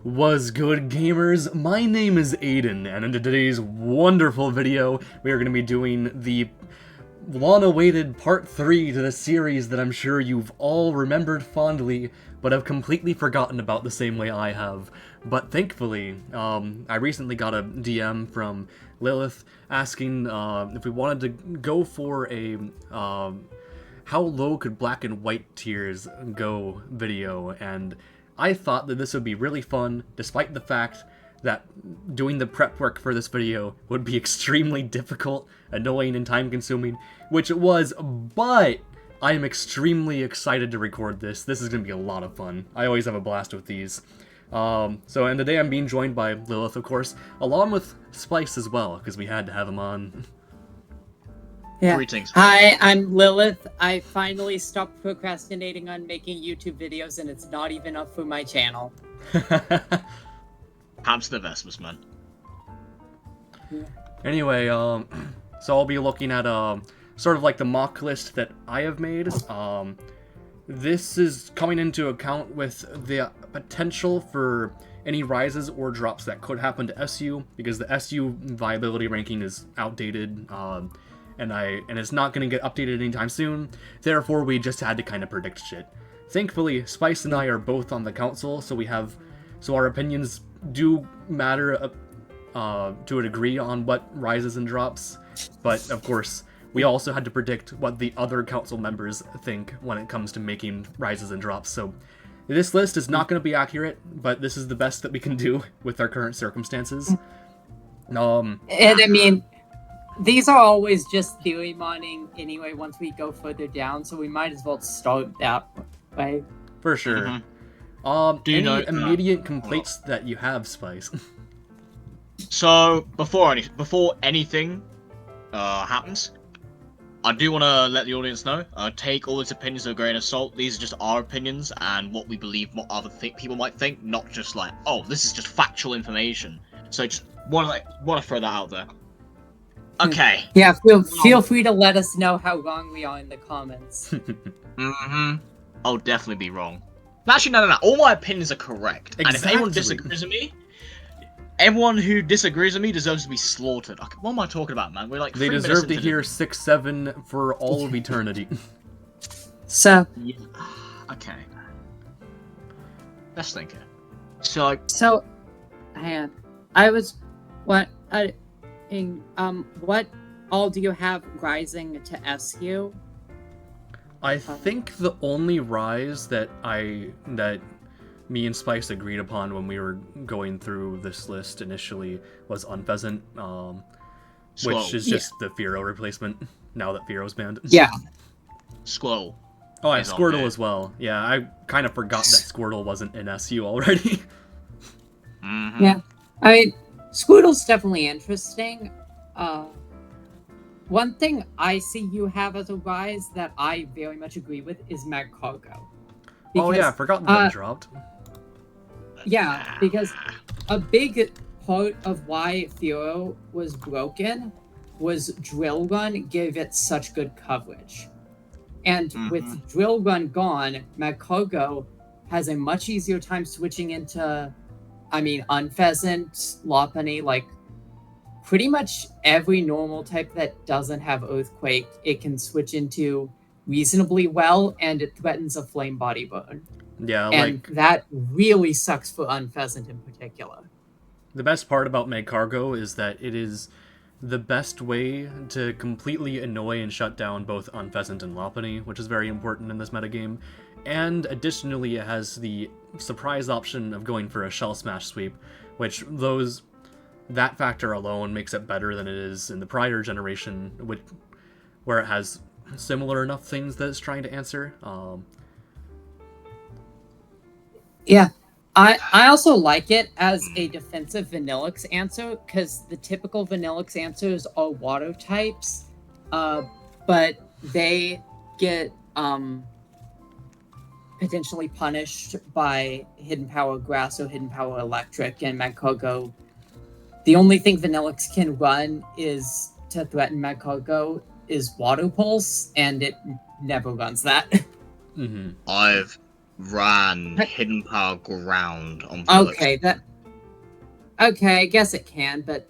Was good, gamers? My name is Aiden, and in today's wonderful video, we are going to be doing the long-awaited part 3 to the series that I'm sure you've all remembered fondly, but have completely forgotten about the same way I have. But thankfully, I recently got a DM from Lilith asking if we wanted to go for a how low could black and white tiers go video, and I thought that this would be really fun, despite the fact that doing the prep work for this video would be extremely difficult, annoying, and time-consuming, which it was, but I am extremely excited to record this. This is going to be a lot of fun. I always have a blast with these. And today I'm being joined by Lilith, of course, along with Spice as well, because we had to have him on. Yeah. Greetings. Hi, I'm Lilith. I finally stopped procrastinating on making YouTube videos, and it's not even up for my channel. Hamster the Vespas, man. Anyway, so I'll be looking at sort of like the mock list that I have made. This is coming into account with the potential for any rises or drops that could happen to SU, because the SU viability ranking is outdated, and it's not going to get updated anytime soon. Therefore, we just had to kind of predict shit. Thankfully, Spice and I are both on the council, so our opinions do matter to a degree on what rises and drops. But of course, we also had to predict what the other council members think when it comes to making rises and drops. So this list is not going to be accurate, but this is the best that we can do with our current circumstances. And I mean, these are always just theory mining anyway once we go further down, so we might as well start that way. For sure. Do you know immediate complaints that you have, Spice? So before anything happens, I do want to let the audience know. Take all these opinions with a grain of salt. These are just our opinions and what we believe, what other people might think, not just like, oh, this is just factual information. So just want to throw that out there. Okay. Yeah, feel free to let us know how wrong we are in the comments. I'll definitely be wrong. Actually, no. All my opinions are correct. Exactly. And if anyone disagrees with me, everyone who disagrees with me deserves to be slaughtered. Okay, what am I talking about, man? We're like they deserve to hear 6-7 for all of eternity. So. Yeah. Okay. Let's think here. So, hang on. I was what all do you have rising to SU? I think the only rise that me and Spice agreed upon when we were going through this list initially was Unpheasant, which is just the Firo replacement, now that Firo's banned. Yeah. Squirtle. Oh, and Squirtle as well. Yeah, I kind of forgot that Squirtle wasn't in SU already. Yeah. I mean, Squirtle's definitely interesting. One thing I see you have as a rise that I very much agree with is Mag Cargo. Oh yeah, I forgot that dropped. Yeah, because a big part of why Firo was broken was Drill Run gave it such good coverage. And with Drill Run gone, Mag Cargo has a much easier time switching into, Unpheasant, Lopunny, like, pretty much every normal type that doesn't have Earthquake, it can switch into reasonably well, and it threatens a Flame Body Burn. Yeah, and that really sucks for Unpheasant in particular. The best part about Meg Cargo is that it is the best way to completely annoy and shut down both Unpheasant and Lopunny, which is very important in this metagame. And additionally, it has the surprise option of going for a Shell Smash sweep, which that factor alone makes it better than it is in the prior generation, where it has similar enough things that it's trying to answer. Yeah, I also like it as a defensive Vanillix answer, because the typical Vanillix answers are water types, but they get potentially punished by Hidden Power Grass or Hidden Power Electric, and Magcargo. The only thing Vanillix can run is to threaten Magcargo is Water Pulse, and it never runs that. I've ran Hidden Power Ground on Vanillix. Okay, I guess it can, but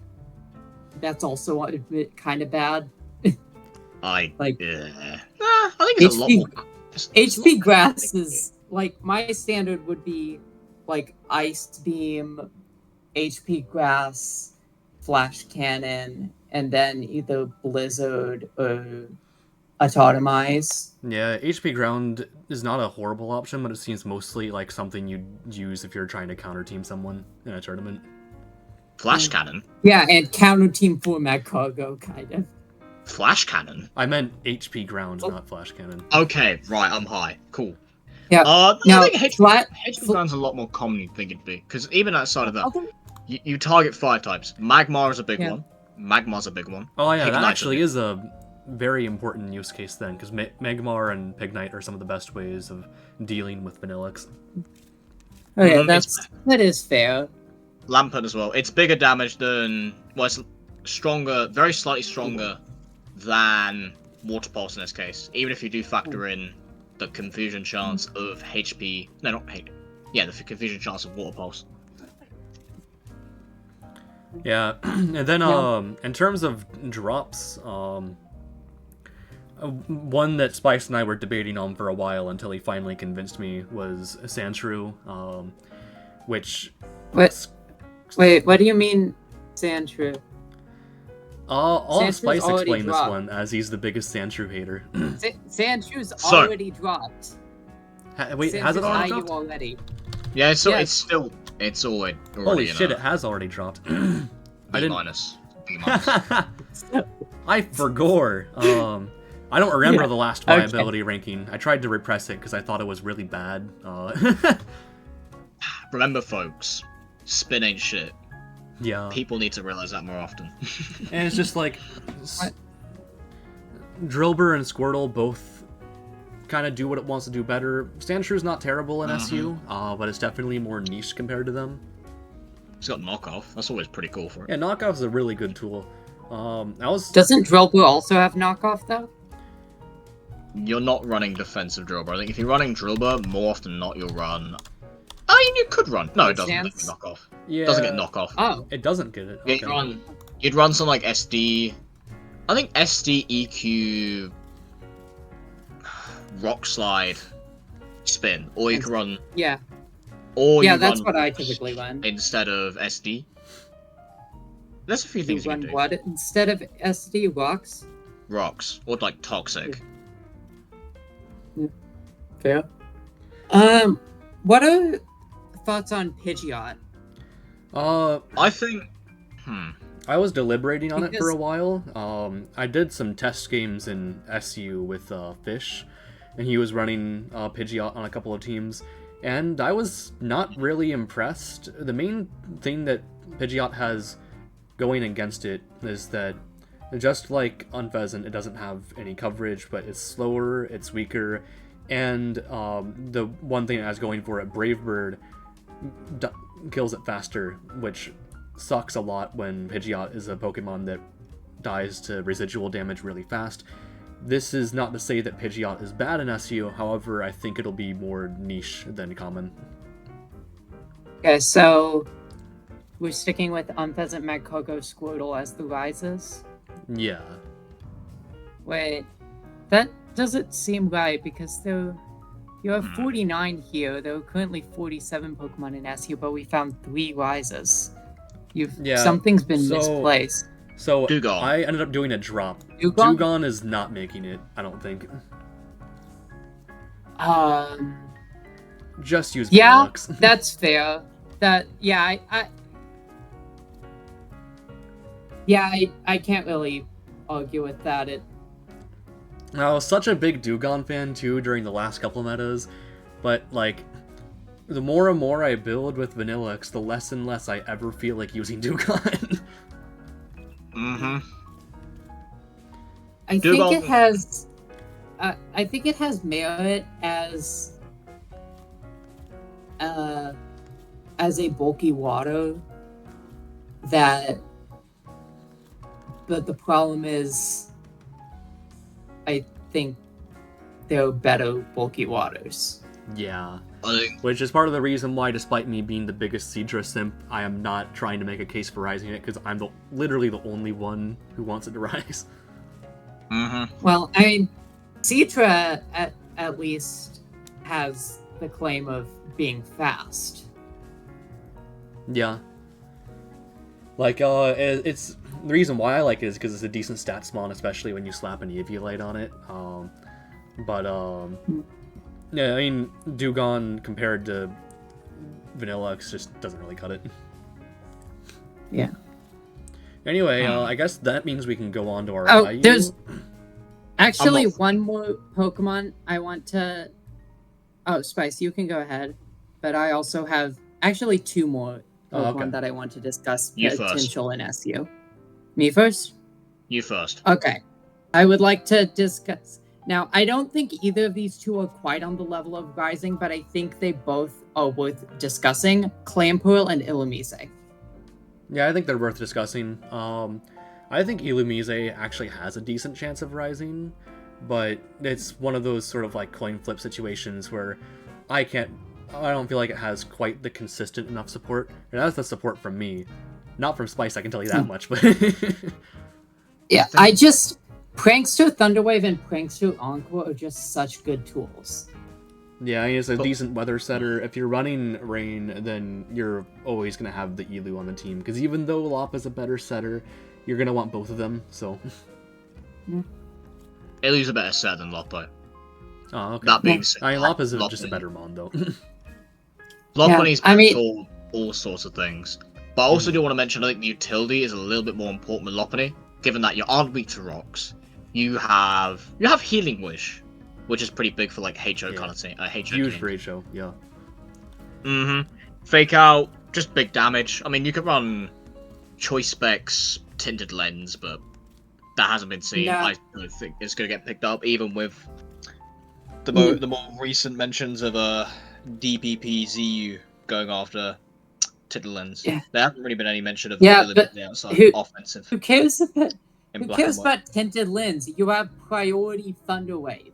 that's also a bit kind of bad. I Like think it's a lot more. HP Grass is like my standard would be like Ice Beam, HP Grass, Flash Cannon, and then either Blizzard or Atomize. Yeah, HP Ground is not a horrible option, but it seems mostly like something you'd use if you're trying to counter team someone in a tournament. Flash Cannon? Yeah, and counter team format cargo, kind of. Flash Cannon? I meant HP Ground, not Flash Cannon. Okay, right, I'm high. Cool. Yeah. Now, I think HP Ground's a lot more common you'd think it'd be, because even outside of that, you target 5 types. Magmar is a big one. Magmar's a big one. Oh yeah, that actually is a very important use case then, because Magmar and Pignite are some of the best ways of dealing with Vanillix. Oh yeah, that is fair. Lampert as well. It's bigger damage than, well, it's stronger, very slightly stronger than Water Pulse in this case. Even if you do factor in the confusion chance of HP, no, not HP. Yeah, the confusion chance of Water Pulse. Yeah, and then in terms of drops, one that Spice and I were debating on for a while until he finally convinced me was Sandshrew, which... Wait, what do you mean, Sandshrew? I'll have Spice explain this one, as he's the biggest Sandshrew hater. Sandshew's already dropped. Wait, has it already dropped? Already. Yeah, it's already Holy shit, it has already dropped. B minus. I forgot. I don't remember the last viability ranking. I tried to repress it because I thought it was really bad. Remember, folks, spin ain't shit. Yeah. People need to realize that more often. And it's just like... Drillbur and Squirtle both kind of do what it wants to do better. Sandshrew's not terrible in SU, but it's definitely more niche compared to them. It's got knockoff. That's always pretty cool for it. Yeah, knockoff is a really good tool. Doesn't Drillbur also have knockoff, though? You're not running defensive Drillbur. I think if you're running Drillbur, more often than not, you'll run... I mean, you could run. No, it doesn't get knockoff. Yeah. It doesn't get knockoff. Oh. It doesn't get it. Okay. You'd run something like SD... I think SD, EQ... Rock Slide, Spin. Or you could run... Yeah. Or yeah, that's what I typically run. Instead of SD. There's a few things you can do. What instead of SD? Rocks? Rocks. Or like Toxic. Yeah. Fair. What are thoughts on Pidgeot? I think... I was deliberating on it for a while. I did some test games in SU with Fish, and he was running Pidgeot on a couple of teams, and I was not really impressed. The main thing that Pidgeot has going against it is that, just like Unpheasant, it doesn't have any coverage, but it's slower, it's weaker, and the one thing it has going for it, Brave Bird, kills it faster, which sucks a lot when Pidgeot is a Pokemon that dies to residual damage really fast. This is not to say that Pidgeot is bad in SU, however, I think it'll be more niche than common. Okay, so we're sticking with Unpheasant, Magcoco, Squirtle as the rises? Yeah. Wait, that doesn't seem right, because you have 49 here, there are currently 47 Pokemon in SU, but we found 3 rises. Something's been misplaced. So Dewgong. I ended up doing a drop. Dewgong? Dewgong is not making it, I don't think. Just use Vanillix. That's fair. I can't really argue with that. I was such a big Dewgong fan too during the last couple metas, but like, the more and more I build with Vanillix, the less and less I ever feel like using Dewgong. I think it has. I think it has merit as a bulky water. But the problem is, I think there are better bulky waters. Yeah. which is part of the reason why, despite me being the biggest Seedra simp, I am not trying to make a case for rising it, because I'm literally the only one who wants it to rise. Well, I mean, Seedra at least has the claim of being fast. Yeah. Like, it's the reason why I like it is because it's a decent stat spawn, especially when you slap an Eviolite on it. Yeah, I mean, Dewgong compared to Vanilla just doesn't really cut it. Yeah. Anyway, I guess that means we can go on to our IU. There's actually one more Pokemon I want to... Oh, Spice, you can go ahead. But I also have actually two more Pokemon that I want to discuss potential in SU. Me first? You first. Okay. I would like to discuss... Now, I don't think either of these two are quite on the level of Rising, but I think they both are worth discussing. Clamperl and Illumise. Yeah, I think they're worth discussing. I think Illumise actually has a decent chance of rising, but it's one of those sort of like coin flip situations where I don't feel like it has quite the consistent enough support. And that's the support from me. Not from Spice, I can tell you that much, but... Yeah, Prankster Thunderwave and Prankster Encore are just such good tools. Yeah, it's a decent weather setter. If you're running Rain, then you're always going to have the Elu on the team. Because even though Lop is a better setter, you're going to want both of them, so... Elu's a better setter than Lopo. Oh, okay. That being said... I mean, Lop is just a better mon, though. Lopunny's for all sorts of things. But I also do want to mention, I think the utility is a little bit more important with Lopunny, given that you aren't weak to rocks. You have Healing Wish, which is pretty big for like HO kind of thing. Huge for HO, yeah. Fake Out, just big damage. I mean, you could run Choice Specs, Tinted Lens, but that hasn't been seen. No. I don't think it's going to get picked up, even with the more recent mentions of DPP ZU going after Tinted Lens. Yeah. There hasn't really been any mention of but outside offensive. Who cares about Tinted Lens? You have Priority Thunderwave.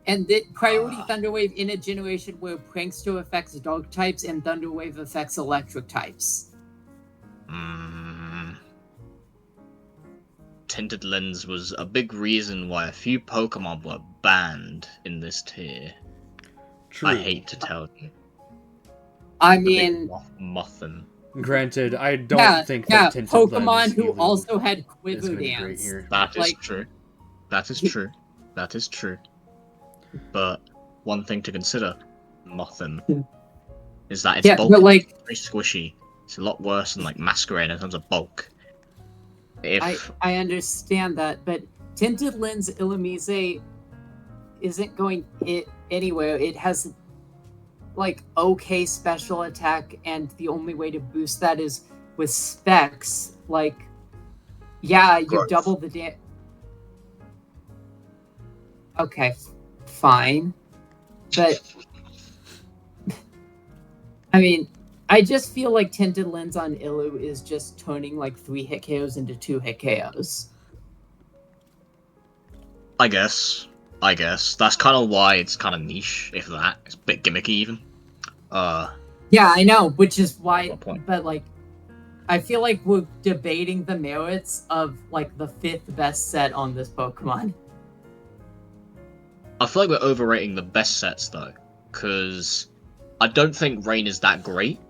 And the Priority Thunderwave in a generation where Prankster affects Dark types and Thunderwave affects Electric types. Tinted Lens was a big reason why a few Pokemon were banned in this tier. True. I hate to tell you. I mean... Muffin. Granted, I don't think that Tinted Pokemon Lens who also had Quiver Dance. That is true. That is true. That is true. But one thing to consider, Muffin, is that its bulk is very squishy. It's a lot worse than like Masquerade in terms of bulk. I understand that, but Tinted Lens Illumise isn't going anywhere. It has like okay special attack, and the only way to boost that is with specs. Like, yeah, you double the damage. Okay, fine, but I mean, I just feel like Tinted Lens on Illu is just turning like 3 hit KOs into 2 hit KOs. I guess. That's kind of why it's kind of niche, if that. It's a bit gimmicky, even. Yeah, I know, which is why, but like, I feel like we're debating the merits of like the 5th best set on this Pokemon. I feel like we're overrating the best sets, though, because I don't think Rain is that great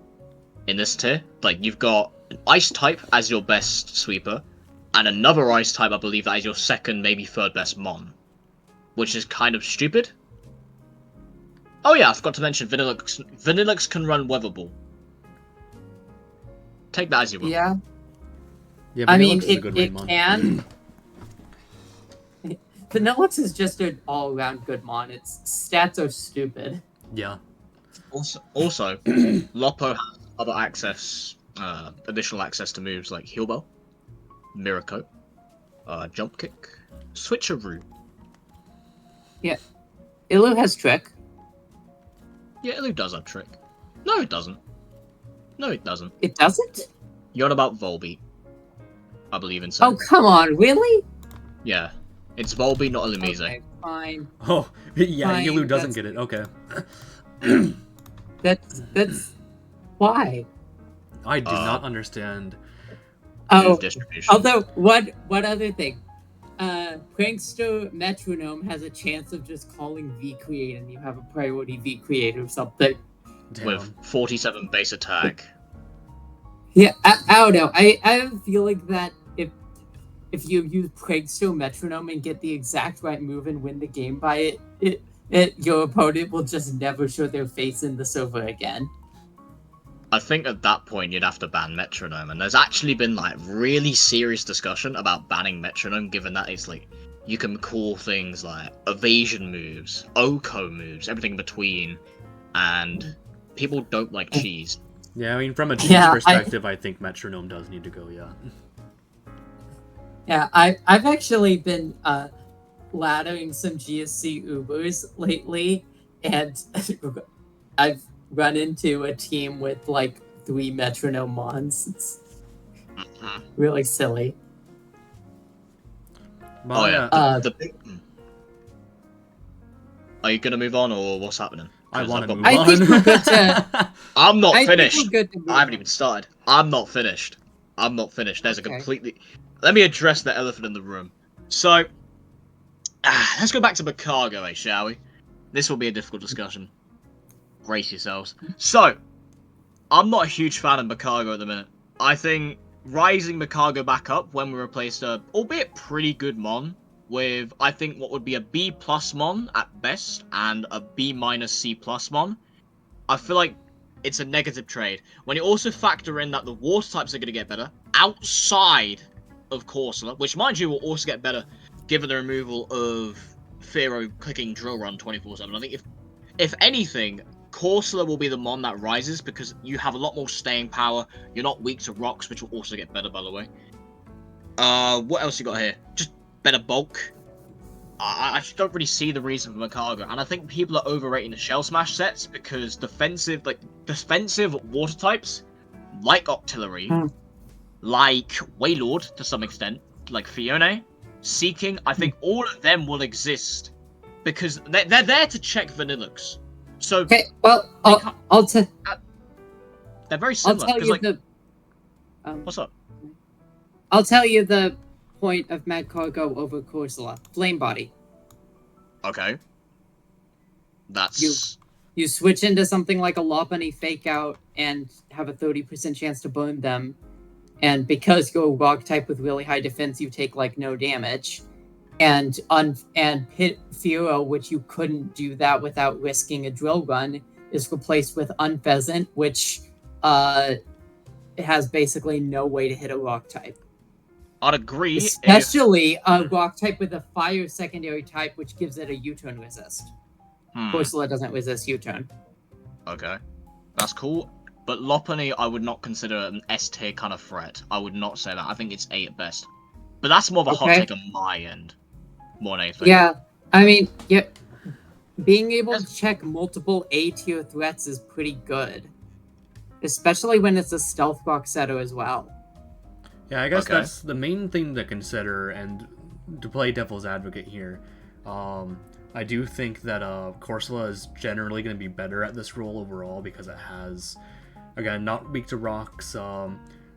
in this tier. Like, you've got an Ice type as your best sweeper, and another Ice type, I believe, that is your second, maybe third best Mon, which is kind of stupid. Oh yeah, I forgot to mention, Vanillux can run Weather Ball. Take that as you will. Yeah. Yeah, I mean, it can. Vanillux is just an all-around good mon. Its stats are stupid. Yeah. Also, Lopo has other access, additional access to moves like Heal Bell, Mirror Coat, Jump Kick, Switcheroo. Yeah. Illu has Trick. Yeah, Illu does have Trick. No, it doesn't. No, it doesn't. It doesn't? You're on about Volbeat. I believe in so. Oh, come on, really? Yeah. It's Volbeat, not Illumise. Okay. Fine. Oh, yeah, Fine, Yilu doesn't that's- get it. Okay. That's why. I do not understand. Move Oh, distribution. although what other thing? Prankster Metronome has a chance of just calling V create and you have a priority V create or something. Damn. With 47 base attack. Yeah, I don't know. I have a feeling that if you use Prankster Metronome and get the exact right move and win the game by it, your opponent will just never show their face in the server again. I think at that point you'd have to ban Metronome, and there's actually been like really serious discussion about banning Metronome, given that it's like you can call things like evasion moves, Oko moves, everything in between, and people don't like cheese. Yeah, I mean, from a cheese perspective, I think Metronome does need to go, yeah. Yeah, I've actually been laddering some GSC Ubers lately, and I've run into a team with like 3 Metronome Mons. It's really silly. Oh yeah. Are you gonna move on, or what's happening? I want to move I on. think we're good to. I'm not I finished. think we're good to move I haven't on. even started. I'm not finished. I'm not finished. There's a Okay. completely. Let me address the elephant in the room. So, let's go back to Macargo, shall we? This will be a difficult discussion. Brace yourselves. So, I'm not a huge fan of Macargo at the minute. I think rising Macargo back up when we replaced a, albeit pretty good Mon, with I think what would be a B+ Mon at best and a B- C+ Mon. I feel like it's a negative trade. When you also factor in that the water types are going to get better outside of Corsola, which mind you will also get better given the removal of Pharaoh clicking Drill Run 24/7. I think if anything, Corsola will be the Mon that rises because you have a lot more staying power. You're not weak to rocks, which will also get better, by the way. What else you got here? Just better bulk. I just don't really see the reason for Macargo, and I think people are overrating the Shell Smash sets because defensive water types, like Octillery, like Waylord to some extent, like Fiona, Seeking, I think all of them will exist because they're there to check Vanillux. So Okay, well, they're very I'll similar. tell 'Cause, you like, the. what's up? I'll tell you the point of Macargo over Corsola. Flame Body. Okay. That's You switch into something like a Lopunny Fake Out and have a 30% chance to burn them. And because you're a rock type with really high defense, you take like no damage. And Pit Furo, which you couldn't do that without risking a Drill Run, is replaced with Unpheasant, which it has basically no way to hit a rock type. I'd agree. Especially a rock type with a fire secondary type, which gives it a U-turn resist. Corsola doesn't resist U-turn. Okay, that's cool. But Lopunny, I would not consider an S tier kind of threat. I would not say that. I think it's A at best. But that's more of a hot take on my end, more than anything. Yeah, I mean, yeah, being able to check multiple A tier threats is pretty good, especially when it's a stealth rock setter as well. Yeah, I guess that's the main thing to consider, and to play devil's advocate here, I do think that Corsola is generally going to be better at this role overall because it has, again, not weak to rocks,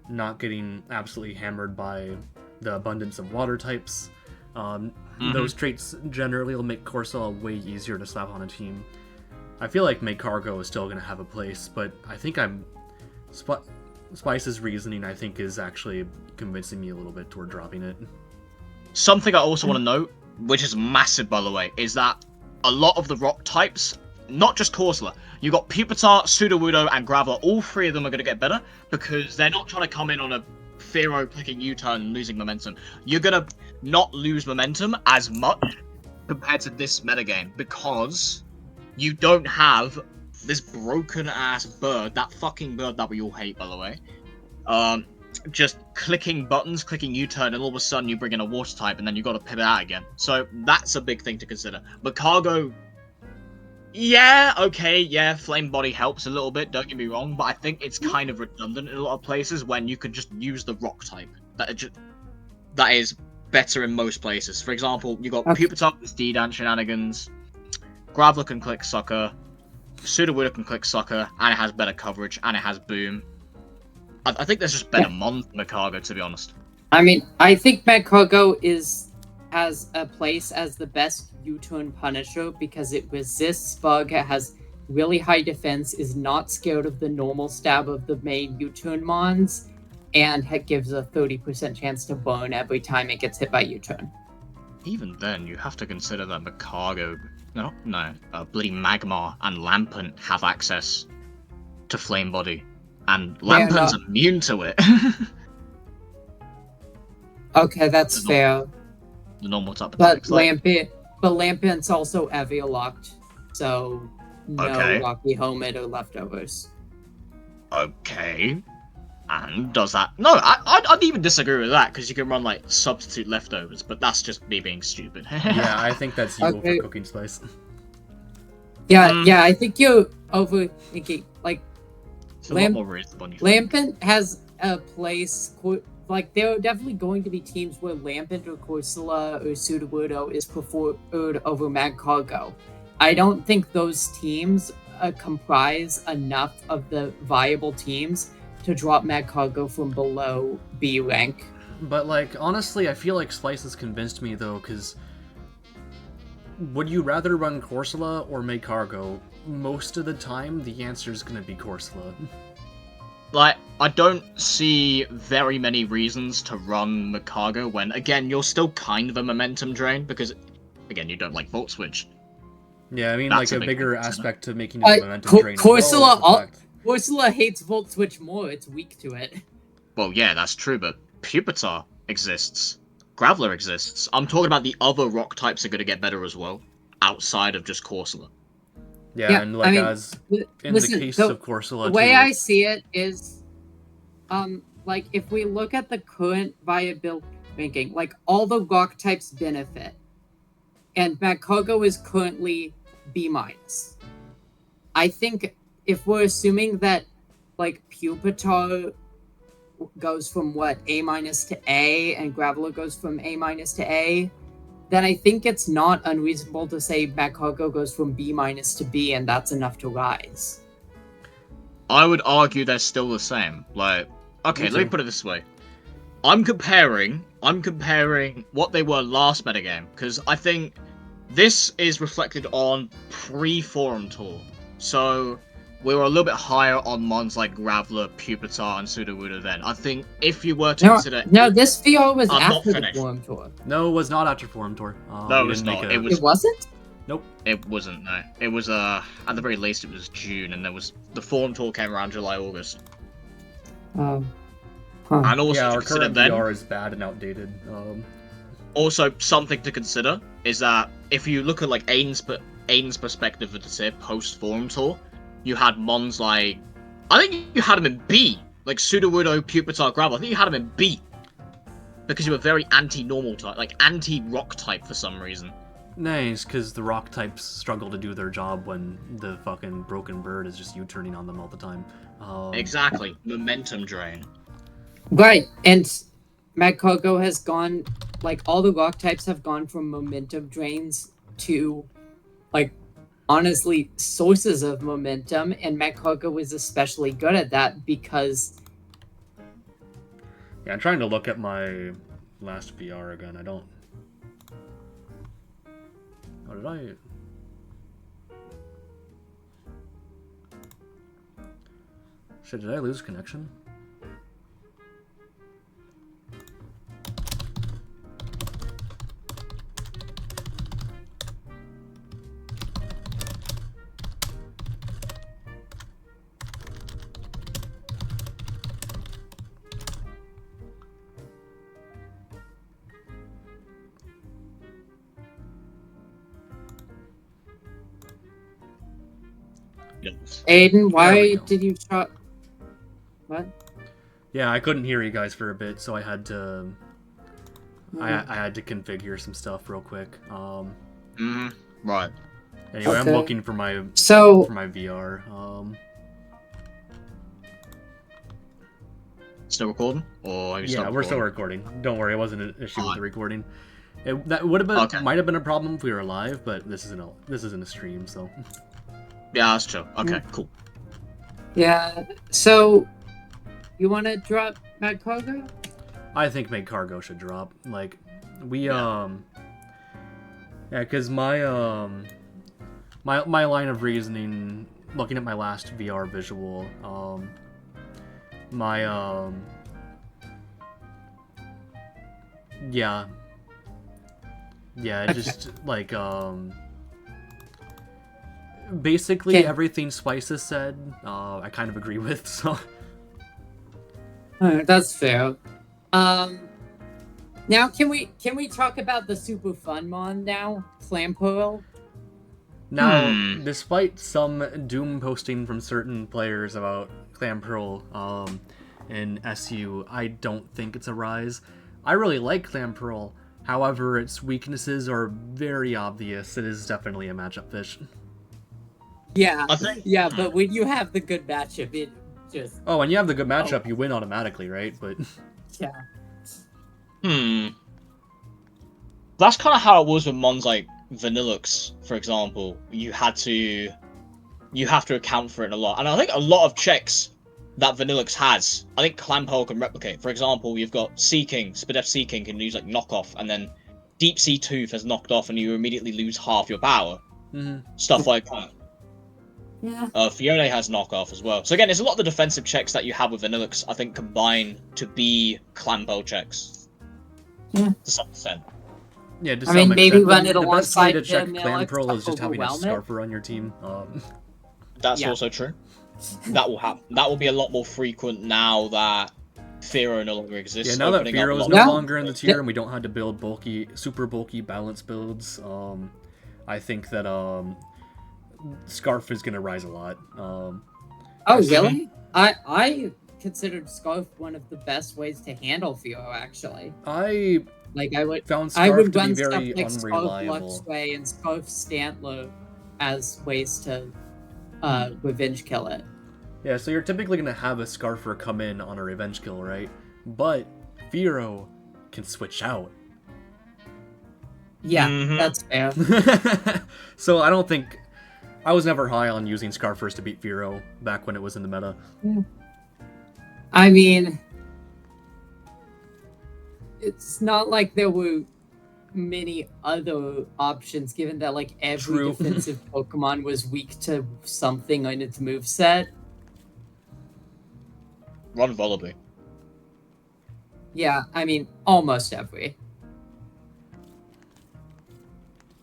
not getting absolutely hammered by the abundance of water types. Those traits generally will make Corsola way easier to slap on a team. I feel like Macargo is still going to have a place, but I think Spice's reasoning, I think, is actually convincing me a little bit toward dropping it. Something I also want to note, which is massive, by the way, is that a lot of the rock types, not just Corsola, you got Pupitar, Sudowoodo, and Graveler, all 3 of them are going to get better because they're not trying to come in on a Pharaoh clicking U-turn and losing momentum. You're going to not lose momentum as much compared to this metagame because you don't have this broken-ass bird, that fucking bird that we all hate, by the way, just clicking buttons, clicking U-turn, and all of a sudden you bring in a water type, and then you got to pivot out again. So that's a big thing to consider. Macargo, yeah, okay, yeah, Flame Body helps a little bit, don't get me wrong, but I think it's kind of redundant in a lot of places when you could just use the rock type. That is better in most places. For example, you got Okay. Pupitar with D-Dance shenanigans, Graveler can click Sucker, Sudowoodo can click Sucker, and it has better coverage, and it has Boom. I think there's just better mons than Makago, to be honest. I mean, I think Makago has a place as the best U-turn Punisher because it resists bug, it has really high defense, is not scared of the normal stab of the main U-turn mons, and it gives a 30% chance to burn every time it gets hit by U-turn. Even then, you have to consider that Makago, bloody Magmar and Lampent have access to Flame Body, and Lampent's immune to it. Okay, that's fair. The normal type of But attacks, like... Lampent's also area locked, so no Rocky Helmet or leftovers. Okay. And does that... No, I'd even disagree with that, because you can run, like, substitute leftovers, but that's just me being stupid. Yeah, I think that's you over Cooking Spice. Yeah, I think you're overthinking. Like, it's a lot more reasonable. Lampent has a place... Like, there are definitely going to be teams where Lampent or Corsola or Sudowoodo is preferred over Magcargo. I don't think those teams comprise enough of the viable teams to drop Magcargo from below B rank. But, like, honestly, I feel like Slice has convinced me, though, because would you rather run Corsola or Magcargo? Most of the time, the answer is going to be Corsola. Like, I don't see very many reasons to run Magcargo when, again, you're still kind of a momentum drain, because, again, you don't like Volt Switch. Yeah, I mean, That's like, a bigger aspect to making it a momentum drain. Corsola hates Volt Switch more, it's weak to it. Well, yeah, that's true, but Pupitar exists. Graveler exists. I'm talking about the other rock types are going to get better as well, outside of just Corsola. Yeah, and like, I mean, in the case of Corsola, the way I see it is, like, if we look at the current viability ranking, like, all the rock types benefit, and Magcargo is currently B-. I think if we're assuming that, like, Pupitar goes from, what, A- to A, and Graveler goes from A- to A, then I think it's not unreasonable to say Magcargo goes from B- to B, and that's enough to rise. I would argue they're still the same. Like, okay, let me put it this way. I'm comparing what they were last metagame, because I think this is reflected on pre-Forum Tour. So, we were a little bit higher on mons like Graveler, Pupitar, and Sudowoodo then. I think if you were to consider... No, this VR was after the Forum Tour. No, it was not after Forum Tour. No, it was not. It wasn't? Nope. It wasn't, no. It was, at the very least, it was June, and the Forum Tour came around July, August. Huh. And also yeah, to our consider current then... VR is bad and outdated. Also, something to consider is that if you look at, like, Aiden's perspective of the say post-Forum Tour, you had mons like... I think you had him in B. Like, Sudowoodo, Pupitar, Gravel. I think you had him in B. Because you were very anti-normal type, like, anti-rock type for some reason. Nice, because the rock types struggle to do their job when the fucking broken bird is just U-turning on them all the time. Exactly. Momentum drain. Right, and Magcargo has gone... Like, all the rock types have gone from momentum drains to, like, honestly, sources of momentum, and Magcargo is especially good at that because... Yeah, I'm trying to look at my last VR again. I don't... Oh, did I... Shit, did I lose connection? Aiden, why did you shut... What? Yeah, I couldn't hear you guys for a bit, so I had to... I had to configure some stuff real quick. Right. Anyway, I'm looking for my VR. Still recording? Or have you Yeah, stopped we're still recording? recording. Don't worry, it wasn't an issue with Alright. the recording. That would have been Okay. might have been a problem if we were live, but this isn't a stream, so. Yeah, that's true. Okay, cool. Yeah. So, you want to drop Mad Cargo? I think Make Cargo should drop. Like, we Yeah. yeah, because my line of reasoning, looking at my last VR visual, yeah, Okay. just like basically Okay. everything Spices said, I kind of agree with. So That's fair. Now can we talk about the super fun mon now? Clampearl? now, Hmm. despite some doom posting from certain players about Clan Pearl in SU, I don't think it's a rise. I really like Clan Pearl. However, its weaknesses are very obvious. It is definitely a matchup fish. Yeah. I think. Yeah, but when you have the good matchup, it just Oh, when you have the good matchup, you win automatically, right? But yeah. That's kind of how it was with mons like Vanillux, for example. You have to account for it a lot, and I think a lot of checks that Vanillux has, I think Clampearl can replicate. For example, you've got Seeking, Spadef Seeking can use like knockoff, and then Deep Sea Tooth has knocked off, and you immediately lose half your power. Stuff like that. Yeah. Fiona has knockoff as well. So again, there's a lot of the defensive checks that you have with Vanillux, I think, combine to be Clampearl checks. Yeah. To some extent. yeah, to I some mean, maybe extent. run it the best way alongside to check the Clan Vanillux Pearl to is just having a overwhelm it. Scarfer on your team. That's Yeah. also true. That will happen. That will be a lot more frequent now that Firo no longer exists. Yeah, now that opening up Firo a is lot no more- longer in the tier and we don't have to build super bulky balance builds, I think that Scarf is gonna rise a lot. Oh, really? I considered Scarf one of the best ways to handle Fio, actually. I Like, I would found I Scarf would to be run stuff very like Scarf unreliable. Luxway and Scarf Stantler as ways to revenge kill it. Yeah, so you're typically gonna have a Scarfer come in on a revenge kill, right? But Firo can switch out. Yeah, Mhm. that's fair. So I don't think I was never high on using Scarfers to beat Firo back when it was in the meta. I mean, it's not like there were many other options, given that like every True. defensive Pokemon was weak to something on its moveset. Run Volibee. Yeah, I mean, almost every.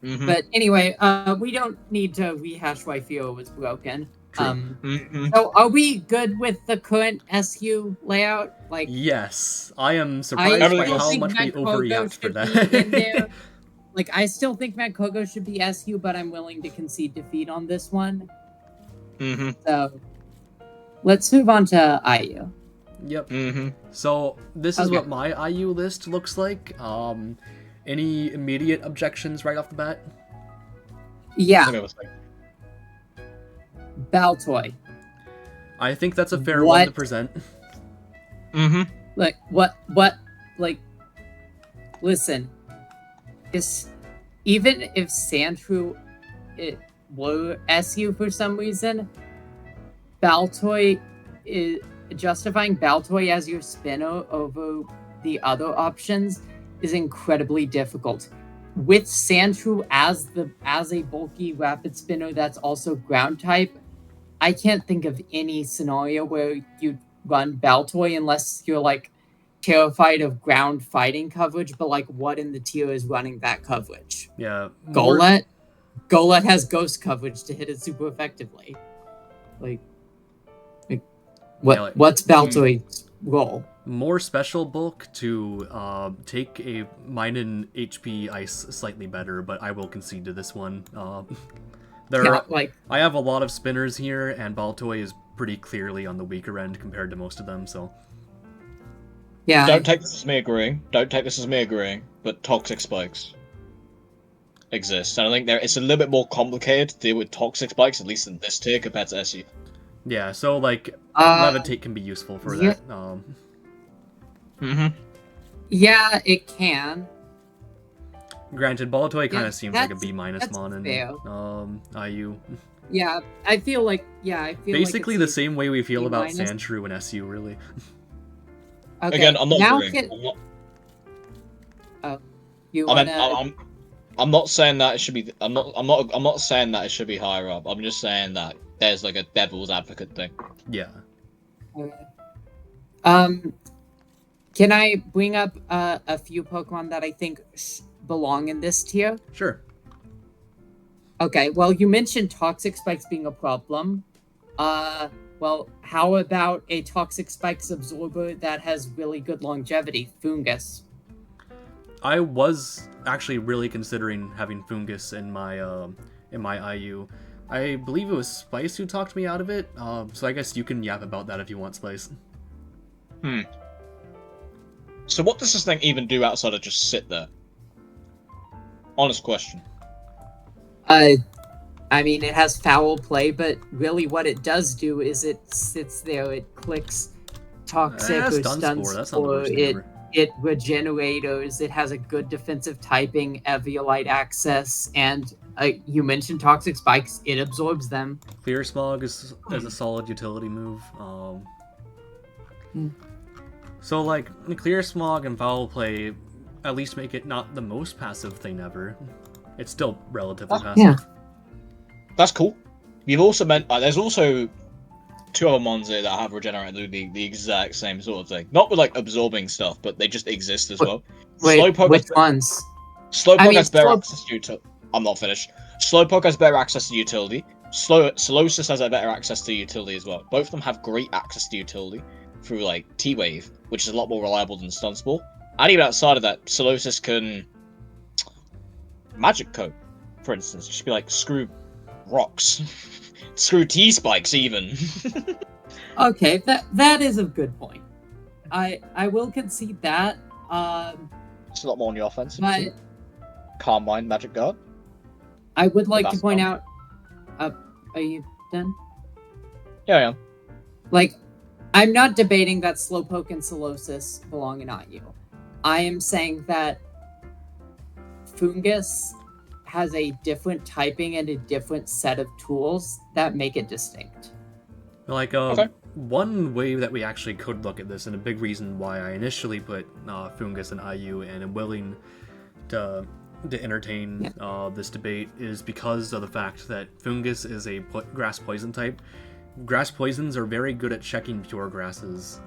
Mhm. But anyway, we don't need to rehash why Fio was broken. True. So are we good with the current SU layout? Like, Yes, I am I surprised by still how think much we Magkogo overreact for should be in there. that. Like, I still think Magkogo should be SU, but I'm willing to concede defeat on this one. Mhm. So, let's move on to IU. Yep. Mhm. So this is Okay. what my IU list looks like. Any immediate objections right off the bat? Yeah, Okay, let's take- Baltoy. I think that's a fair What? one to present. Mhm. Like, like, listen, even if Sandshrew it were SU for some reason, Baltoy is justifying Baltoy as your spinner over the other options is incredibly difficult. With Sandshrew as a bulky rapid spinner that's also ground type, I can't think of any scenario where you'd run Baltoy unless you're like terrified of ground fighting coverage, but like what in the tier is running that coverage? Yeah. Golett? Golett has ghost coverage to hit it super effectively. Like Yeah, like- what's Baltoy's role? More special bulk to take a mine in HP ice slightly better, but I will concede to this one. Yeah, like I have a lot of spinners here, and Baltoy is pretty clearly on the weaker end compared to most of them. So yeah. Don't take this as me agreeing. But toxic spikes exist. And I think it's a little bit more complicated to deal with toxic spikes, at least in this tier, compared to SU. yeah, so like Uh, levitate can be useful for yeah. that. Mm-hmm. Yeah, it can. Granted, Balatoy kind Yeah, of seems like a that's- B minus that's mon in fair. IU. Yeah, I feel like Basically the same way we feel B about minus. Sandshrew and SU, really. Okay, Again, I'm not now agreeing. you I mean, wanna? I'm not saying that it should be. I'm not saying that it should be higher up. I'm just saying that there's like a devil's advocate thing. Yeah. Okay. Can I bring up a few Pokemon that I think belong in this tier? Sure. Okay, well, you mentioned toxic spikes being a problem. Well, how about a toxic spikes absorber that has really good longevity? Fungus. I was actually really considering having Fungus in my IU. I believe it was Spice who talked me out of it, so I guess you can yap about that if you want, Spice. So what does this thing even do outside of just sit there? Honest question. I mean, it has foul play, but really what it does do is it sits there, it clicks toxic or Stun stun Spore, that's not the spore, worst thing ever. it regenerators, it has a good defensive typing, Eviolite access, and you mentioned toxic spikes, it absorbs them. Clear Smog is a solid utility move. So like Clear Smog and Foul Play at least make it not the most passive thing ever. It's still relatively passive. Yeah. That's cool. You've also meant there's also two other mons here that have regenerated the exact same sort of thing. Not with like absorbing stuff, but they just exist as well. Wait, Slowpoke which ones? Slowpoke has better access to utility. I'm not finished. Slowpoke has better access to utility. Solosis has a better access to utility as well. Both of them have great access to utility through like T-Wave, which is a lot more reliable than Stun Spore. And even outside of that, Solosis can Magic Coat, for instance. Just be like, screw rocks. Screw T-Spikes even. Okay, that is a good point. I will concede that. It's a lot more on your offensive. But Calm Mind, Magic Guard. I would like to That's point dumb. out. Are you done? Yeah, I am. Like, I'm not debating that Slowpoke and Solosis belong in IU. I am saying that Fungus has a different typing and a different set of tools that make it distinct. Like, Okay. one way that we actually could look at this, and a big reason why I initially put Fungus in IU and am willing to entertain this debate, is because of the fact that Fungus is a grass poison type. Grass poisons are very good at checking pure grasses.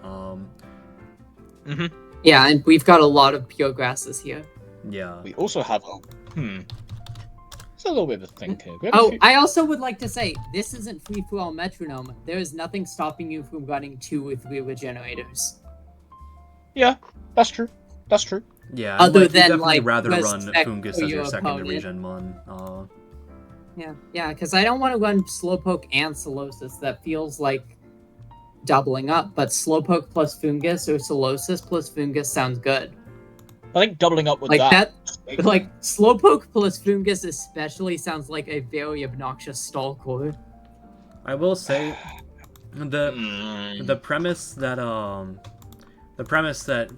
Yeah, and we've got a lot of pure grasses here. Yeah. We also have It's a little bit of a thing here. I also would like to say, this isn't free-for-all metronome. There is nothing stopping you from running 2 or 3 regenerators. Yeah, that's true. That's true. Yeah, Other you'd than, definitely like, rather run respect Fungus for as your your secondary opponent. regen mon. Yeah, because I don't want to run Slowpoke and Solosis. That feels like doubling up, but Slowpoke plus Fungus or Solosis plus Fungus sounds good. I think doubling up with Like that. like Slowpoke plus Fungus especially sounds like a very obnoxious stall core. I will say the premise that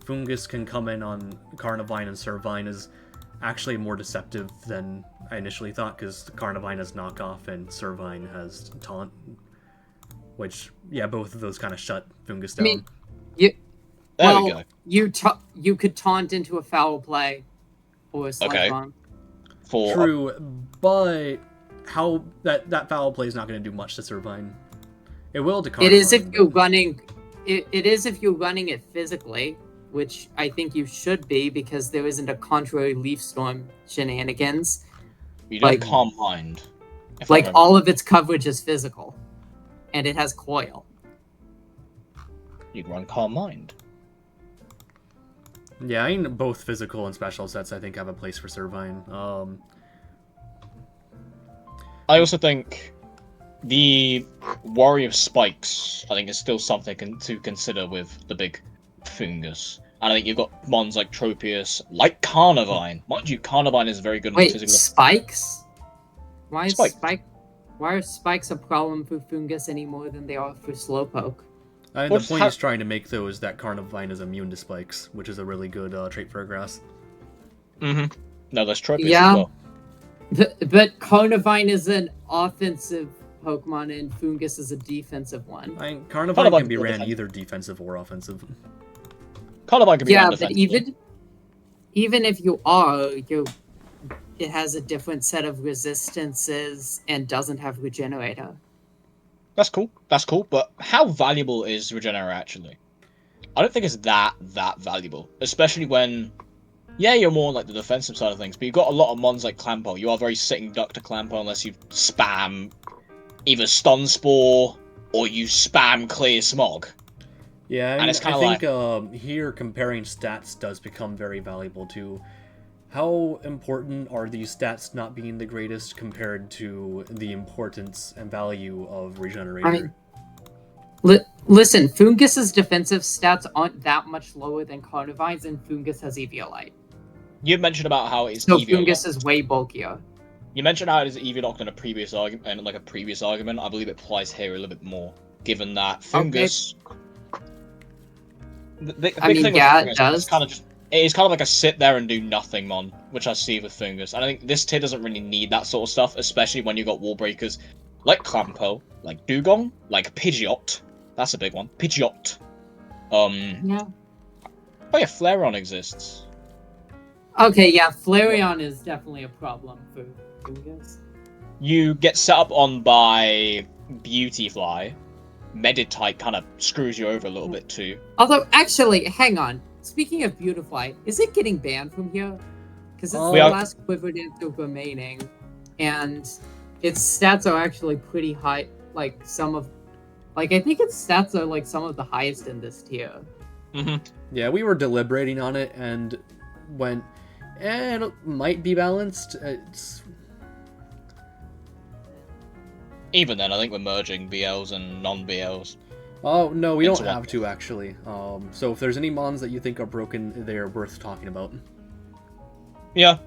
Fungus can come in on Carnivine and Servine is actually more deceptive than I initially thought, because Carnivine has knockoff and Servine has taunt, which both of those kind of shut Fungus down. I mean, There we go. You could taunt into a foul play or a slide bomb. True, but how that foul play is not going to do much to Servine. It will to Carnivine. It is if you're running. It is if you're running it physically, which I think you should be, because there isn't a contrary leaf storm shenanigans. You don't Calm Mind. Like, all of its coverage is physical, and it has coil. You'd run Calm Mind. Yeah, I mean, both physical and special sets I think have a place for Servine. I also think the worry of spikes, I think, is still something to consider with the big Fungus. And I think you've got mons like Tropius, like Carnivine. Mind you, Carnivine is very good in physical. Spikes? Why Spike. are spikes a problem for Fungus any more than they are for Slowpoke? The Well, just point ha- he's trying to make, though, is that Carnivine is immune to spikes, which is a really good trait for a grass. No, there's Tropius Yeah. as well. But Carnivine is an offensive Pokemon and Fungus is a defensive one. Carnivine Carnivine can be can be ran defensive. either defensive or offensive. Carnivine can be Yeah, ran but defensively. even if you are, it has a different set of resistances and doesn't have Regenerator. That's cool. That's cool. But how valuable is Regenera actually? I don't think it's that valuable, especially when, yeah, you're more on, like, the defensive side of things. But you've got a lot of mons like Clampo. You are very sitting duck to Clampo unless you spam either Stun Spore or you spam Clear Smog. Yeah, And it's I kinda think here comparing stats does become very valuable too. How important are these stats not being the greatest compared to the importance and value of Regenerator? Listen, Fungus's defensive stats aren't that much lower than Carnivine's, and Fungus has Eviolite. You mentioned about how it's So Eviolocked. Fungus is way bulkier. You mentioned how it is Eviolocked in a previous argument, and like a previous argument. I believe it applies here a little bit more, given that Fungus. The big I mean, thing with yeah, Fungus it does. is kind of just it is kind of like a sit there and do nothing mon, which I see with Fungus. And I think this tier doesn't really need that sort of stuff, especially when you got wall breakers like Clampo, like Dugong, like Pidgeot. That's a big one. Pidgeot. Yeah. Oh yeah, Flareon exists. Okay, yeah, Flareon is definitely a problem for Fungus. You get set up on by Beautyfly. Meditite kind of screws you over a little bit too. Although, actually, hang on. Speaking of Beautifly, is it getting banned from here? Because it's We the are- last quivered into remaining, and its stats are actually pretty high. Like I think its stats are like some of the highest in this tier. Yeah, we were deliberating on it and went, it might be balanced. It's Even then, I think we're merging BLs and non-BLs. Oh, no, we don't Into one. have to, actually. So if there's any mons that you think are broken, they're worth talking about. Yeah.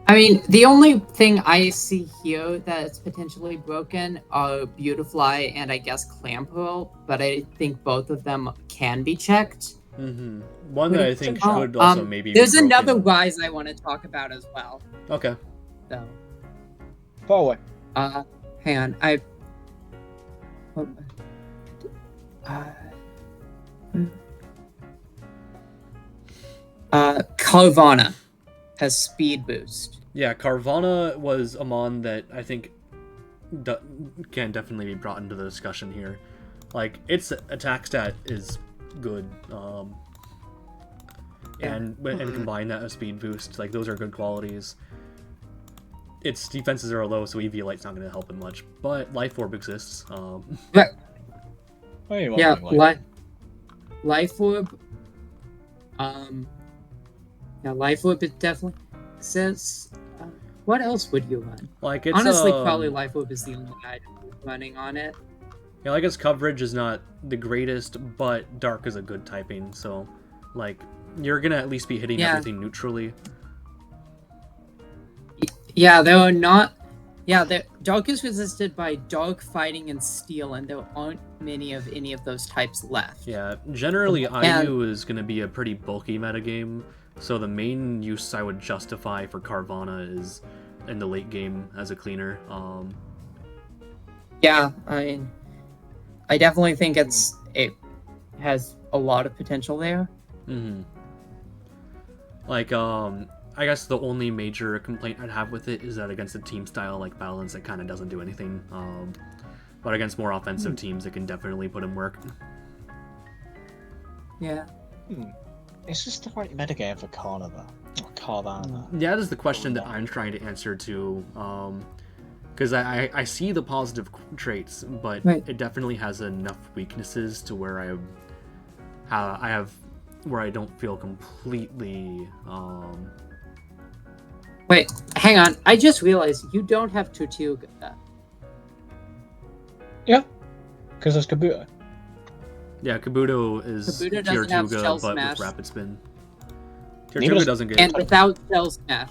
I mean, the only thing I see here that's potentially broken are Beautifly and I guess Clamperl, but I think both of them can be checked. Mm-hmm. One that I think Oh, could also maybe There's be broken. another rise I want to talk about as well. Okay. So, Far away. hang on, Carvana has speed boost. Yeah, Carvana was a mon that I think can definitely be brought into the discussion here. Like, its attack stat is good, and combine that with speed boost, like, those are good qualities. Its defenses are low, so Eviolite's not going to help it much, but Life Orb exists. Right. Oh, you Yeah, want like... Life Orb. Yeah, Life Orb it definitely says. What else would you run? Like, it's Honestly, probably Life Orb is the only item running on it. Yeah, like, its coverage is not the greatest, but Dark is a good typing, so, like, you're gonna at least be hitting everything neutrally. Yeah, there are not. Yeah, Dark is resisted by Dark, Fighting, and Steel, and there aren't many of any of those types left. Yeah, generally And- IU is gonna be a pretty bulky metagame, so the main use I would justify for Carvana is in the late game as a cleaner. Yeah, I mean, I definitely think it has a lot of potential there. Mm-hmm. Like, I guess the only major complaint I'd have with it is that against a team style like Balance, it kind of doesn't do anything. But against more offensive teams, it can definitely put in work. Yeah. Is this the right metagame for Carvana? Yeah, that is the question that I'm trying to answer to, because I see the positive traits, but Right. it definitely has enough weaknesses to where where I don't feel completely. Wait, hang on. I just realized you don't have Tortuga. Yeah. Because there's Kabuto. Yeah, Kabuto is Kabuto Tier doesn't have 2 Shell but Smash. with Rapid Spin. Tier Neither 2 does- doesn't get. And without Shell Smash.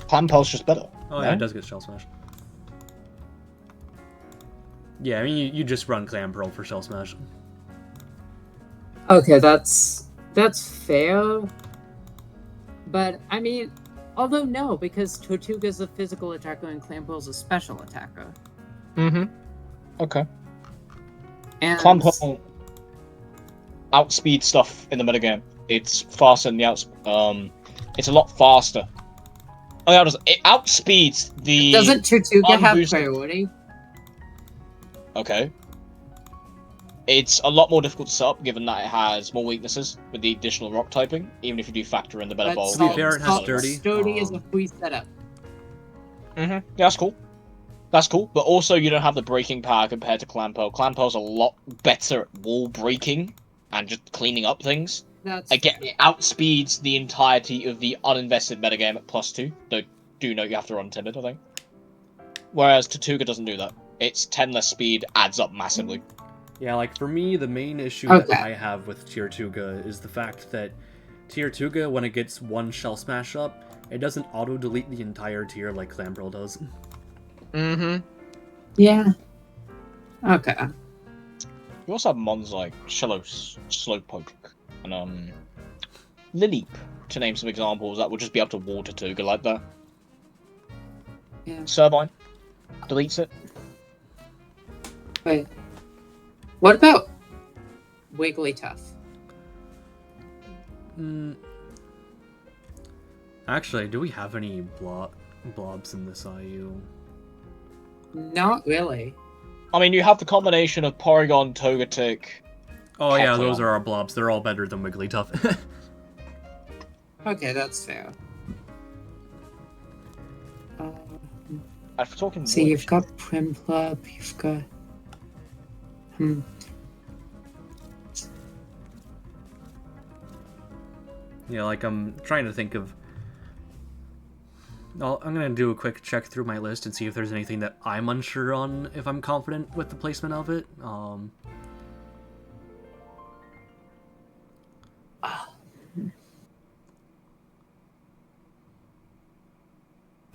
Clampo's just better. Oh yeah, it does get Shell Smash. Yeah, I mean, you just run Clam Pearl for Shell Smash. Okay, that's fair. But I mean, although no, because Tortuga's a physical attacker and Clam Pearl's a special attacker. Mm-hmm. Okay. And Clam Pearl outspeed stuff in the metagame. It's faster than the it's a lot faster. Oh yeah, it outspeeds the doesn't Tortuga have unboosted- priority? Okay. It's a lot more difficult to set up, given that it has more weaknesses with the additional rock typing, even if you do factor in the better But ball. To be fair, it has sturdy. Sturdy is a free setup. Yeah, that's cool. That's cool, but also you don't have the breaking power compared to Clam Pearl. Clam Pearl's a lot better at wall breaking and just cleaning up things. That's Again, it outspeeds the entirety of the uninvested metagame at +2. Though, do note you have to run Timid, I think. Whereas Tortuga doesn't do that. Its 10 less speed adds up massively. Yeah, like for me, the main issue Okay. that I have with Tortuga is the fact that Tortuga, when it gets one Shell Smash up, it doesn't auto-delete the entire tier like Clam Pearl does. Mm-hmm. Yeah. Okay. You also have mons like Shellos, Slowpoke, and Lileep, to name some examples that would just be able to wall Tortuga like that. Yeah. Servine deletes it. Wait. What about Wigglytuff? Actually, do we have any blobs in this IU? Not really. I mean, you have the combination of Porygon, Togetic. Oh yeah, Kecleon. those are our blobs. They're all better than Wigglytuff. Okay, that's fair. If we're talking So voice, you've got Primplub, you've got... Yeah, like I'm trying to think of... I'm gonna do a quick check through my list and see if there's anything that I'm unsure on, if I'm confident with the placement of it.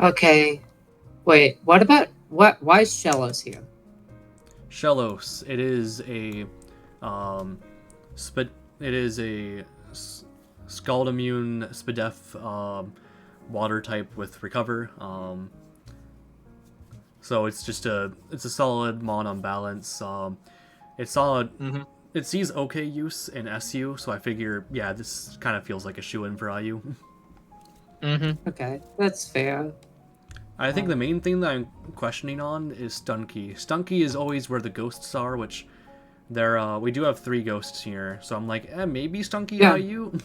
Okay. Wait, what about... Why is Shellos here? Shellos. It is a... Scald Immune Spadef water type with Recover. So it's just a solid mon on balance. It's solid. It sees okay use in SU, so I figure, yeah, this kind of feels like a shoe-in for IU. Okay, that's fair. I think the main thing that I'm questioning on is Stunky. Stunky is always where the ghosts are, which we do have 3 ghosts here, so I'm like, maybe Stunky Yeah. IU?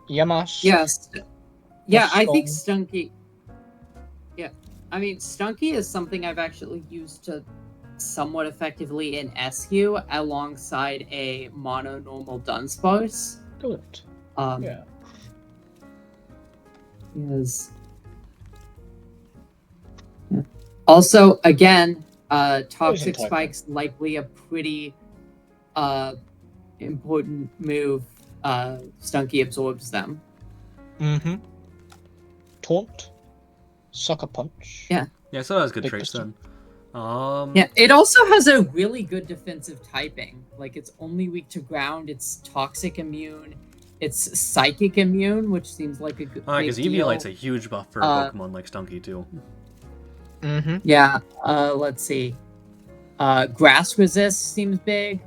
Yamas. Yes. Yeah, I think Strong. Stunky... Yeah. I mean, Stunky is something I've actually used to somewhat effectively in SU alongside a mono normal Dunsparce. Good. Yeah. Is... Yeah. Also, again, Toxic type. Spike's likely a pretty important move. Stunky absorbs them. Taunt. Sucker Punch. Yeah. Yeah, so that has good Big traits pistol. then. Yeah, it also has a really good defensive typing. Like, it's only weak to ground, it's Toxic Immune, it's Psychic Immune, which seems like a good Because big Eviolite's deal. a huge buff for a Pokemon like Stunky, too. Yeah, let's see. Grass Resist seems big.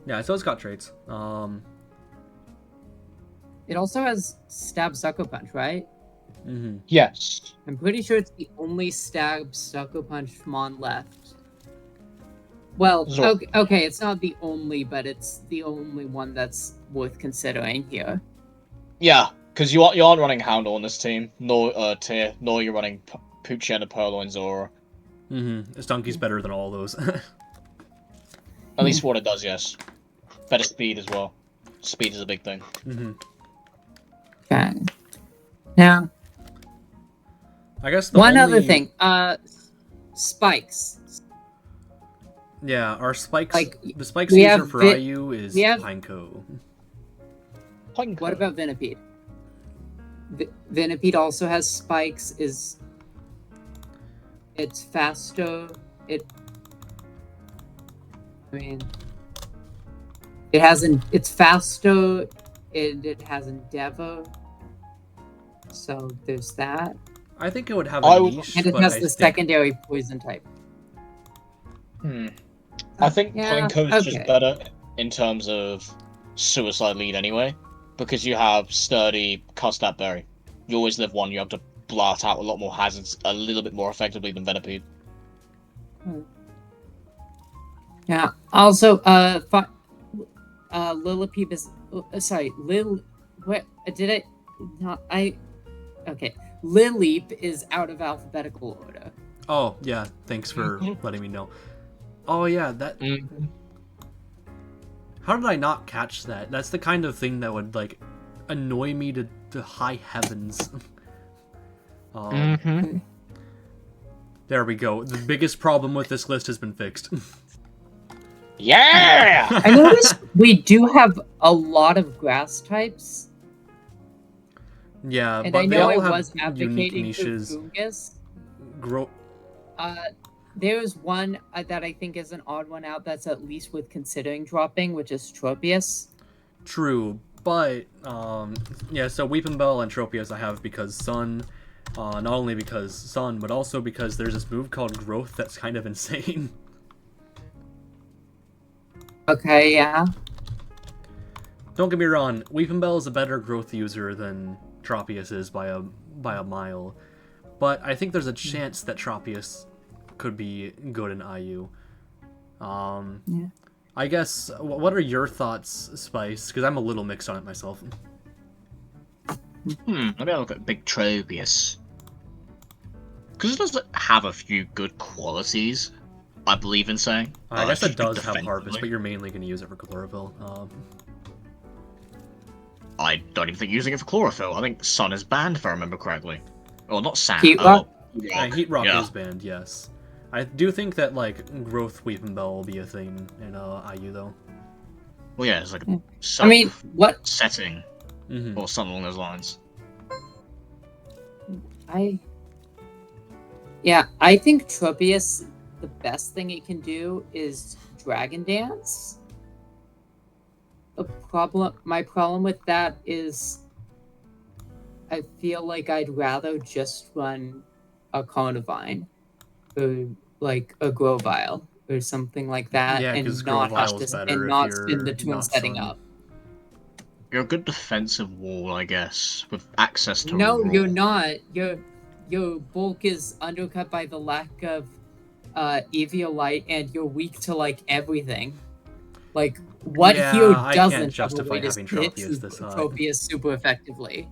Yeah, so it's got traits. It also has Stab Sucker Punch, right? Yes. I'm pretty sure it's the only Stab Sucker Punch Mon left. Well, Zork. okay, it's not the only, but it's the only one that's worth considering here. Yeah, because you aren't running Houndour on this team, nor Tyr, nor you're running Poochyena, Purloin, Zora. Stunky's better than all those. At least what it does, yes. Better speed as well. Speed is a big thing. Okay. Now, I guess the one only... other thing. Spikes. Yeah, our spikes. Like, the spikes we user have for Vi- IU is we have- Pineco. What about Venipede? Venipede also has spikes. Is It's faster. I mean, it's faster. It has endeavor. So there's that. I think it would have I a would- niche, And it but has I the think secondary poison type. I think Yeah, Plinko's just okay. better in terms of suicide lead anyway, because you have sturdy, cuss that berry. You always live one. You have to blast out a lot more hazards a little bit more effectively than Venipede. Yeah. Also, Lillipede is sorry, what did I not okay. Lilleep is out of alphabetical order. Oh, yeah, thanks for letting me know. Oh, yeah, that... How did I not catch that? That's the kind of thing that would, like, annoy me to high heavens. There we go. The biggest problem with this list has been fixed. Yeah! I noticed we do have a lot of grass types, Yeah, and but I they know I all have was unique advocating for niches. fungus. Grow... There's one that I think is an odd one out that's at least worth considering dropping, which is Tropius. True, but, yeah, so Weepinbell and Tropius I have because Sun, not only because Sun, but also because there's this move called Growth that's kind of insane. Okay, yeah. Don't get me wrong, Weepinbell is a better growth user than Tropius is by a mile, but I think there's a chance that Tropius could be good in IU. Yeah. I guess, what are your thoughts, Spice? Because I'm a little mixed on it myself. Let me have a look at Big Tropius. Because it does have a few good qualities, I believe in saying. I guess it just does have Harvest, defensively. but you're mainly going to use it for Chlorophyll. I don't even think using it for Chlorophyll. I think Sun is banned, if I remember correctly. Well, not Sand. Heat Rock? Heat Rock yeah. is banned, yes. I do think that, like, Growth Weepinbell will be a thing in IU, though. Well, yeah, it's like a I mean, what setting Mm-hmm. or something along those lines. I think Tropius, the best thing it can do is Dragon Dance. My problem with that is I feel like I'd rather just run a Carnivine or like a Grovyle or something like that, Yeah, and 'cause not have Grovile's to better and if not you're spend the turn not setting Sun. up. You're a good defensive wall, I guess, with access to No, Roar. you're not. Your bulk is undercut by the lack of Eviolite, and you're weak to like everything. Like what Yeah, hero I doesn't can't have a justify way to having hit Tropius this high. Tropius super effectively?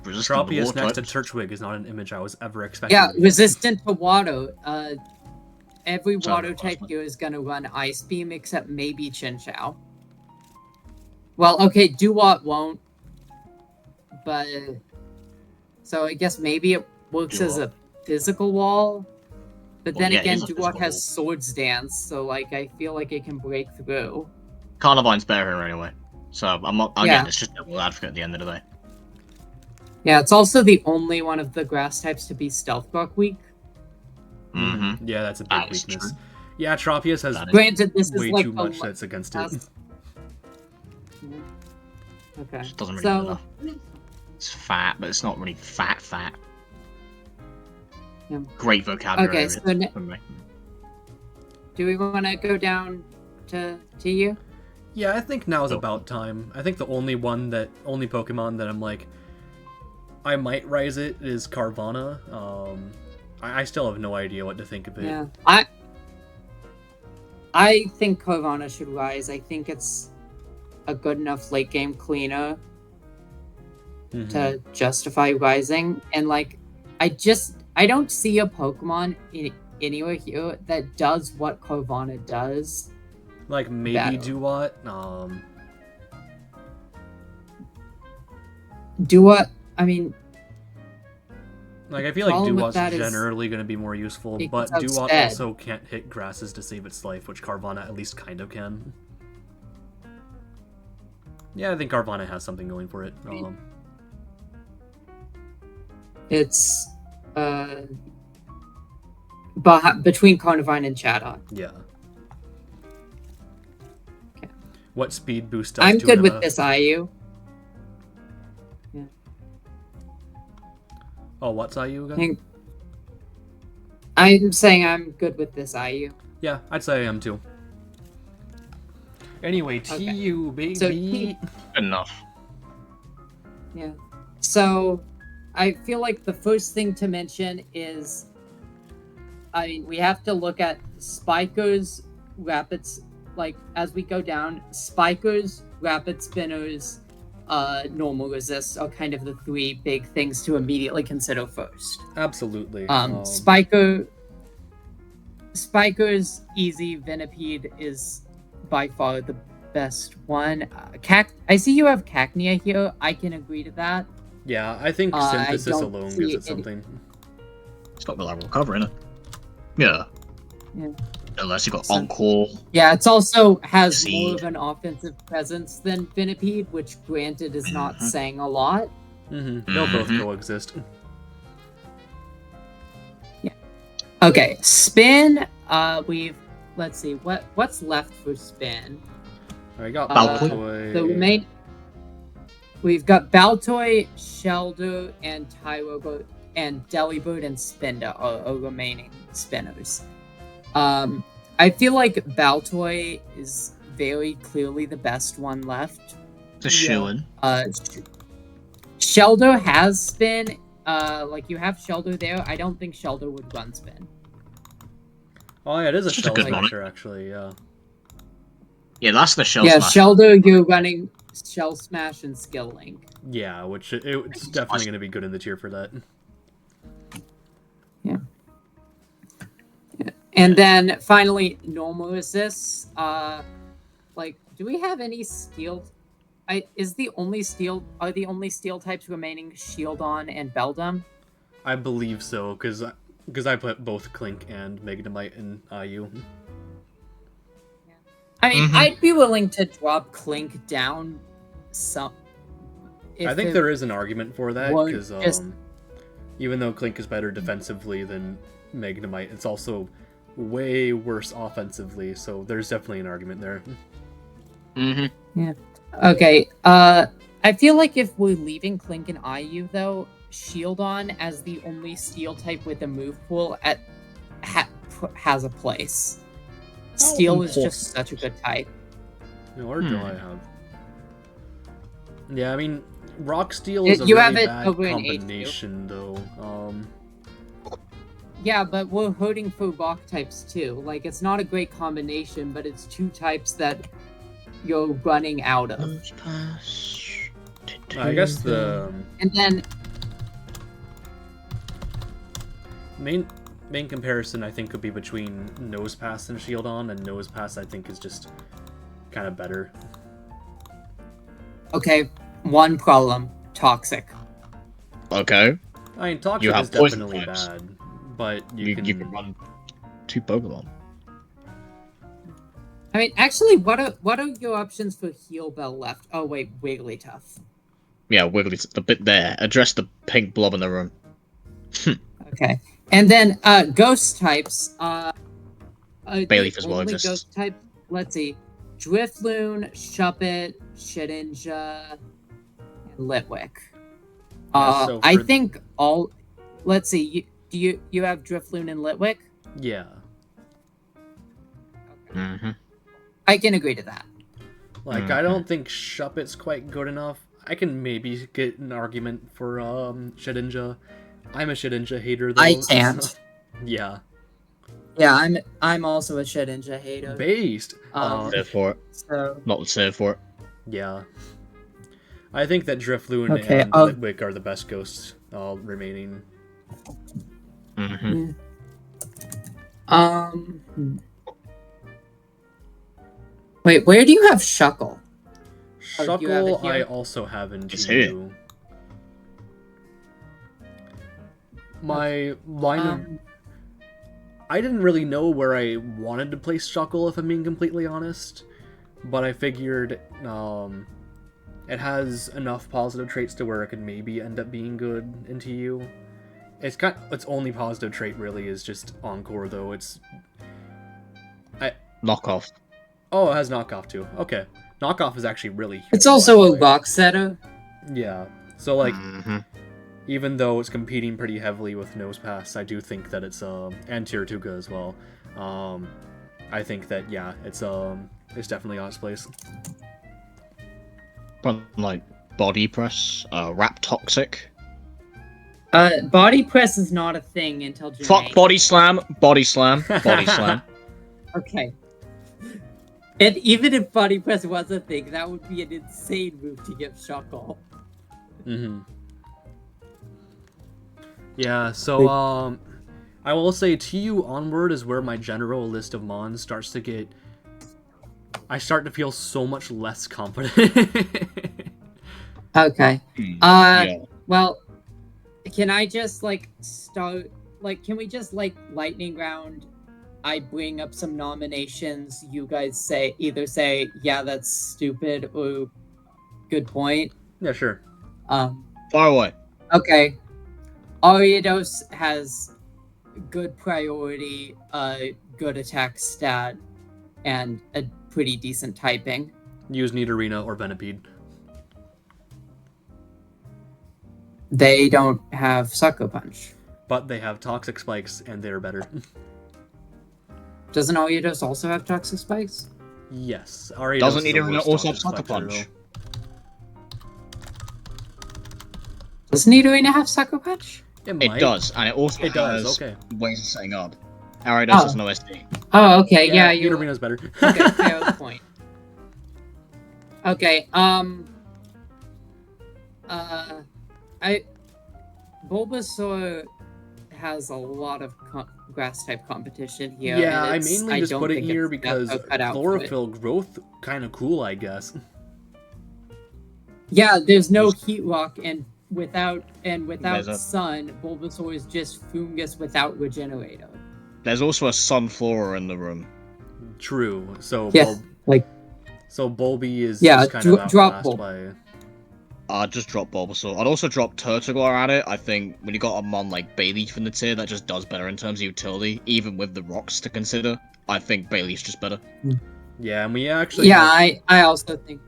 Resistant to Tropius water next to types. Turtwig is not an image I was ever expecting. Yeah, resistant to water. Every Sorry, water that's type fine. here is gonna run Ice Beam except maybe Chinchou. Well, okay, Duat won't, but so I guess maybe it works as a physical wall. But Well, then yeah, it again, is a Duat physical has wall. Swords Dance, so like I feel like it can break through. Carnivine's better here anyway. So I'm not, again, Yeah. it's just double advocate at the end of the day. Yeah, it's also the only one of the grass types to be Stealth Rock weak. Mm-hmm. Yeah, that's a big That is weakness. true. Yeah, Tropius has That is- Granted, this is way like too the much that's against it. last- Okay. Just doesn't really So- matter. It's fat, but it's not really fat. Yeah. Great vocabulary. Okay, so do we want to go down to you? Yeah, I think now's Oh. about time. I think the only Pokemon that I'm like, I might rise it is Carvana. I still have no idea what to think of it. Yeah, I think Carvana should rise. I think it's a good enough late game cleaner Mhm. to justify rising. And like, I don't see a Pokemon anywhere here that does what Carvana does. Like maybe Battle. Duat. I mean, Like I feel like problem with Duat's that is generally going to be more useful, it but gets Duat outsped. also can't hit grasses to save its life, which Carvana at least kind of can. Yeah, I think Carvana has something going for it. It's between Carnivine and Chatot. Yeah. Okay. What speed boost does I'm to good an with MF? this IU. Oh, what's IU again? think I'm saying I'm good with this IU. Yeah, I'd say I am too. Anyway, Okay. TU, baby. So Good enough. Yeah. So I feel like the first thing to mention is, I mean, we have to look at spikers, rapids, like as we go down, spikers, rapid spinners, normal resists are kind of the three big things to immediately consider first. Absolutely. Spikers, easy. Venipede is by far the best one. I see you have Cacnea here. I can agree to that. Yeah, I think synthesis don't alone see gives it any- something. It's got reliable cover, innit? Yeah. Yeah. Unless you got Some- Encore. Yeah, it's also has Seed. more of an offensive presence than Venipede, which granted is not Mhm. saying a lot. They'll both Mhm. coexist. Okay, spin. Let's see what's left for spin. I got Baltoy. Baltoy. We've got Baltoy, Sheldo, and Tyrogo, and Delibird and Spinda are remaining spinners. I feel like Baltoy is very clearly the best one left. It's a shoo-in. Sheldo has spin. Like you have Sheldo there. I don't think Sheldo would run spin. Oh yeah, it is a It's just a shell good smasher actually, yeah. Yeah, that's the shell Yeah, smash. Sheldo, you're running Shell Smash and Skill Link. Yeah, which it's definitely going to be good in the tier for that. And then finally, normal resists. Like, do we have any steel? Are the only steel types remaining Shieldon and Beldum? I believe so, because I put both Clink and Magnemite in IU. I mean, Mhm. I'd be willing to drop Clink down some. I think there is an argument for that, weren't because just- even though Clink is better defensively than Magnemite, it's also way worse offensively, so there's definitely an argument there. Mm-hmm. Okay, I feel like if we're leaving Clink and IU though, Shieldon as the only steel type with a move pool has a place. Steel is just such a good type. Or do I have? Yeah, I mean, Rock Steel is a You really have it bad over in H2. combination, though. Yeah, but we're hurting for rock types too. Like, it's not a great combination, but it's two types that you're running out of. I guess the And then, main comparison I think could be between Nose Pass and Shieldon, and Nose Pass I think is just kind of better. okay, one problem: toxic. Okay. I mean, Toxic You is have poison definitely types. bad, but You can run 2 Pokemon. I mean, actually, what are your options for Heal Bell left? Oh wait, Wigglytuff. Yeah, Wiggly's the bit there. Address the pink blob in the room. Okay, and then ghost types. Bayleaf as well only exists. ghost type. Let's see, Drifloon, Shuppet, Shedinja, and Litwick. Yeah, so I for- think all. Let's see. You have Drifloon and Litwick? Yeah. Mm-hmm. I can agree to that. Like, I don't think Shuppet's quite good enough. I can maybe get an argument for Shedinja. I'm a Shedinja hater, though. I can't. Yeah. Yeah, I'm also a Shedinja hater. Based. Save for it. So Not the save for it. Yeah. I think that Drifloon Okay, and Litwick are the best ghosts remaining. Mm-hmm. Wait, where do you have Shuckle? Or do you have it Shuckle, here? I also have in It's here. TU. My line I didn't really know where I wanted to place Shuckle, if I'm being completely honest. But I figured it has enough positive traits to where it could maybe end up being good in TU. its only positive trait really is just Encore, though. Knockoff. Oh, it has knockoff too. Okay, knockoff is actually really huge. It's also a lock setter. Yeah. So like, Mm-hmm. even though it's competing pretty heavily with Nose Pass, I do think that it's and Tirtuga as well. I think that yeah, it's definitely on its place. From like body press, rap toxic. Body press is not a thing until June Fuck 8th. body slam, body slam, body slam. Okay. And even if body press was a thing, that would be an insane move to give Shuckle. Mm-hmm. Yeah, so, I will say TU onward is where my general list of Mons starts to get... I start to feel so much less confident. Okay. Yeah. Well, can I just, like, start... Like, can we just, like, lightning round? I bring up some nominations. You guys either say, yeah, that's stupid, or good point. Yeah, sure. Far away. Okay. Ariados has good priority, good attack stat, and a pretty decent typing. Use Nidorina or Venipede. They don't have Sucker Punch. But they have Toxic Spikes, and they're better. Doesn't Ariados also have Toxic Spikes? Yes. Ariados Doesn't is the Nidorina worst also have Toxic Sucker Spiker, Punch? Does Nidorina have Sucker Punch? though. It It might. does, and it also It has does, okay. ways of setting up. Ariados has no SD. Oh, okay, yeah, you... Nidorina's better. Okay, fair point. Okay, Bulbasaur has a lot of grass-type competition here. Yeah, and I it's- mainly just don't put it think here it's because that cut out for it. chlorophyll growth kind of cool, I guess. Yeah, there's no heat rock, and without There's a- sun, Bulbasaur is just fungus without regenerator. There's also a Sunflora in the room. True. So Yeah, like- so Bulby is Yeah, just kind of drop outclassed Bulb. by. I'd just drop Bulbasaur. I'd also drop Turtogor at it. I think when you got a mon like Bayleaf in the tier, that just does better in terms of utility, even with the rocks to consider. I think Bayleaf's just better. Yeah, and we actually Yeah, have, I also think.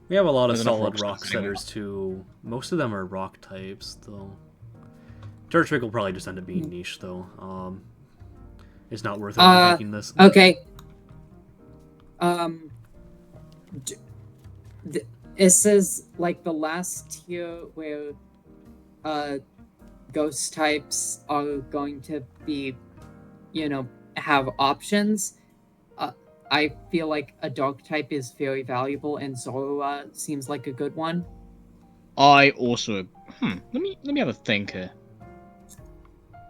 we have a lot of There's enough solid rocks rock anyway. setters too. Most of them are rock types though. Turtwig will probably just end up being niche though. It's not worth overthinking this. Okay. This is like the last tier where ghost types are going to be, have options. I feel like a dog type is very valuable, and Zorua seems like a good one. I also let me have a think here.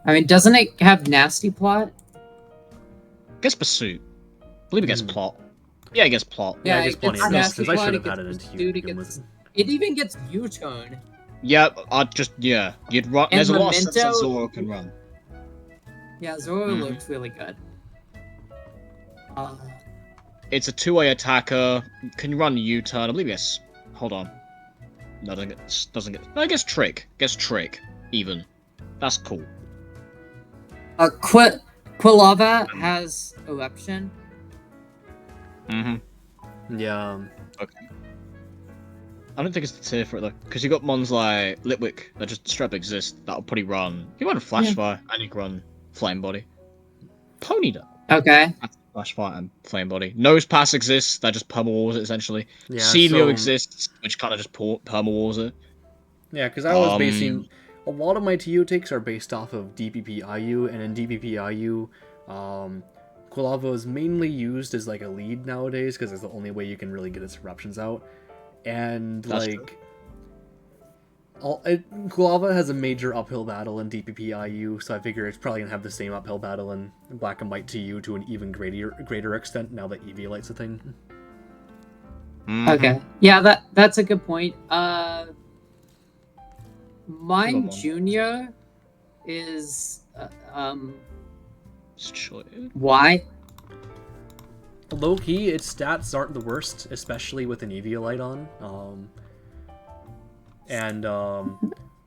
I mean, doesn't it have nasty plot? Guess pursuit. I believe it gets plot. Yeah, it gets plot. Yeah, I it guess plenty gets of this nasty because I plot, should it have had it gets into pursuit, you to it begin gets- with. It even gets U-turn. Yeah, you'd run. And There's a lot of sense that Memento- Zoro can run. Yeah, Zorua Mhm. looks really good. It's a two-way attacker. Can run U-turn. I believe it's. Hold on. No, doesn't get. No, it gets trick. Gets trick. Even. That's cool. Quilava has eruption. Mm-hmm. Yeah. Okay. I don't think it's the tier for it though, because you got mons like Litwick that just straight up exist. That'll probably run. You run Flash Fire and you can run Flame Body. Ponyta. Okay. That's Flash Fire and Flame Body. Nose Pass exists. That just perma walls it essentially. Yeah, Celio so- exists, which kind of just perma walls it. Yeah, because I was basing a lot of my TU takes are based off of DPP IU, and in DPP IU, Quilava is mainly used as like a lead nowadays because it's the only way you can really get its eruptions out. And That's like, Quilava has a major uphill battle in DPP IU, so I figure it's probably gonna have the same uphill battle in Black and White TU to an even greater extent now that Eviolite's a thing. Mhm. Okay. Yeah, that's a good point. Mine Come on. Junior is Sure. why? Low key, its stats aren't the worst, especially with an Eviolite on.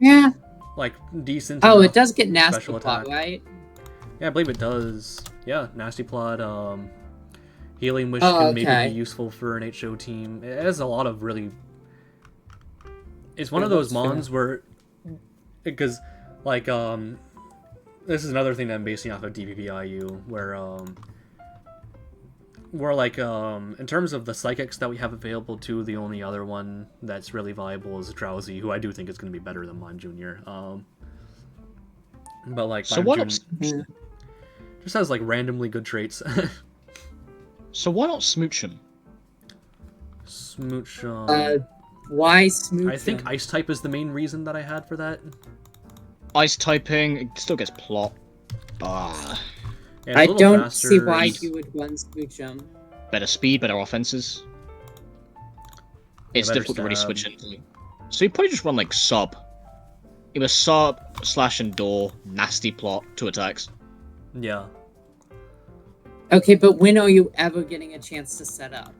Yeah. like decent. Oh, it enough does get nasty special plot, attack. right? Yeah, I believe it does. Yeah, nasty plot. Healing wish Oh, can maybe okay. be useful for an HO team. It has a lot of really. It's one Yeah, of those that's fair. mons where, because, like this is another thing that I'm basing off of DPPIU, where like in terms of the psychics that we have available too, the only other one that's really viable is Drowsy, who I do think is going to be better than Mime Junior. But like So Mime why Junior not? just has like randomly good traits. So why not smooch him? Smooch. Why smooch I think him? Ice type is the main reason that I had for that. Ice typing, it still gets plot. Ah, Yeah, it's a I little don't faster. see why Speed. you would run smooch him. better speed, better offenses. It's better difficult to really stab. switch into. So you probably just run like sub. Either sub, slash and door, nasty plot, 2 attacks. Yeah. Okay, but when are you ever getting a chance to set up?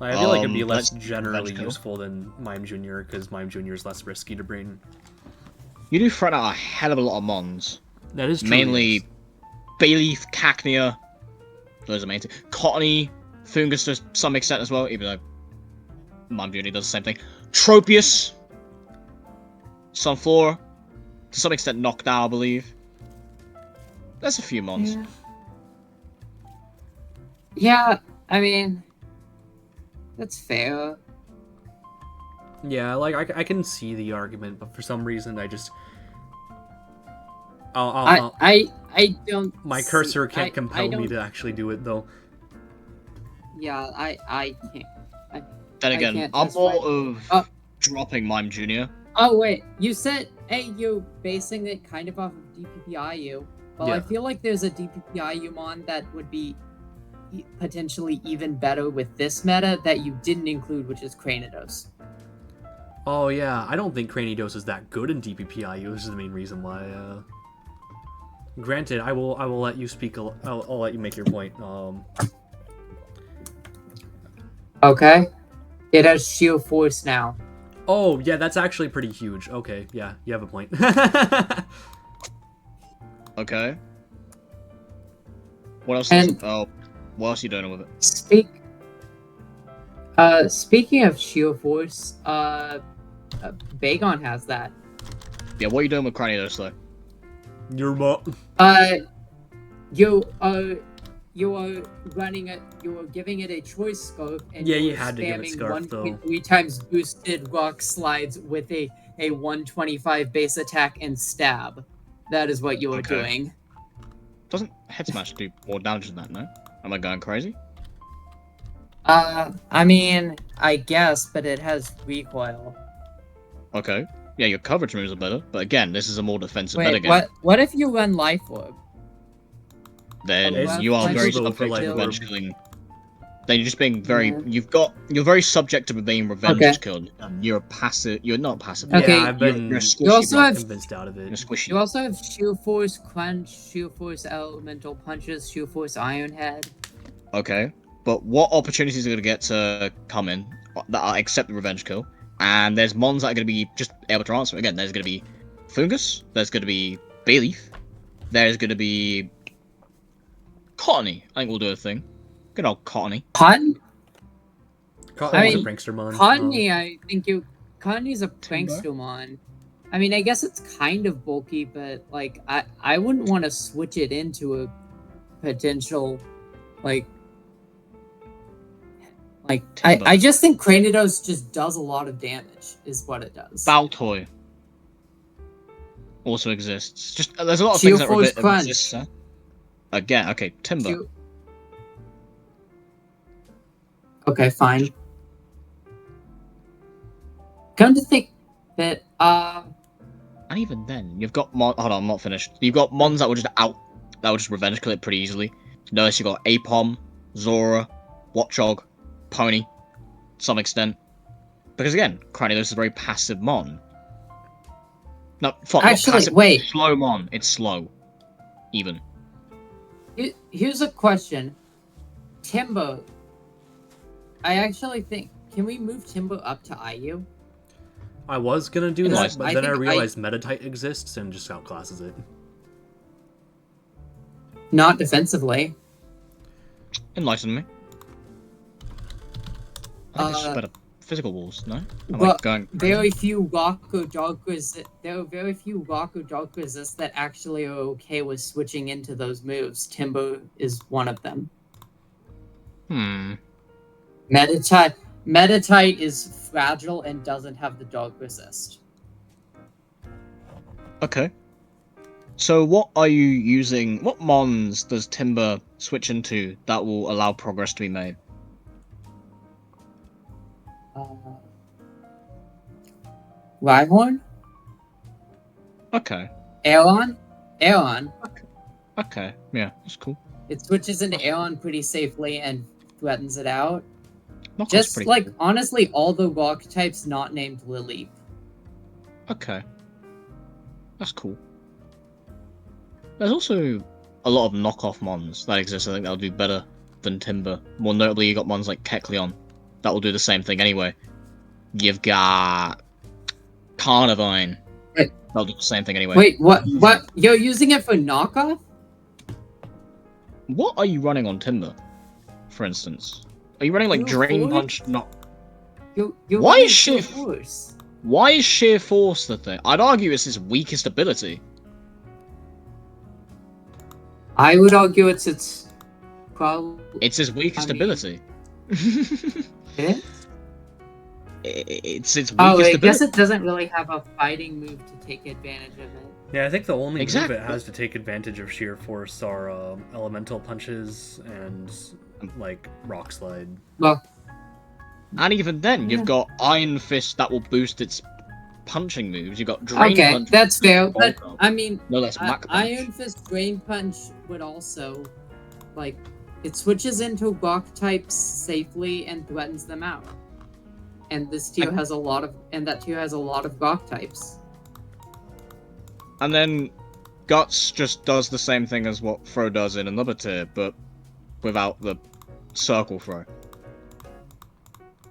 I feel like it'd be less let's generally revenge kill. useful than Mime Junior, because Mime Junior is less risky to bring. You do threaten out a hell of a lot of mons. That is true. Mainly yes. Bayleaf, Cacnea. Those are main two. Cottony, Fungus to some extent as well, even though Mime Junior does the same thing. Tropius. Sunflora. To some extent Knockdown, I believe. There's a few mons. Yeah, I mean, that's fair. Yeah, like I can see the argument, but for some reason I just. I don't. My see- cursor can't I compel me don't- to actually do it though. Yeah, I can't. Then I again, can't I'm justify- more of Oh. dropping Mime Junior. Oh wait, you said you're basing it kind of off of DPPIU. Well, I Yeah. feel like there's a DPPIU mon that would be potentially even better with this meta that you didn't include, which is Cranidos. Oh yeah, I don't think Cranidos is that good in DPPIU. This is the main reason why. Granted, I will let you speak. I'll let you make your point. Okay. It has shield force now. Oh yeah, that's actually pretty huge. Okay, yeah, you have a point. Okay. What else? And- What else are you doing with it? Speaking of shield force, Bagon has that. Yeah, what are you doing with Cranidos though? Your mo. You are running it. You are giving it a choice scope, and Yeah, you you are had to give it spamming Scarf, though. 1.3 times boosted rock slides with a 125 base attack and stab. That is what you are Okay. doing. Doesn't Head Smash do more damage than that? No. Am I going crazy? I mean, I guess, but it has recoil. Okay. Yeah, your coverage moves are better, but again, this is a more defensive meta Wait, game. what if you run Life Orb? Then It's you are very useful for subject to Life revenge Orb. killing. Then you're just being very. Yeah. You're very subject to being revenge Okay. killed. You're passive. You're not passive. Okay, Yeah, I've been You're a squishy You also block. have convinced out of You're it. squishy. You also have Shield Force Crunch, Shield Force Elemental Punches, Shield Force Iron Head. Okay, but what opportunities are going to get to come in that are accept the revenge kill? And there's mons that are going to be just able to answer. Again, there's going to be Fungus, there's going to be Bayleaf, there's going to be Cottony. I think we'll do a thing. Good old Cottony. Cotton? Cotton's I mean, a prankster mon. Cottony, I think Cottony's a Timber? prankster mon. I mean, I guess it's kind of bulky, but like I wouldn't want to switch it into a potential like Timber. I just think Cranidos just does a lot of damage, is what it does. Baltoy also exists. Just there's a lot of Shield things Force that Crunch. exist. Again, okay, Timber. You- Okay, fine. Come to think that And even then, you've got hold on, I'm not finished. You've got mons that will just revenge kill it pretty easily. Notice you've got Apom, Zora, Watchog, Pony, to some extent. Because again, Cranidos is a very passive mon. No, fuck, not Actually, passive, wait. slow mon. It's slow. Even. Here's a question. Timbo. I actually think, can we move Timbo up to IU? I was gonna do Nice. that, but then I realized Metatite exists and just outclasses it. Not defensively. Enlighten me. I think it's just Uh, better physical walls, no? I'm Well, like going crazy. very few rock or dog resist. There are very few rock or dog resist that actually are okay with switching into those moves. Timber is one of them. Metatite is fragile and doesn't have the dog resist. Okay. So what are you using? What mons does Timber switch into that will allow progress to be made? Rhyhorn? Okay. Aeon? Aeon. Okay. Yeah, that's cool. It switches into Aeon pretty safely and threatens it out. Knockoff's Just pretty like, cool. honestly, all the rock types not named Lily. Okay. That's cool. There's also a lot of knockoff mons that exist. I think that'll do better than Timber. More notably, you got mons like Kecleon that will do the same thing anyway. You've got Carnivine. Wait. That'll do the same thing anyway. Wait, what? What? You're using it for knockoff? What are you running on Timber, for instance? Are you running like Pure Drain Force? Punch? Not. You're Why running is Pure Shift- Force. Why is Sheer Force the thing? I'd argue it's his weakest ability. I would argue it's probably. It's his weakest I mean- ability. Eh? It's its weakest Oh, I ability. guess it doesn't really have a fighting move to take advantage of it. Yeah, I think the only Exactly. move it has to take advantage of sheer force are elemental punches and like rock slide. Well, And even then, Yeah. you've got Iron Fist that will boost its punching moves. You've got Drain okay, Punch. that's fair. But Bulk up. I mean, No less Whack Punch. Iron Fist Drain Punch would also, like, it switches into rock types safely and threatens them out. And this tier has a lot of, and that tier has a lot of rock types. And then Guts just does the same thing as what Throw does in another tier, but without the circle throw.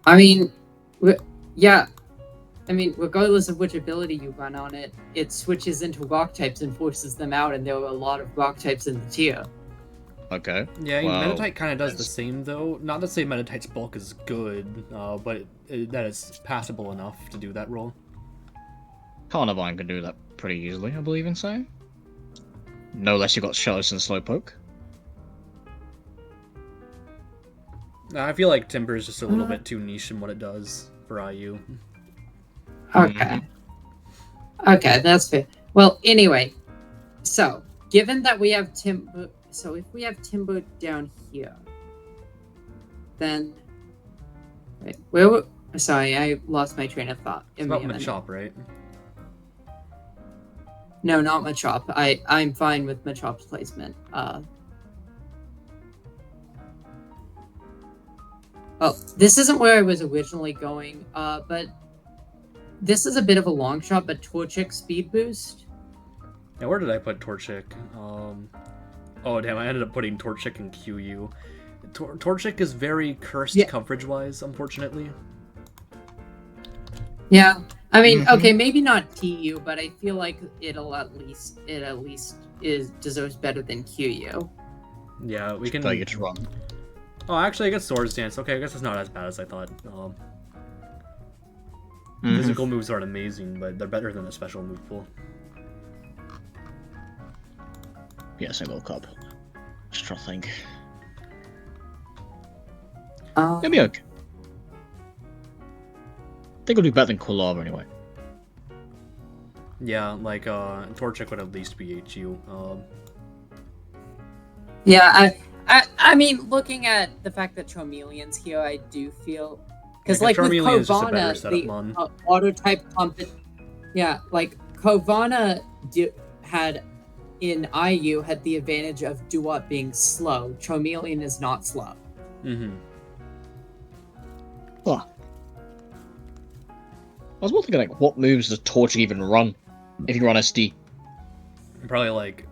I mean, yeah. I mean, regardless of which ability you run on it, it switches into rock types and forces them out, and there are a lot of rock types in the tier. Okay. Yeah, Well, Metatite kind of does the that's- same though. Not to say Metatite's bulk is good, but that it's passable enough to do that role. Carnivine can do that pretty easily, I believe in saying. No less you got Shellos and Slowpoke. I feel like Timber is just a little bit too niche in what it does for IU. Okay. Okay, that's fair. Well, anyway, so given that we have Timber, so if we have Timber down here, then wait, where? Sorry, I lost my train of thought. It's about Machop, right? No, not Machop. I'm fine with Machop's placement. Oh, this isn't where I was originally going. But this is a bit of a long shot. But Torchic speed boost. Now, where did I put Torchic? Oh, damn, I ended up putting Torchic in QU. Torchic is very cursed Yeah. coverage-wise, unfortunately. Yeah, I mean, Mhm. okay, maybe not TU, but I feel like it at least deserves better than QU. Yeah, we can... Tell you to run. Oh, actually, I guess Swords Dance. Okay, I guess it's not as bad as I thought. Mhm. Physical moves aren't amazing, but they're better than a special move pool. Yeah, single cup. Just trying to think. It'll be okay. I think it'll do better than Quilava anyway. Yeah, like, Torchic would at least be HU. Yeah, I mean, looking at the fact that Charmeleon's here, I do feel because Yeah, like with Charmeleon's just a better Carvana, setup the mon. auto type pump. Yeah, like Carvana had in IU had the advantage of Dewott being slow. Charmeleon is not slow. Mm-hmm. Huh. I was more thinking, like, what moves does Torchic even run? If you run SD. Probably, like,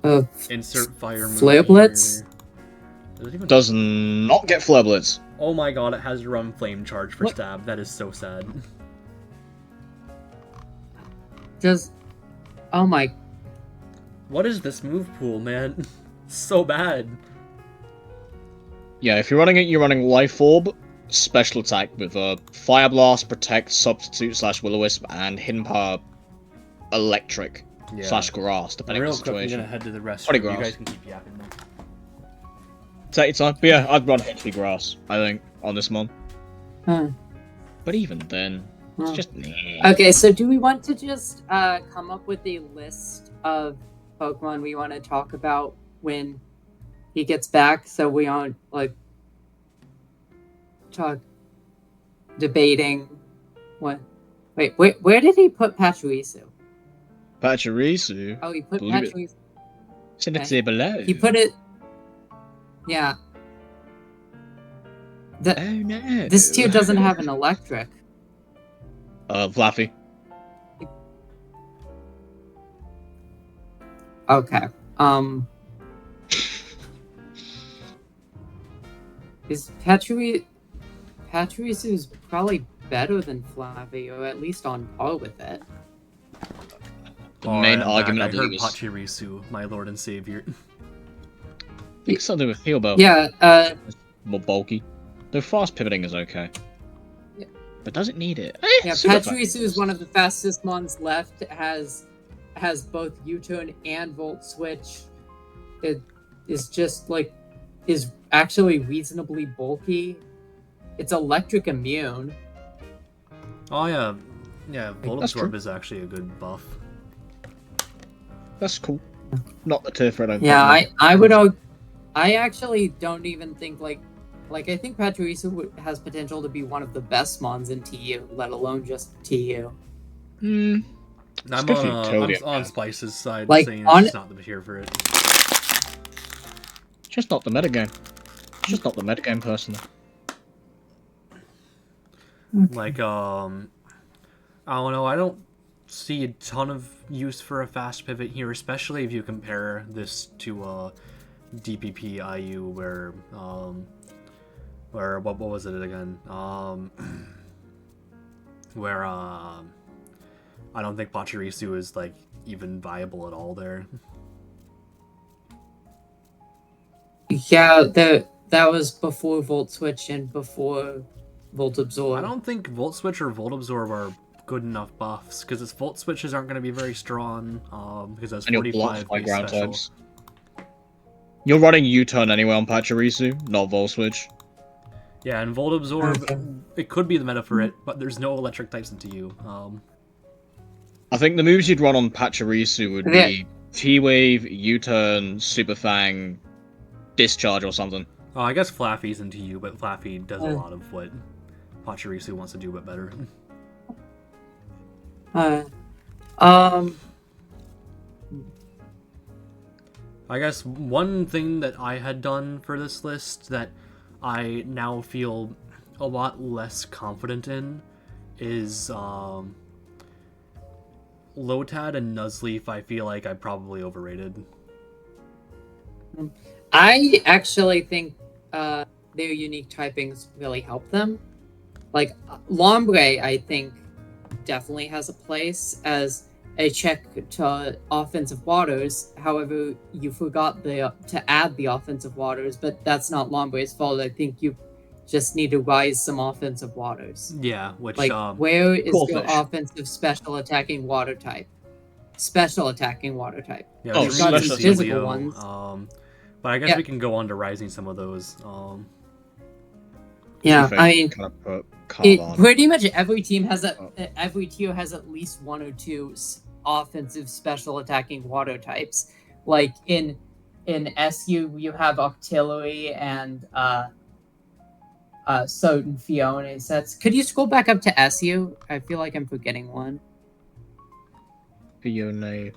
Uh, insert fire move. Flare Blitz? here. Does it even... Does not get Flare Blitz. Oh my god, it has to run Flame Charge for What? stab. That is so sad. Just, oh my, What is this move pool, man? So bad. Yeah, if you're running it, you're running Life Orb, Special Attack with Fire Blast, Protect, Substitute / Will-O-Wisp, and Hidden Power Electric Yeah. / Grass, depending on Real the quick, I'm situation. gonna head to the restroom. Probably You grass. guys can keep yapping now. Take your time. But yeah, I'd run HP Grass, I think, on this mon. huh. But even then, it's Huh. just... Okay, so do we want to just come up with a list of Pokemon we want to talk about when he gets back, so we aren't like debating what? Wait, where did he put Pachirisu? Pachirisu? Oh, he put Believe it. Pachirisu. Send it to below. He put it. Yeah. Oh no. This tier doesn't have an electric. Fluffy. Okay. Is Pachirisu is probably better than Flappy, or at least on par with it. The main argument I I believe heard is... Pachirisu, my lord and savior. I think something with Heal Bell. Yeah, More bulky. Though fast pivoting is okay. Yeah. But doesn't need it. yeah, Super Pachirisu is one of the fastest mons left. Has both U-turn and Volt Switch. It is just like is actually reasonably bulky. It's electric immune. Oh yeah, yeah. Volt That's Absorb true. is actually a good buff. That's cool. Not the tier for I don't Yeah, think. I would. I actually don't even think like I think Pachirisu has potential to be one of the best mons in TU, let alone just TU. Hmm. I'm Especially on, Toadie, I'm on man. Spice's side, Like, saying on- it's just not the tier for it. Just not the metagame. Just not the metagame, personally. Like, I don't know. I don't see a ton of use for a fast pivot here, especially if you compare this to DPP IU, where what was it again? Where I don't think Pachirisu is like even viable at all there. Yeah, that was before Volt Switch and before Volt Absorb. I don't think Volt Switch or Volt Absorb are good enough buffs, because its Volt Switches aren't going to be very strong, because that's And you're blocked 45 by base ground special. types. You're running U-turn anyway on Pachirisu, not Vol Switch. Yeah, and Volt Absorb, Okay. it could be the meta for it, but there's no electric types into you. I think the moves you'd run on Pachirisu would be T-Wave, U-turn, Super Fang, Discharge or something. I guess Flaffy's into you, but Flaffy does a Uh. lot of what Pachirisu wants to do, but better. I guess one thing that I had done for this list that I now feel a lot less confident in is Lotad and Nuzleaf. I feel like I probably overrated. I actually think their unique typings really help them. Like Lombre, I think definitely has a place as a check to offensive waters. However, you forgot to add the offensive waters, but that's not Lombre's fault. I think you just need to rise some offensive waters. Yeah, which Like, where is Cool your fish. offensive special attacking water type? Special attacking water type. yeah, Oh, which got means some physical Celio, ones. But I guess Yeah. we can go on to rising some of those. Yeah, I mean, kind of put it, Carvan. pretty much every team has every tier has at least one or two offensive special attacking water types. Like in SU, you have Octillery and Soten Fiona sets. Could you scroll back up to SU? I feel like I'm forgetting one. Fiona.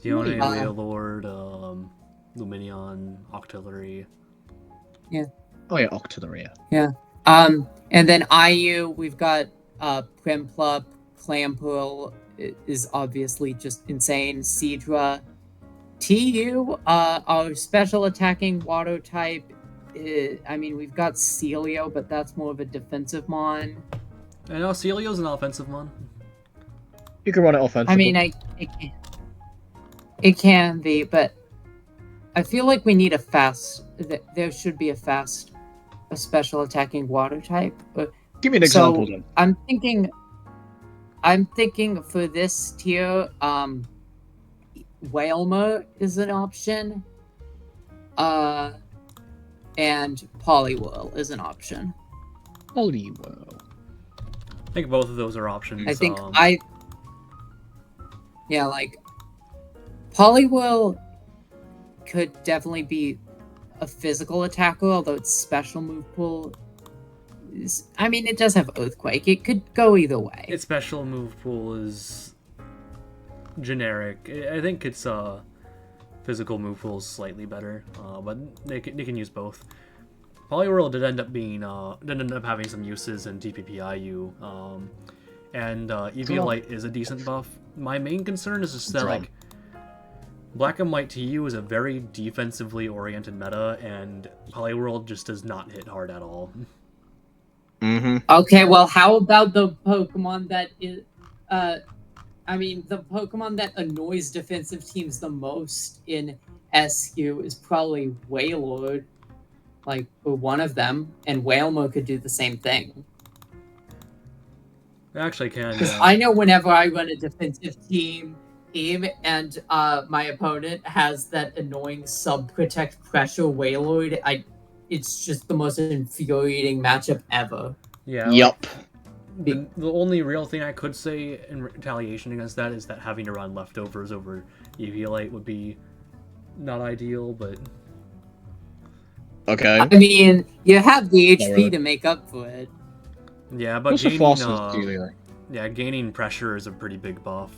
Dione, Uh, Leolord, Luminion, Octillery. Oh yeah, Octillery. And then IU, we've got Primplup, Clamperl is obviously just insane. Seadra. TU, our special attacking water type. I mean, we've got Celio, but that's more of a defensive mon. I know Celio's an offensive one. You can run it offensively. I mean, it can be, but I feel like we need a fast. There should be a special attacking water type. Give me an example then. I'm thinking for this tier, Whalmer is an option. And Poliwhirl is an option. Poliwhirl. I think both of those are options. I think yeah, like Poliwhirl could definitely be a physical attacker, although its special move pool is, I mean, it does have Earthquake. It could go either way. Its special move pool is generic. I think its physical move pool is slightly better, but they can use both. Poliwhirl did end up having some uses in TPPIU, and Eviolite is a decent buff. My main concern is just that like Black and White TU is a very defensively oriented meta, and Poliwhirl just does not hit hard at all. Okay, well, how about the Pokemon that is, the Pokemon that annoys defensive teams the most in SQ is probably Wailord, like, one of them, and Whalemo could do the same thing. It actually can, Because yeah. I know whenever I run a defensive team, and my opponent has that annoying sub-protect pressure Wailord, it's just the most infuriating matchup ever. Yeah. Yup. The only real thing I could say in retaliation against that is that having to run leftovers over Eviolite would be not ideal, but... Okay. I mean, you have the HP really. to make up for it. Yeah, but What's the gaining, fastest do yeah, gaining pressure is a pretty big buff.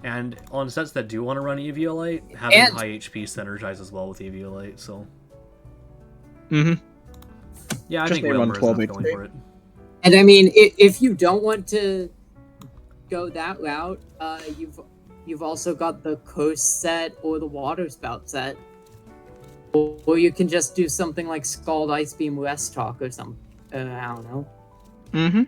And on sets that do want to run Eviolite, having high HP synergizes well with Eviolite, so... Yeah, I Just think may run Whalmer is 12 enough going HP. for it. And I mean, if you don't want to go that route, you've also got the Coast set or the Water Spout set. Or you can just do something like Scald Ice Beam Rest Talk or something. I don't know.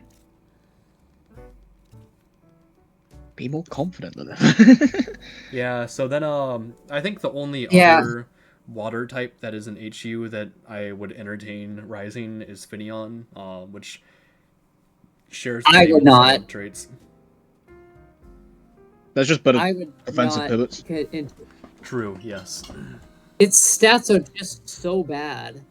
Be more confident than that. Yeah, so then I think the only Yeah. other water type that is an HU that I would entertain rising is Finneon, which shares the I same would not. sub traits. That's just better I would offensive not pivots. get into True, yes. its stats are just so bad.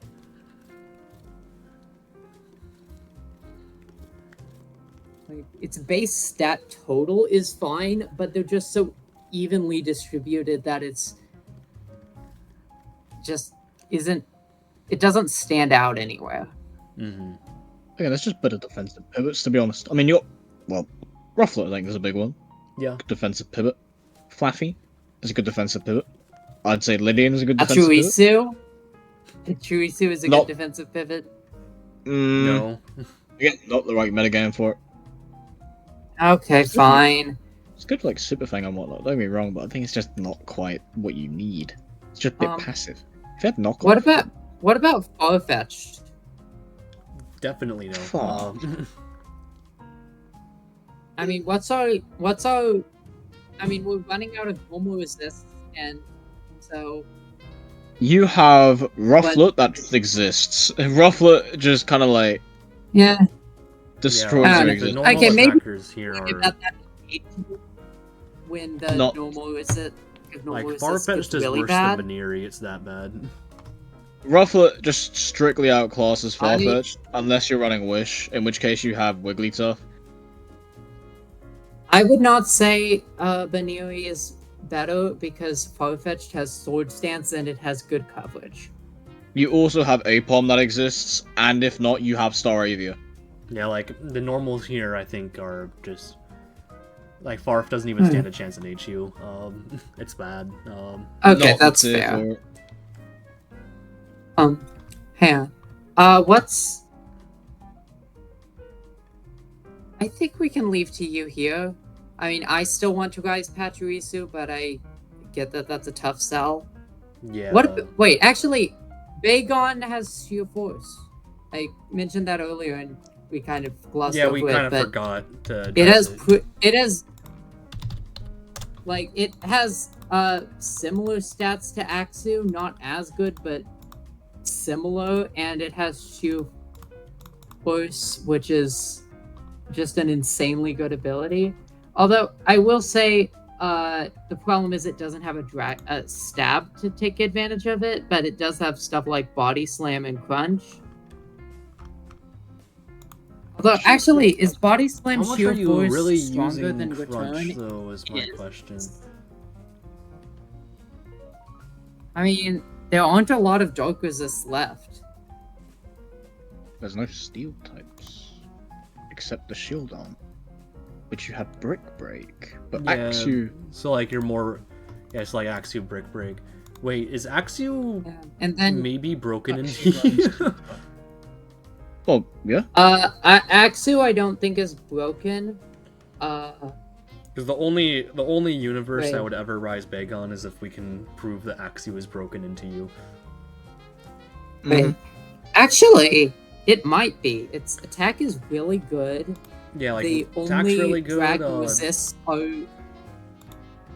Like, its base stat total is fine, but they're just so evenly distributed that it's just isn't. It doesn't stand out anywhere. Mm-hmm. Yeah, that's just better defensive pivots, to be honest. I mean, Rufflet, I think, is a big one. Yeah. Good defensive pivot. Flaffy is a good defensive pivot. I'd say Lydian is a good defensive pivot. Chorisu is a Not- good defensive pivot. No. Again, not the right metagame for it. Okay, fine. It's good for like Super Fang and whatnot, don't get me wrong, but I think it's just not quite what you need. It's just a bit passive. If you had knockoff... What about Farfetch'd? Definitely no. Fuck. I mean, we're running out of normal resists, and so You have Rufflet that just exists. Rufflet just kind of like yeah. destroys yeah, your the existence. normal Okay, maybe- attackers here are About that when the Not- normal resist, like resist Farfetch'd gets is really worse bad. than Baneri. It's that bad. Rufflet just strictly outclasses I mean- Farfetch'd, unless you're running Wish, in which case you have Wigglytuff. I would not say Baneri is better because Farfetch'd has Sword Stance and it has good coverage. You also have Apom that exists, and if not, you have Staravia. Yeah, like the normals here, I think, are just like Farf doesn't even stand a chance in HU. It's bad. Okay, Not that's the tier fair. for it. Hang on. What's... I think we can leave to you here. I mean, I still want to guys Pachirisu, but I get that that's a tough sell. Yeah. Wait, actually, Bagon has Sheer Force. I mentioned that earlier, and we kind of glossed Yeah, over we it, kind of but forgot to. it address has like it has similar stats to Axu, not as good, but similar, and it has Shoe Force, which is just an insanely good ability. Although I will say, the problem is it doesn't have a stab to take advantage of it, but it does have stuff like Body Slam and Crunch. Although, actually, is Body Slam How much are Shield you Force really stronger using than Crunch, Return? though, is my question. I mean, there aren't a lot of Dark Resists left. There's no steel types, except the Shieldon, which you have Brick Break. But Yeah, Axu... so like you're more... Yeah, it's like Axu Brick Break. Wait, is Axu Yeah. And then maybe broken Axu into... Well, yeah. Axu I don't think is broken. Because the only universe I Right. would ever rise big on is if we can prove that Axu is broken into you. Wait. Actually, it might be. Its attack is really good. Yeah, like The attack's only really good. dragon resists are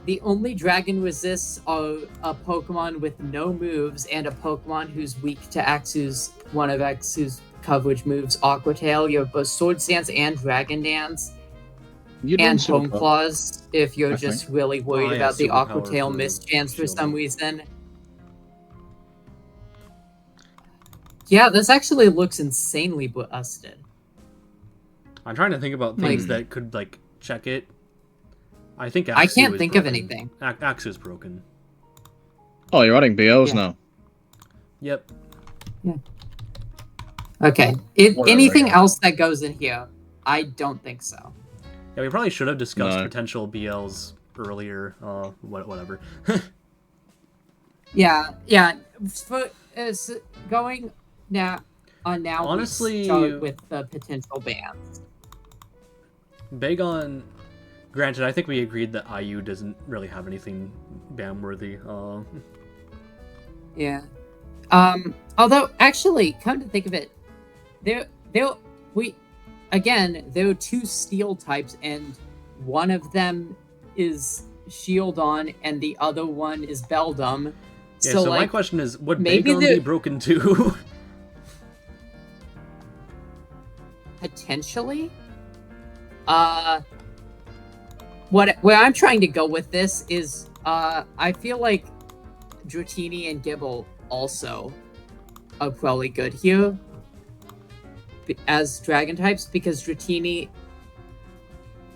the only dragon resists are a Pokemon with no moves and a Pokemon who's weak to Axu's one of Axu's coverage moves, Aqua Tail. You have both Sword Stance and Dragon Dance. You And don't Home super- Claws if you're I just really worried Oh, yeah, about the superpower Aqua Tail for miss chance for shielding. some reason. Yeah, this actually looks insanely busted. I'm trying to think about things Like- that could like check it. I think I Axu can't is think of broken. anything. Axu's broken. Oh, you're adding BLs Yeah. now. Yep. Okay. Whatever, Anything yeah. else that goes in here? I don't think so. Yeah, we probably should have discussed No. potential BLs earlier. Whatever. Yeah. For going now now. Honestly, we start with the potential bans. Big on. Granted, I think we agreed that IU doesn't really have anything ban worthy. Yeah. Although actually, come to think of it, there are two steel types, and one of them is Shieldon, and the other one is Beldum. Yeah, so so my like, question is, would maybe Bagon be broken too? potentially, where I'm trying to go with this is, I feel like Dratini and Gibble also are probably good here as dragon types, because Dratini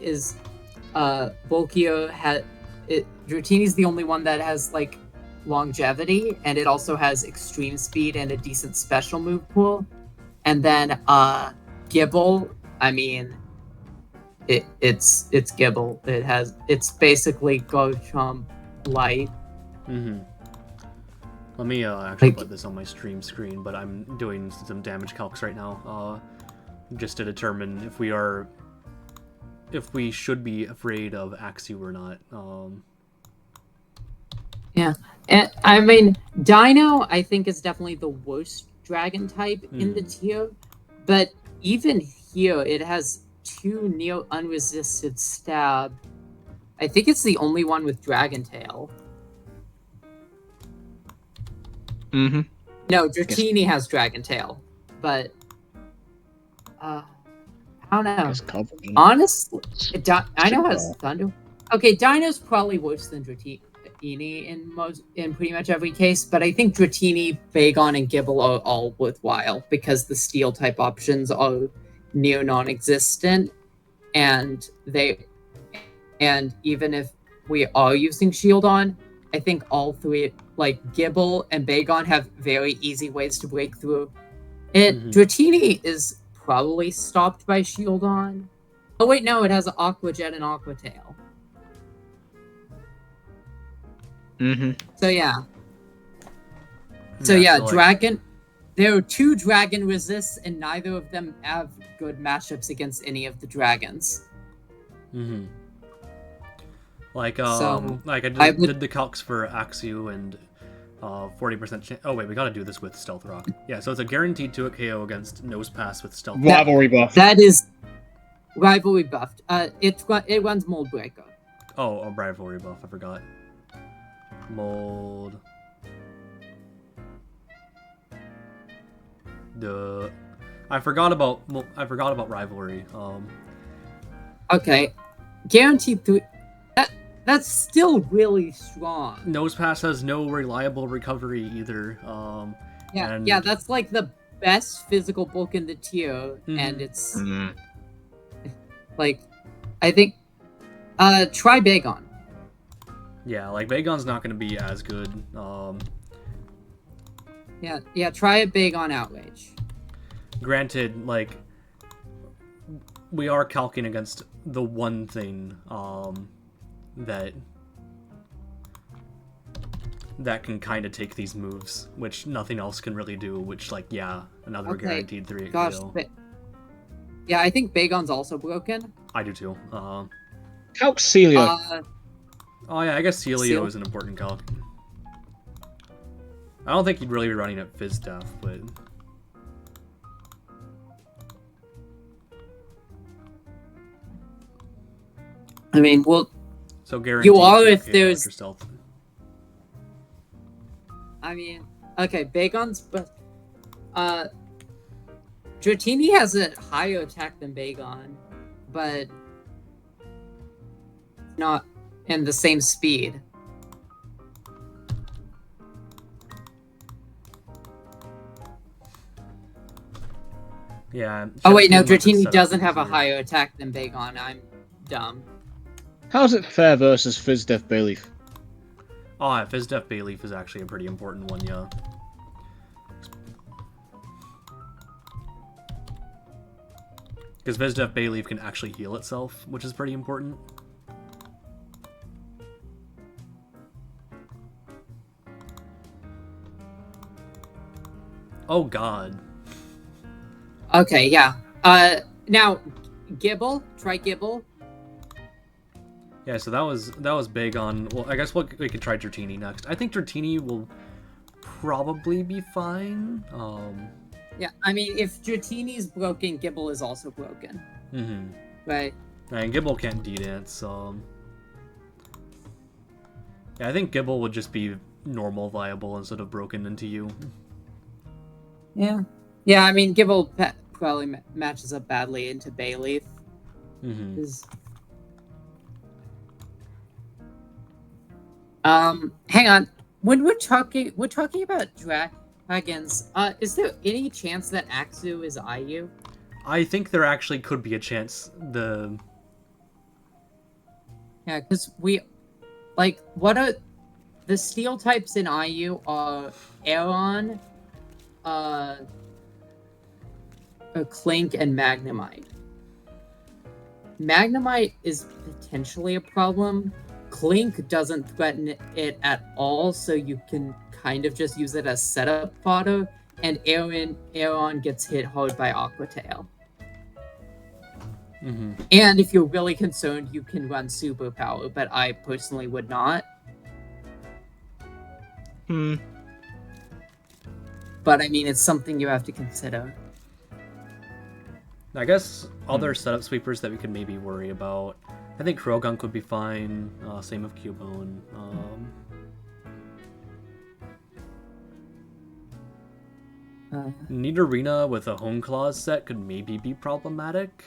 is bulkier. Dratini's the only one that has like longevity, and it also has extreme speed and a decent special move pool. And then Gibble, I mean, it's Gibble. It's basically Garchomp light. Mm-hmm. Let me actually Like- put this on my stream screen, but I'm doing some damage calcs right now, just to determine if we should be afraid of Axu or not. And I mean, Dino, I think, is definitely the worst dragon type in the tier. But even here, it has 2 near unresisted stab. I think it's the only one with Dragon Tail. Mm-hmm. No, Dratini has Dragon Tail, but I don't know. Guess coverage. Honestly, I know has Super. Thunder. Okay, Dino's probably worse than Dratini in pretty much every case, but I think Dratini, Bagon, and Gibble are all worthwhile because the steel type options are near non-existent, and even if we are using Shieldon, I think all three, like Gibble and Bagon, have very easy ways to break through it. Mhm. Dratini is probably stopped by Shieldon. Oh wait, no, it has Aqua Jet and Aqua Tail. Mm-hmm. So yeah. So yeah, like, Dragon. There are 2 dragon resists, and neither of them have good matchups against any of the dragons. Mm-hmm. Like, So, like I did would- the calcs for Axu and 40% chance. Oh wait, we gotta do this with Stealth Rock. Yeah, so it's a guaranteed 2 KO against Nose Pass with Stealth Rock. Rivalry buff. That is rivalry buffed. It runs Mold Breaker. Oh, a rivalry buff. I forgot. Mold. Duh. I forgot about rivalry. Okay, guaranteed 3. That's still really strong. Nosepass has no reliable recovery either. Yeah, and- yeah, that's like the best physical book in the tier, and it's like, I think, try Bagon. Yeah, like Bagon's not going to be as good. Yeah, try a Bagon Outrage. Granted, like we are calcing against the one thing that can kind of take these moves, which nothing else can really do. Which, like, yeah, another guaranteed 3 Gosh, kill. yeah, I think Bagon's also broken. I do too. Calc Celia. Oh yeah, I guess Celio Seal? is an important calc. I don't think he'd really be running at Fizz Def, but I mean, well, so guaranteed. you are 2K if there's. Electro Stealth. I mean, okay, Bagon's, but Dratini has a higher attack than Bagon, but not in the same speed. Yeah. Oh wait, no, Shepard was Dratini set up doesn't have a easier. higher attack than Bagon. I'm dumb. How's it fair versus Fizz Def Bayleaf? Oh, yeah, Fizz Def Bayleaf is actually a pretty important one, yeah. Because Fizz Def Bayleaf can actually heal itself, which is pretty important. Oh god. Okay, yeah. Now, Gibble, try Gibble. Yeah, so that was big on. Well, I guess we could try Dratini next. I think Dratini will probably be fine. Yeah, I mean, if Dratini's broken, Gibble is also broken. Mm-hmm. Right. And Gibble can't D-dance. Yeah, I think Gibble would just be normal viable instead of broken into you. Yeah. Yeah, I mean, Gibble probably matches up badly into Bayleaf. Mm-hmm. Hang on. When we're talking about dragons, is there any chance that Axu is IU? I think there actually could be a chance. Yeah, because what are the steel types in IU are Aeron, Clink, and Magnemite. Magnemite is potentially a problem. Clink doesn't threaten it at all, so you can kind of just use it as setup fodder, and Aeron gets hit hard by Aquatail. Mm-hmm. And if you're really concerned, you can run Superpower, but I personally would not. But I mean, it's something you have to consider. I guess other setup sweepers that we could maybe worry about. I think Krogan could be fine. Same with Cubone. Nidorina with a Home Claws set could maybe be problematic.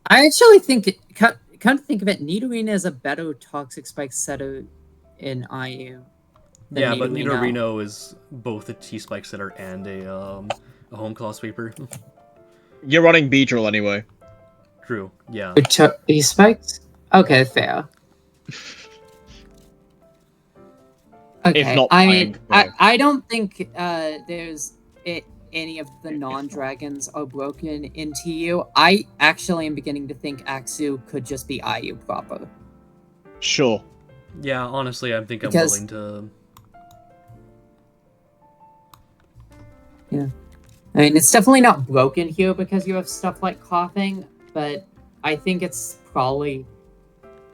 I actually think, come to think of it, Nidorina is a better Toxic Spike setter in IU. Yeah, but Nidorino is both a T-Spike setter and a Home Claw sweeper. You're running Beedrill anyway. True, yeah. T-Spikes? Okay, fair. Okay, If not I mean, playing, I don't think there's any of the non-dragons are broken in TU. I actually am beginning to think Axu could just be IU proper. Sure. Yeah, honestly, I think I'm Because- willing to... Yeah. I mean, it's definitely not broken here because you have stuff like coughing, but I think it's probably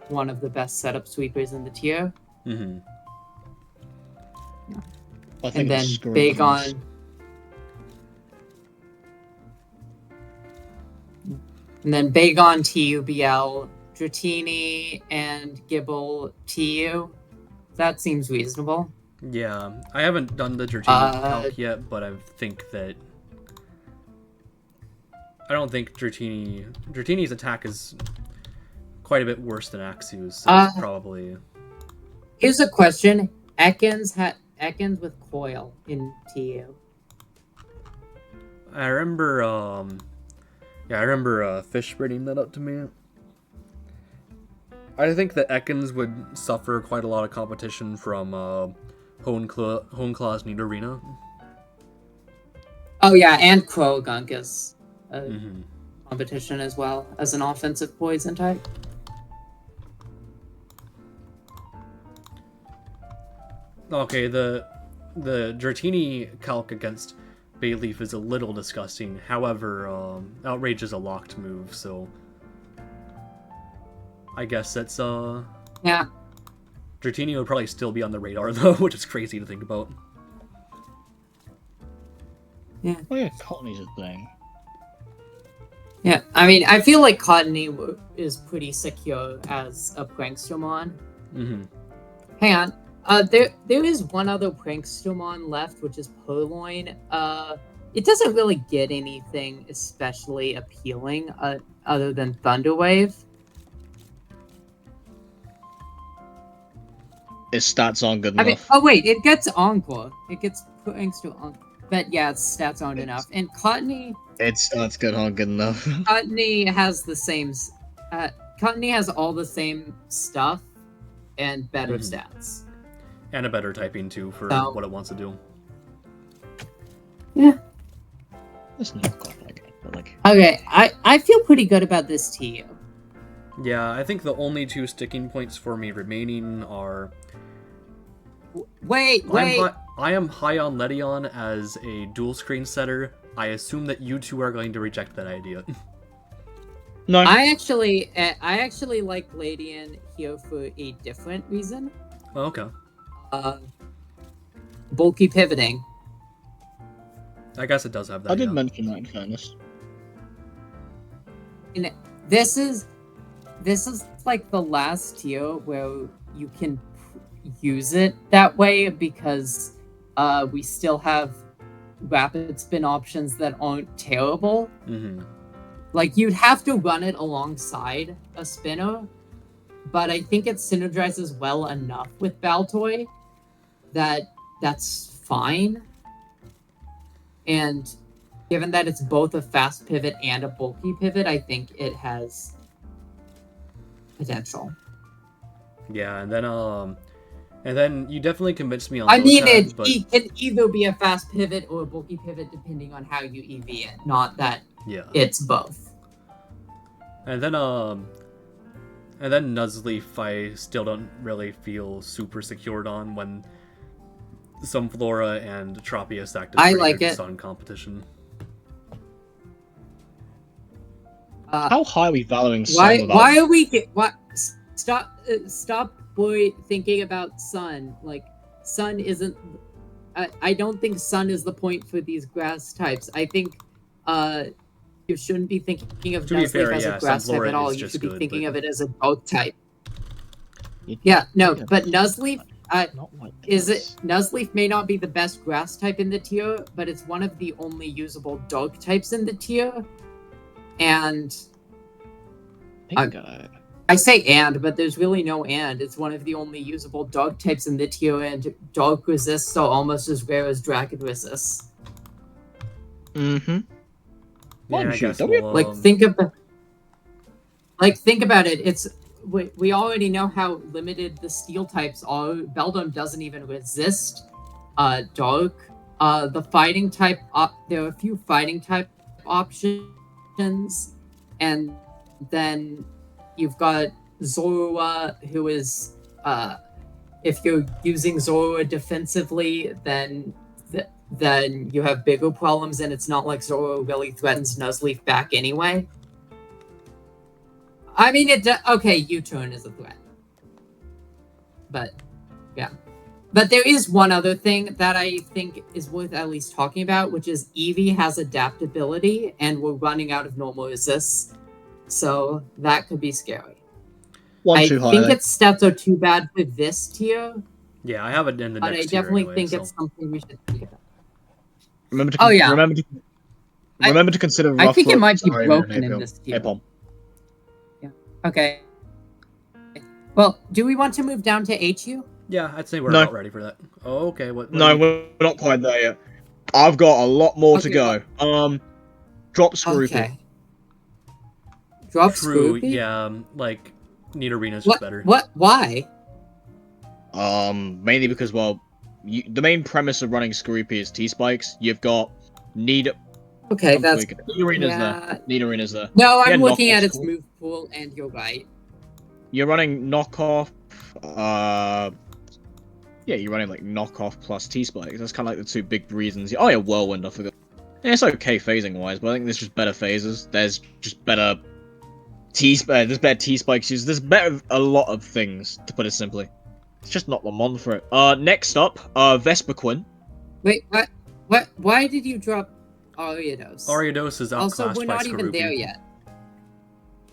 one of the best setup sweepers in the tier. Mm-hmm. I think And then it's screwed big us. on... And then Bagon TUBL Dratini and Gibble TU. That seems reasonable. Yeah, I haven't done the Dratini calc yet, but I think that I don't think Dratini's attack is quite a bit worse than Axu's, so it's probably. Here's a question: Ekans with coil in TU. I remember, yeah, I remember Fish bringing that up to me. I think that Ekans would suffer quite a lot of competition from Honeclaw's Nidorina. Oh yeah, and Krogunk is competition as well as an offensive poison type. Okay, the Dratini calc against Bayleaf is a little disgusting. However, Outrage is a locked move, so I guess that's yeah. Dratini would probably still be on the radar though, which is crazy to think about. Yeah. Oh yeah, Cottony's a thing. Yeah, I mean, I feel like Cottony is pretty secure as a Prankstomon. Hang on. There is one other Prankstomon left, which is Purloin. It doesn't really get anything especially appealing other than Thunderwave. Its stats aren't good I mean, enough. oh wait, it gets Encore. It gets Prankster Encore. But yeah, its stats aren't enough. And Cottony... Its stats aren't good enough. Cottony has the same... Cottony has all the same stuff and better stats. And a better typing too for what it wants to do. Yeah. It's not quite like it, but like... Okay, I feel pretty good about this TU. Yeah, I think the only two sticking points for me remaining are... Wait! I am high on Ledion as a dual screen setter. I assume that you two are going to reject that idea. No. I actually like Ledion here for a different reason. Oh, okay. Bulky pivoting. I guess it does have that. I did mention that in fairness. And this is like the last tier where you can use it that way because we still have rapid spin options that aren't terrible. Like you'd have to run it alongside a spinner, but I think it synergizes well enough with Baltoy that that's fine. And given that it's both a fast pivot and a bulky pivot, I think it has potential. Yeah, and then you definitely convinced me on. I mean, it can either be a fast pivot or a bulky pivot depending on how you EV it. Not that it's both. And then Nuzleaf, I still don't really feel super secured on when Sunflora and Tropius act as pretty good sun competition. How high are we valuing Sun? Why are we stop boy thinking about Sun? Like Sun isn't. I don't think Sun is the point for these grass types. I think you shouldn't be thinking of Nuzleaf as a grass type at all. You should be thinking of it as a dog type. Yeah, no, but Nuzleaf. Nuzleaf may not be the best grass type in the tier, but it's one of the only usable dog types in the tier. And I say and, but there's really no and. It's one of the only usable dog types in the tier, and dog resists are almost as rare as dragon resists. Yeah, I guess think about it. It's we already know how limited the steel types are. Beldum doesn't even resist dark. The fighting type there are a few fighting type options, and then you've got Zorua, who is if you're using Zorua defensively, then you have bigger problems, and it's not like Zorua really threatens Nuzleaf back anyway. I mean, okay, U-turn is a threat. But, yeah. But there is one other thing that I think is worth at least talking about, which is Eevee has adaptability, and we're running out of normal resists. So, that could be scary. One I too high. think its stats are too bad for this tier, Yeah, I have it in the but next I tier definitely anyway, think so. it's something we should think about. Remember to Oh, yeah. remember to consider I think it Roughfoot- might be sorry, broken hey, in Pom. this Hey, tier. Pom. Okay. Well, do we want to move down to HU? Yeah, I'd say we're No. about ready for that. Oh, okay, what No, do you... we're not quite there yet. I've got a lot more to Okay, go. Drop Scroopy. Okay. Drop True, Scroopy? yeah, like, Nidorena's just better. What? Why? Mainly because, well, the main premise of running Scroopy is T-Spikes. You've got Okay, I'm that's... tweaking. Nidorena's yeah. there. Nidorena's there. No, I'm Yeah, looking knockoff at its Scroopy. move pool, and you're right. You're running knockoff, yeah, you're running like knockoff plus T-Spikes. That's kind of like the two big reasons. Oh yeah, Whirlwind, I forgot. Yeah, it's okay phasing-wise, but I think there's just better phases. There's just better there's better T-Spikes used. There's better a lot of things, to put it simply. It's just not the mon for it. Next up, Vespiquen. Wait, what? Why did you drop Ariados? Ariados is outclassed Also, we're by not even there Skorupi. yet.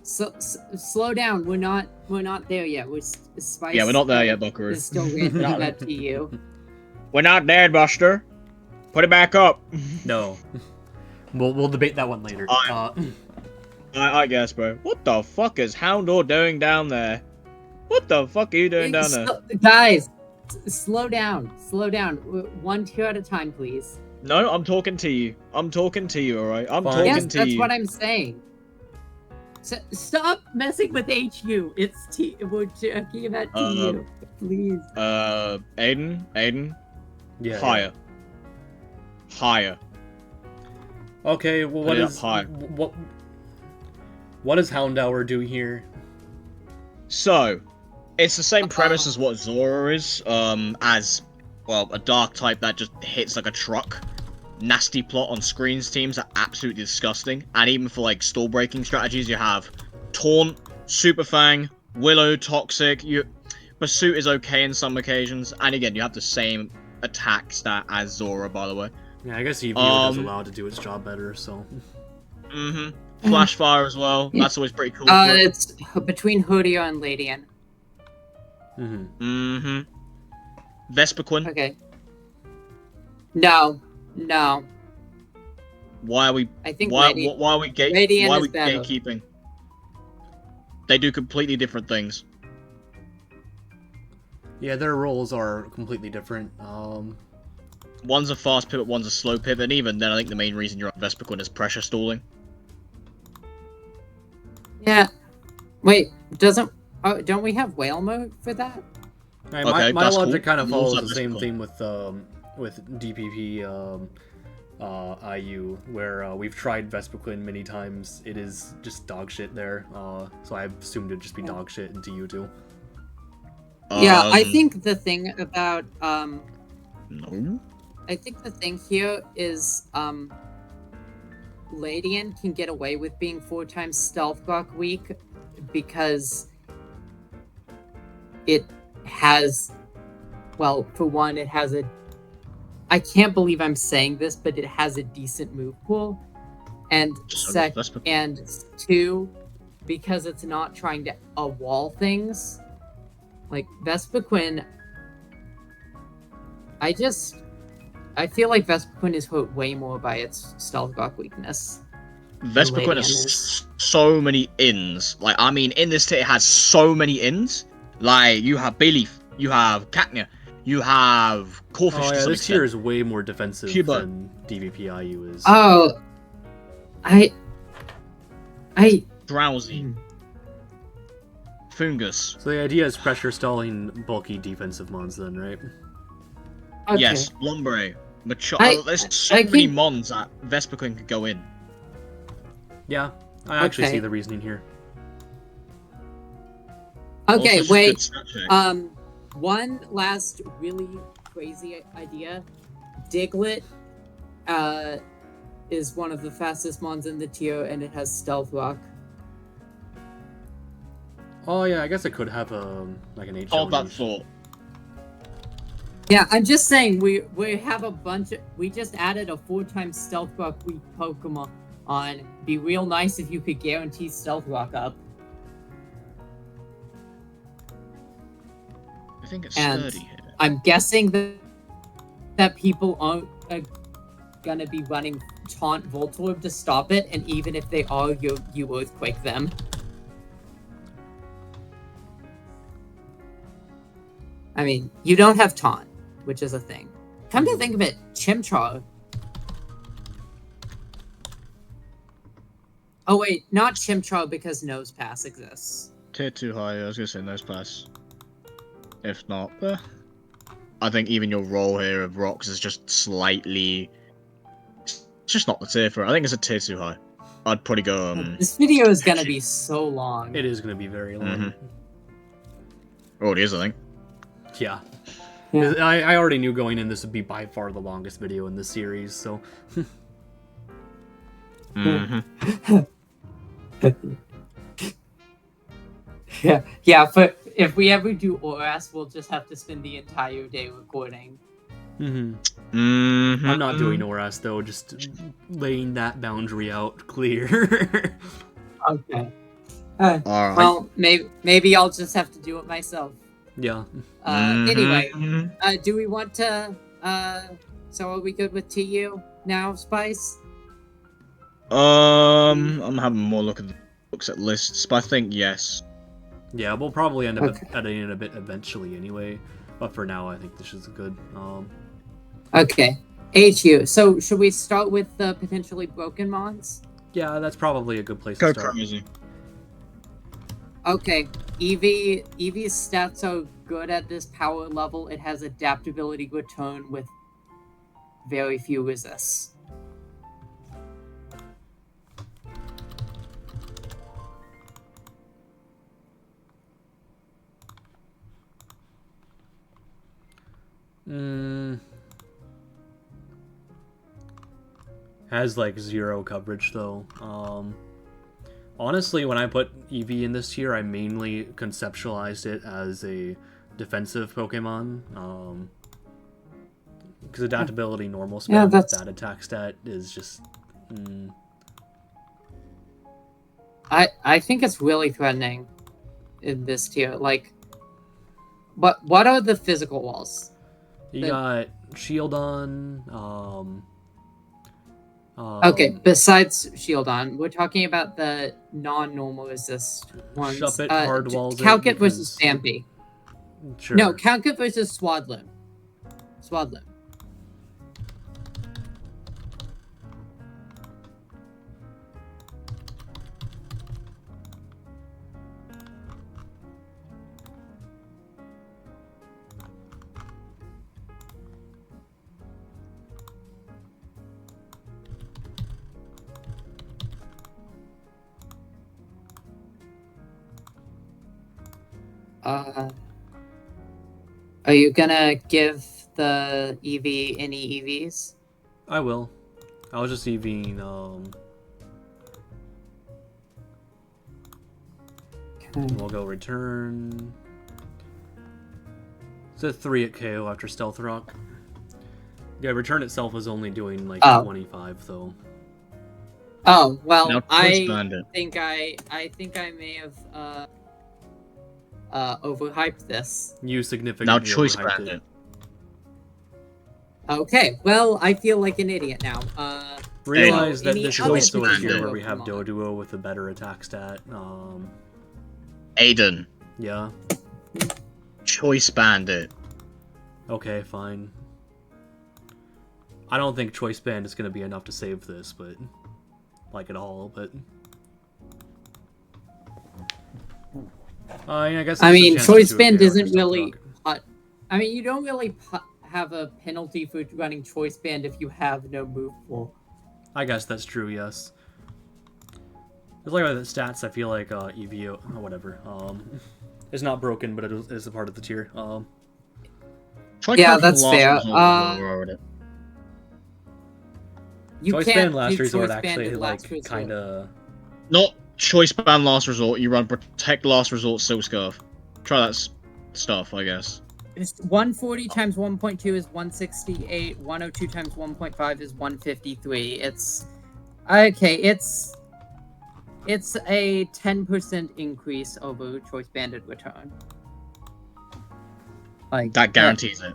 So, slow down. We're not there yet. Spice. Yeah, we're not there yet, Buckaroo. Is still ranking that to you. We're not there, Buster. Put it back up. No. We'll debate that one later. I guess, bro. What the fuck is Houndour doing down there? What the fuck are you doing down there? Guys, slow down. Slow down. One tier at a time, please. No, I'm talking to you. I'm talking to you, alright? I'm Fine. talking Yes, to that's you. what I'm saying. Stop messing with HU. It's T. We're talking about TU. Please. Aiden? Yeah. Higher. Higher. Okay, well, Put it up high. what does Houndour do here? So, it's the same premise as what Zora is, as, well, a dark type that just hits like a truck. Nasty plot on screens teams are absolutely disgusting, and even for, like, stall-breaking strategies, you have Taunt, Super Fang, Willow, Toxic, Pursuit is okay in some occasions, and again, you have the same attack stat as Zora, by the way. Yeah, I guess EVO does allow it to do its job better, so... Flash Fire as well, that's always pretty cool. For it. It's between Hodio and Ladian. Vespiquen. Okay. No. Why are we? I think why are we Radiant why are is we better. gatekeeping? They do completely different things. Yeah, their roles are completely different. One's a fast pivot, one's a slow pivot, and even then, I think the main reason you're on Vespiquen is pressure stalling. Yeah. Wait, don't we have whale mode for that? Right, Okay, my that's logic cool. kind of You also follows the have same Vespiquen. thing with DPP IU, where we've tried Vespiquen many times. It is just dog shit there, so I assumed it'd just be dog shit into you too. Yeah, I think the thing about No. I think the thing here is Ladian can get away with being 4 times stealth rock weak because it has, well, for one, it has a, I can't believe I'm saying this, but it has a decent move pool, and and 2, because it's not trying to wall things. Like Vespiquen, I feel like Vespiquen is hurt way more by its stealth rock weakness. Vespiquen has so many ins. Like, I mean, in this tier, it has so many ins. Like, you have Bayleaf, you have Cacnea, you have Corphish to some this extent. tier is way more defensive Cuba. than DVP IU is. Oh, Drowsy. Fungus. So the idea is pressure stalling bulky defensive mons then, right? okay. Yes, Lombre. Mature. There's so I many think- mons that Vespiquen could go in. Yeah, I actually Okay. see the reasoning here. Okay, Also, wait. just good stat check. One last really crazy idea. Diglett is one of the fastest mons in the tier, and it has stealth rock. Oh yeah, I guess it could have like an H. Hold that thought. Yeah, I'm just saying we have a bunch of, we just added a 4 times stealth rock weak Pokemon on. Be real nice if you could guarantee stealth rock up. I think it's And sturdy here. I'm guessing that people aren't gonna be running taunt Voltorb to stop it, and even if they are, you earthquake them. I mean, you don't have taunt, which is a thing. Come to think of it, Chimchar. Oh wait, not Chimchar because Nose Pass exists. Tier 2 high, I was gonna say Nose Pass. If not, I think even your roll here of rocks is just slightly... It's just not the tier for it. I think it's a tier 2 high. I'd probably go, This video is gonna be so long. It is going to be very long. Oh, it is, I think. Yeah. Yeah. I already knew going in this would be by far the longest video in this series, so... Yeah, but if we ever do ORAS, we'll just have to spend the entire day recording. I'm I'm not doing ORAS, though, just laying that boundary out clear. Okay. Alright. Well, maybe I'll just have to do it myself. Yeah. Anyway, do we want to, so are we good with TU now, Spice? I'm having more looks at lists, but I think yes. Yeah, we'll probably end up Okay. editing it a bit eventually anyway, but for now I think this is good. Okay. HU, so should we start with the potentially broken mons? Yeah, that's probably a good place Go to start. crazy. Okay, Eevee's stats are good at this power level. It has adaptability return with very few resists. Has like 0 coverage though. Honestly, when I put Eevee in this tier, I mainly conceptualized it as a defensive Pokemon. Because adaptability normal spell Yeah, with that's- that attack stat is just... I think it's really threatening in this tier. Like, what are the physical walls? You got Shieldon, Okay, besides Shieldon, we're talking about the non-normal resist ones. Shuppet hard walls it Calcut versus because- Stampy. Sure. No, Calcut versus Swadloon. Swadloon. Are you gonna give the EV any EVs? I will. I was just EVing, we'll go return. It's a 3 at KO after Stealth Rock. Yeah, return itself was only doing like 25 though. Oh well, Now, Choice I Bandit. think I may have overhyped this. You significantly Now Choice overhyped Bandit. it. Okay, well, I feel like an idiot now. Realize that any this is other also a tier potential where we have Pokemon? Doduo with a better attack stat. Aiden. Yeah. Choice Bandit. Okay, fine. I don't think Choice Band is going to be enough to save this, but... Like at all, but... I guess. I there's a mean, chance Choice to Band KO isn't Stealth really Rock. hot. I mean, you don't really have a penalty for running Choice Band if you have no move pool. I guess that's true, yes. Just like the stats, I feel like EVO, oh, whatever. It's not broken, but it is a part of the tier. Try Yeah, Calculus that's last fair. resort as well, already. You Choice can't Band Last do Resort Choice Band actually in Last like Resort. kind of. Not Choice Band Last Resort, you run Protect Last Resort Silk Scarf. Try that stuff, I guess. It's 140 times 1.2 is 168. 102 times 1.5 is 153. It's okay. It's a 10% increase over Choice Banded return. Like That guarantees it.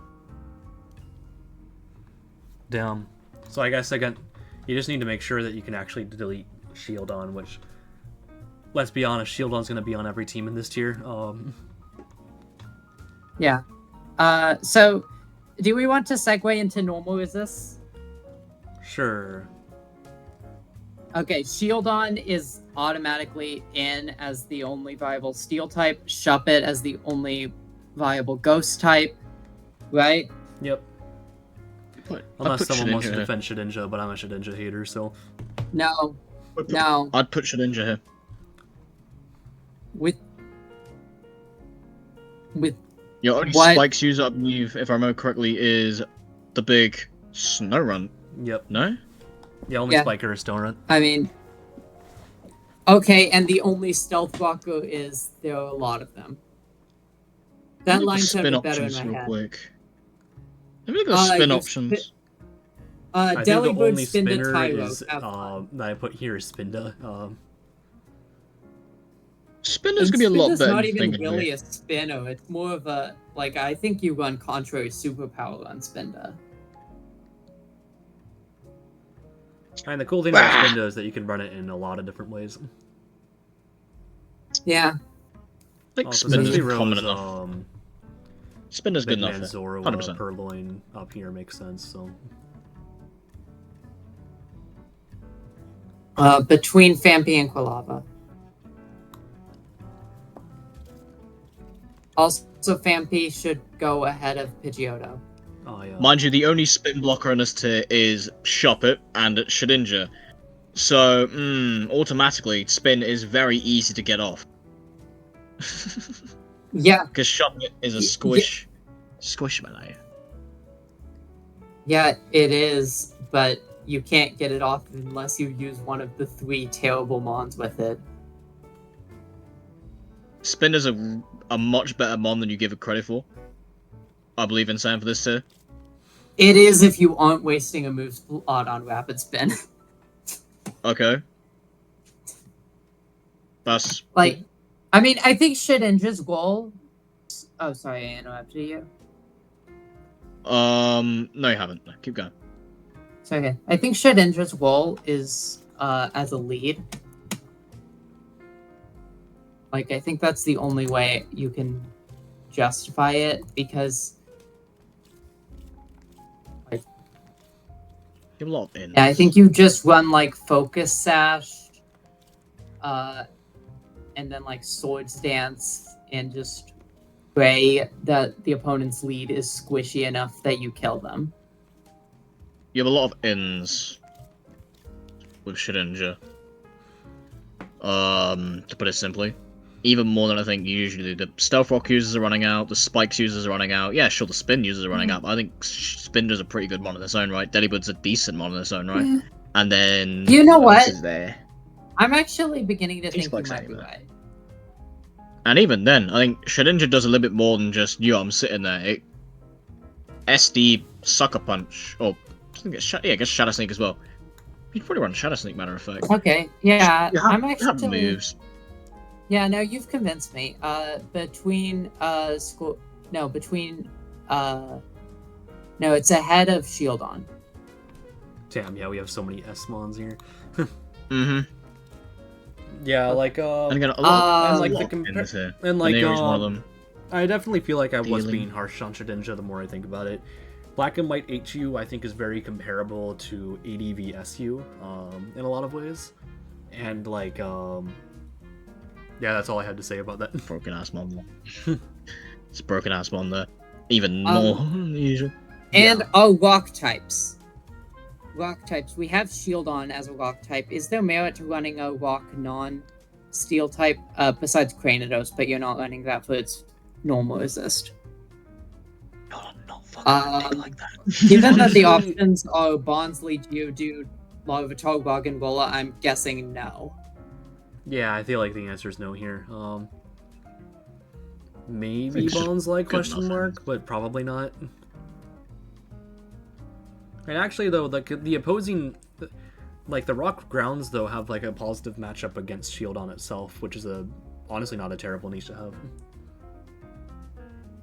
Damn. So I guess again, you just need to make sure that you can actually delete Shieldon, which, let's be honest, Shieldon's gonna be on every team in this tier. Yeah. So, do we want to segue into normal resist? Sure. Okay, Shieldon is automatically in as the only viable steel type, Shuppet as the only viable ghost type, right? Yep. I'd Unless put someone wants to Shedinja here. defend Shedinja, but I'm a Shedinja hater, so. No. No. I'd put Shedinja here. With Your only What? spikes user, I believe, if I remember correctly, is the big snow run. Yep. No? Yeah, only Yeah. Spiker is Stone Run. I mean, okay, and the only stealth walker is there are a lot of them. That Let me look line at the spin sounded better in options my real head. quick. Let me look at the spin you options. I think Delibird, the only Spinda, spinner Tyro. is Have fun. that I put here is Spinda. Spinner's gonna be a lot Spinda's better not than even thinking. really a spinner. It's more of a I think you run contrary superpower on Spinda. And the cool thing about Spinda is that you can run it in a lot of different ways. Yeah. I think Also, Spinner's since we common rose, enough. Spinner's good Big enough. Man there. Zoro 100%. Purloin up here makes sense, so. Between Fampi and Quilava. Also, Fampi should go ahead of Pidgeotto. Oh, yeah. Mind you, the only spin blocker in this tier is Shuppet and Shedinja. So, automatically, spin is very easy to get off. Yeah, Because Shuppet is a Y- squish melee. yeah, it is, but you can't get it off unless you use one of the 3 terrible mons with it. Spin is a much better mon than you give it credit for. I believe in saying for this tier. It is if you aren't wasting a move slot on Rapid Spin. Okay. That's Like, I mean, I think Shedinja's goal... Oh, sorry, I interrupted you. no, you haven't. No, keep going. It's okay. I think Shedinja's goal is as a lead. Like, I think that's the only way you can justify it, because You have a lot of ins. yeah, I think you just run like Focus Sash, and then like Swords Dance, and just pray that the opponent's lead is squishy enough that you kill them. You have a lot of ins with Shedinja. To put it simply. Even more than I think usually. The Stealth Rock users are running out, the Spikes users are running out. Yeah, sure, the Spin users are running out, but I think Spinder's a pretty good mon in its own right. Delibird's a decent mon in its own right. Yeah. And then... You know what else what? is there? I'm actually beginning to think you Spikes might be anyway. right. And even then, I think Shedinja does a little bit more than just, I'm sitting there. It... SD Sucker Punch, or... I think it's I guess Shadow Sneak as well. You can probably run Shadow Sneak, matter of fact. Okay, yeah, You have, I'm you have actually... moves. Yeah, no, you've convinced me. Between no, it's ahead of Shieldon. Damn, yeah, we have so many S-Mons here. Mm-hmm. Yeah, like, And again, a lot, and like a lot the of compare, pins here. and like, Veneer is one of them. I definitely feel like I was Dealing. being harsh on Shedinja the more I think about it. Black and White HU, I think, is very comparable to ADV SU, in a lot of ways. And, like, yeah, that's all I had to say about that. Broken ass mon. It's a broken ass mon there. Even more than usual. And Yeah. rock types. Rock types. We have Shieldon as a rock type. Is there merit to running a rock non-steel type besides Cranidos, but you're not running that for its normal resist? No, not fucking big like that. Given that the Honestly- options are Bonsly, Geodude, Larvitar, Roggenrola, I'm guessing no. Yeah, I feel like the answer is no here. Maybe It's just Bones like good question enough. mark, but probably not. And actually, though, the opposing, like the Rock Grounds, though, have like a positive matchup against Shieldon itself, which is honestly not a terrible niche to have.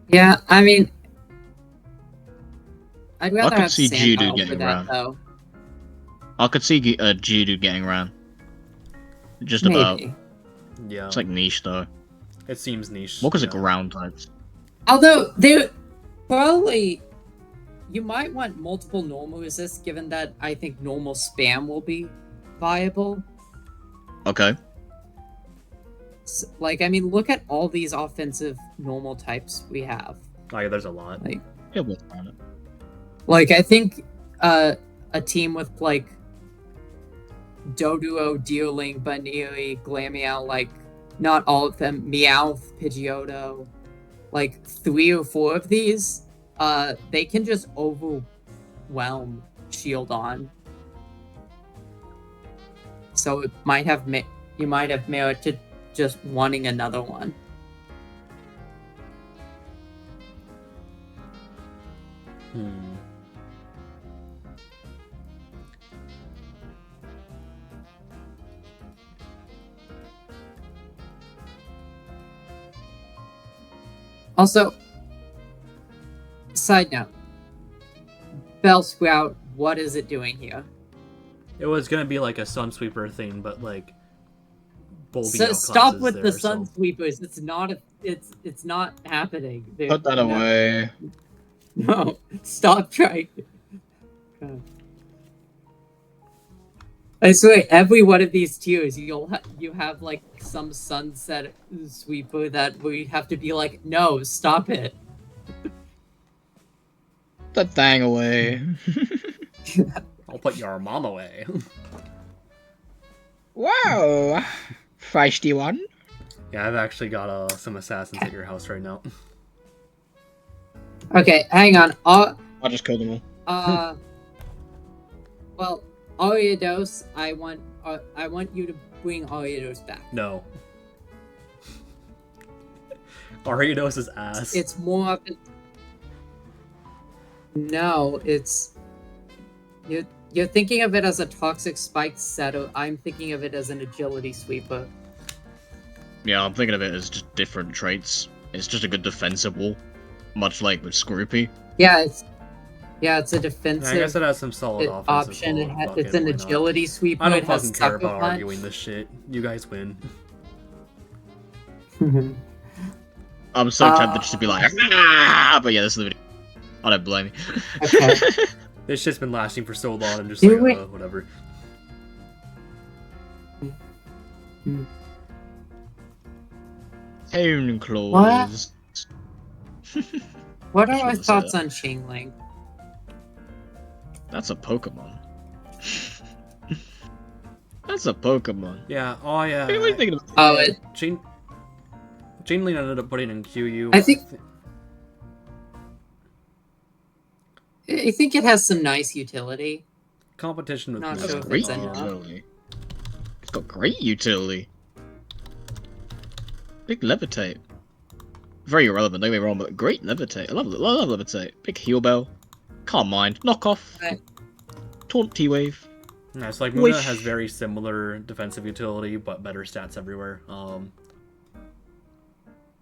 Yeah, I mean, I'd rather could have see Santa Judo over getting that, round. though. I could see Geodude getting ran. Just about. Maybe. Yeah. It's like niche though. It seems niche. More because yeah. of ground types. Although, they probably... You might want multiple normal resists, given that I think normal spam will be viable. Okay. Like, I mean, look at all these offensive normal types we have. Oh yeah, there's a lot. Like, Yeah, we'll find it. Like, I think a team with, like, Doduo, Deerling, Baneri, Glameow, like, not all of them, Meowth, Pidgeotto, like, 3 or 4 of these, they can just overwhelm Shieldon. So it might have you might have merit to just wanting another one. Also, side note, Bellsprout, what is it doing here? It was gonna be like a Sunsweeper thing, but like Bulby So stop outclasses with there, the so- sun sweepers. It's not happening. Put that No. away. No, stop trying. God. I swear, every one of these tiers, you have like some sunset sweeper that we have to be like, no, stop it. Put that thing away. I'll put your mom away. Wow. Feisty one. Yeah, I've actually got some assassins at your house right now. Okay, hang on. I just killed them all. Well, Ariados, I want you to bring Ariados back. No. Ariados is ass. It's more of a... No, it's... You're thinking of it as a toxic spike setter. I'm thinking of it as an agility sweeper. Yeah, I'm thinking of it as just different traits. It's just a good defensive wall. Much like with Scroopy. Yeah, it's a Yeah, defensive I guess it has some solid offensive option. fuck It's it, an why not? agility sweeper. I don't It has fucking care sucker about punch. arguing this shit. You guys win. I'm so tempted just to be like, ah! But yeah, this is the video. I don't blame you. Okay. This shit's been lasting for so long, I'm just Do like, it. whatever. Tone claws. What are our Shouldn't say thoughts that. on Xingling? That's a Pokemon. That's a Pokemon. Yeah, oh yeah. What are you thinking of? Oh, Chainlink ended up putting in QU. I think it has some nice utility. competition with Not Muda. sure if Great it's in utility. It's got great utility. Big levitate. Very irrelevant, don't get me wrong, but great levitate. I love levitate. Big heal bell. Calm mind. Knock off. Right. Taunt T-wave. Yeah, so like Muda Wish. has very similar defensive utility, but better stats everywhere.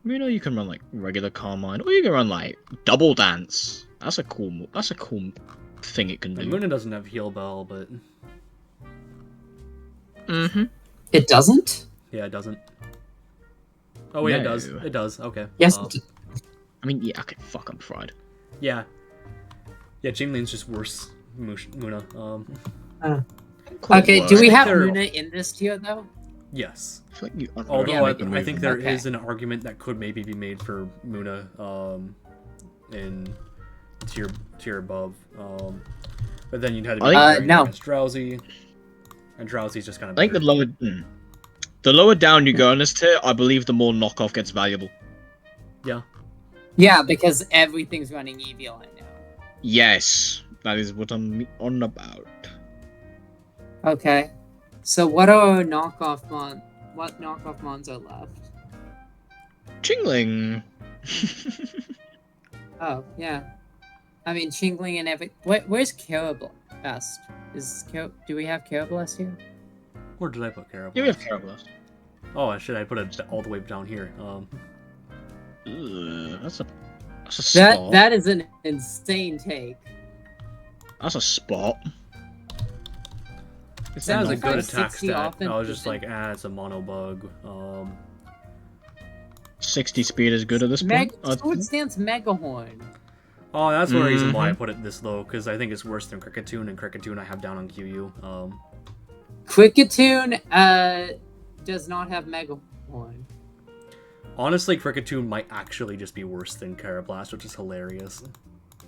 You know, you can run like regular calm mind, or you can run like double dance. That's a cool thing it can Like, do. Muna doesn't have heal bell, but Mm-hmm. It doesn't? yeah, it doesn't. Oh wait, it does. No. It does. Okay. Yes. I mean, yeah, okay, fuck, I'm fried. Yeah. Yeah, Chainlink's just worse. Muna. Okay, do we have They're- Luna in this tier though? Yes. I feel like you Although underestimate the I think movement. there is Okay. an argument that could maybe be made for Muna in tier above. But then you'd have to be comparing no. against Drowsy. And Drowsy's just kind of I think the lower down you go in this tier, I believe the more knockoff gets valuable. Yeah, because everything's running Eevee right now. Yes, that is what I'm on about. Okay. So what are our knockoff what knockoff mons are left? Chingling. Oh, yeah. I mean, Chingling and where's Carablast? Do we have Carablast here? Where did I put Carablast? Yeah, we have Carablast. Oh, shit, I put it all the way down here. Ugh, that's a spot. That is an insane take. That's a spot. It has a good 75, attack 60 stat. offense I was just isn't- like, it's a mono bug. 60 speed is good at this point. Sword Stance Megahorn. Oh, that's one reason why I Mhm. put it this low, because I think it's worse than Cricketune, and Cricketune I have down on QU. Cricketune does not have Megahorn. Honestly, Cricketune might actually just be worse than Carablast, which is hilarious.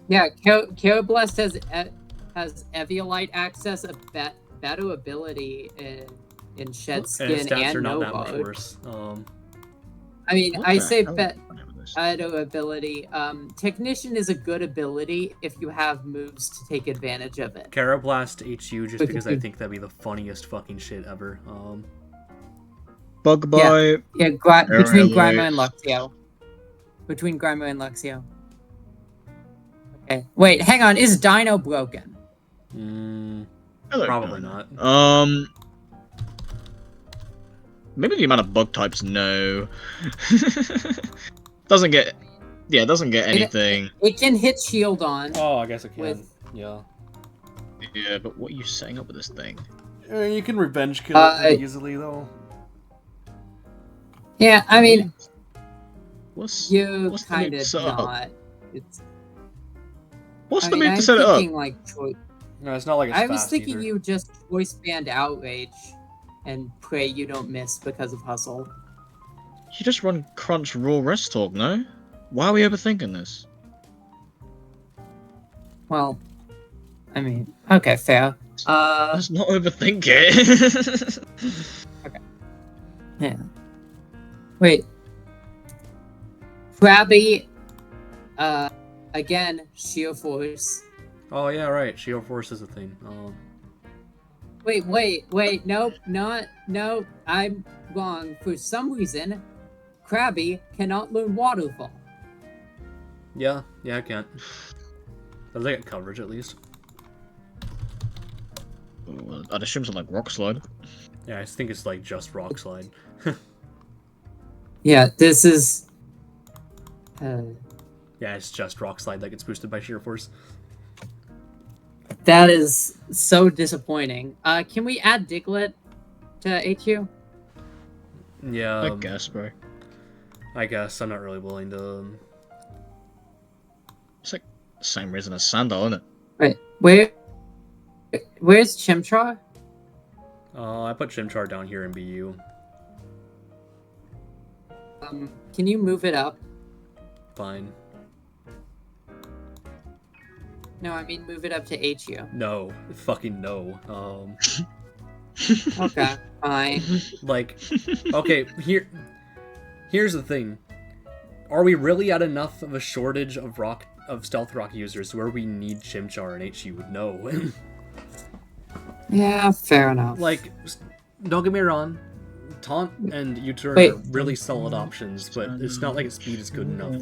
Yeah, Carablast has Eviolite access, a better ability in Shed And Skin its stats and are not No that much Mode. worse. I mean, What I the say hell? better ability. Technician is a good ability if you have moves to take advantage of it. Carablast HU, just because I Cricketune. think that'd be the funniest fucking shit ever. Bug bite. Yeah, between Aerial Grimer Light. and Luxio. Between Grimer and Luxio. Okay. Wait, hang on. Is Dino broken? Hello, Probably Dino. not. Maybe the amount of bug types, no. doesn't get anything. It can hit shield on. Oh, I guess it can. With- Yeah. Yeah, but what are you setting up with this thing? You can revenge kill it pretty easily, though. Yeah, I mean, What's you what's the kind need to of set up? not. It's. What's I the mean, need to I'm set it up? thinking like choice. No, it's not like it's I was fast thinking either. you just choice band outrage and pray you don't miss because of hustle. You just run crunch raw rest talk, no? Why are we overthinking this? Well, I mean, okay, fair. Let's not overthink it. Yeah. Wait. Krabby, again, Sheer Force. Oh, yeah, right. Shield Force is a thing. Wait, nope, no, I'm wrong. For some reason, Krabby cannot learn Waterfall. Yeah, I can't. But they get coverage, at least. I'd assume something like Rock Slide. Yeah, I think it's like just Rock Slide. Yeah, this is... Yeah, it's just Rock Slide that gets boosted by Sheer Force. that is so disappointing. Can we add Diglett to HU? Yeah, I guess, bro. I guess. I'm not really willing to... It's like the same reason as Sandal, isn't it? Wait, where's Chimchar? I put Chimchar down here in BU. Can you move it up? Fine. No, I mean move it up to HU. No. Fucking no. Okay, fine. Like, okay, here's the thing. Are we really at enough of a shortage of stealth rock users where we need Chimchar and HU? No. Yeah, fair enough. Like, don't get me wrong, Taunt and U-turn Wait. are really solid options, but it's not like its speed is good enough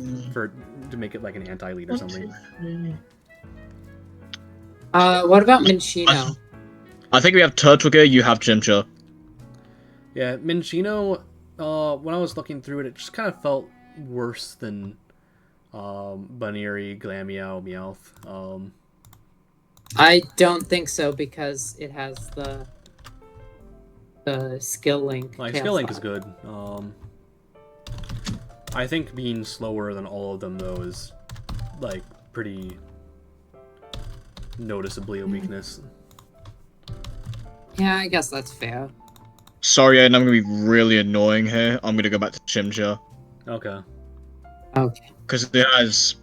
to make it like an anti-lead or something. What about Minchino? I think we have Turtle Gear, you have Chimchar. Yeah, Minchino, when I was looking through it, it just kind of felt worse than Baneri, Glameow, Meowth. I don't think so because it has the skill link. Like, tail Skill Link slap. is good. I think being slower than all of them, though, is, like, pretty noticeably a weakness. Yeah, I guess that's fair. Sorry, Aiden, I'm gonna be really annoying here. I'm gonna go back to Chimchar. Okay. Okay. Because it has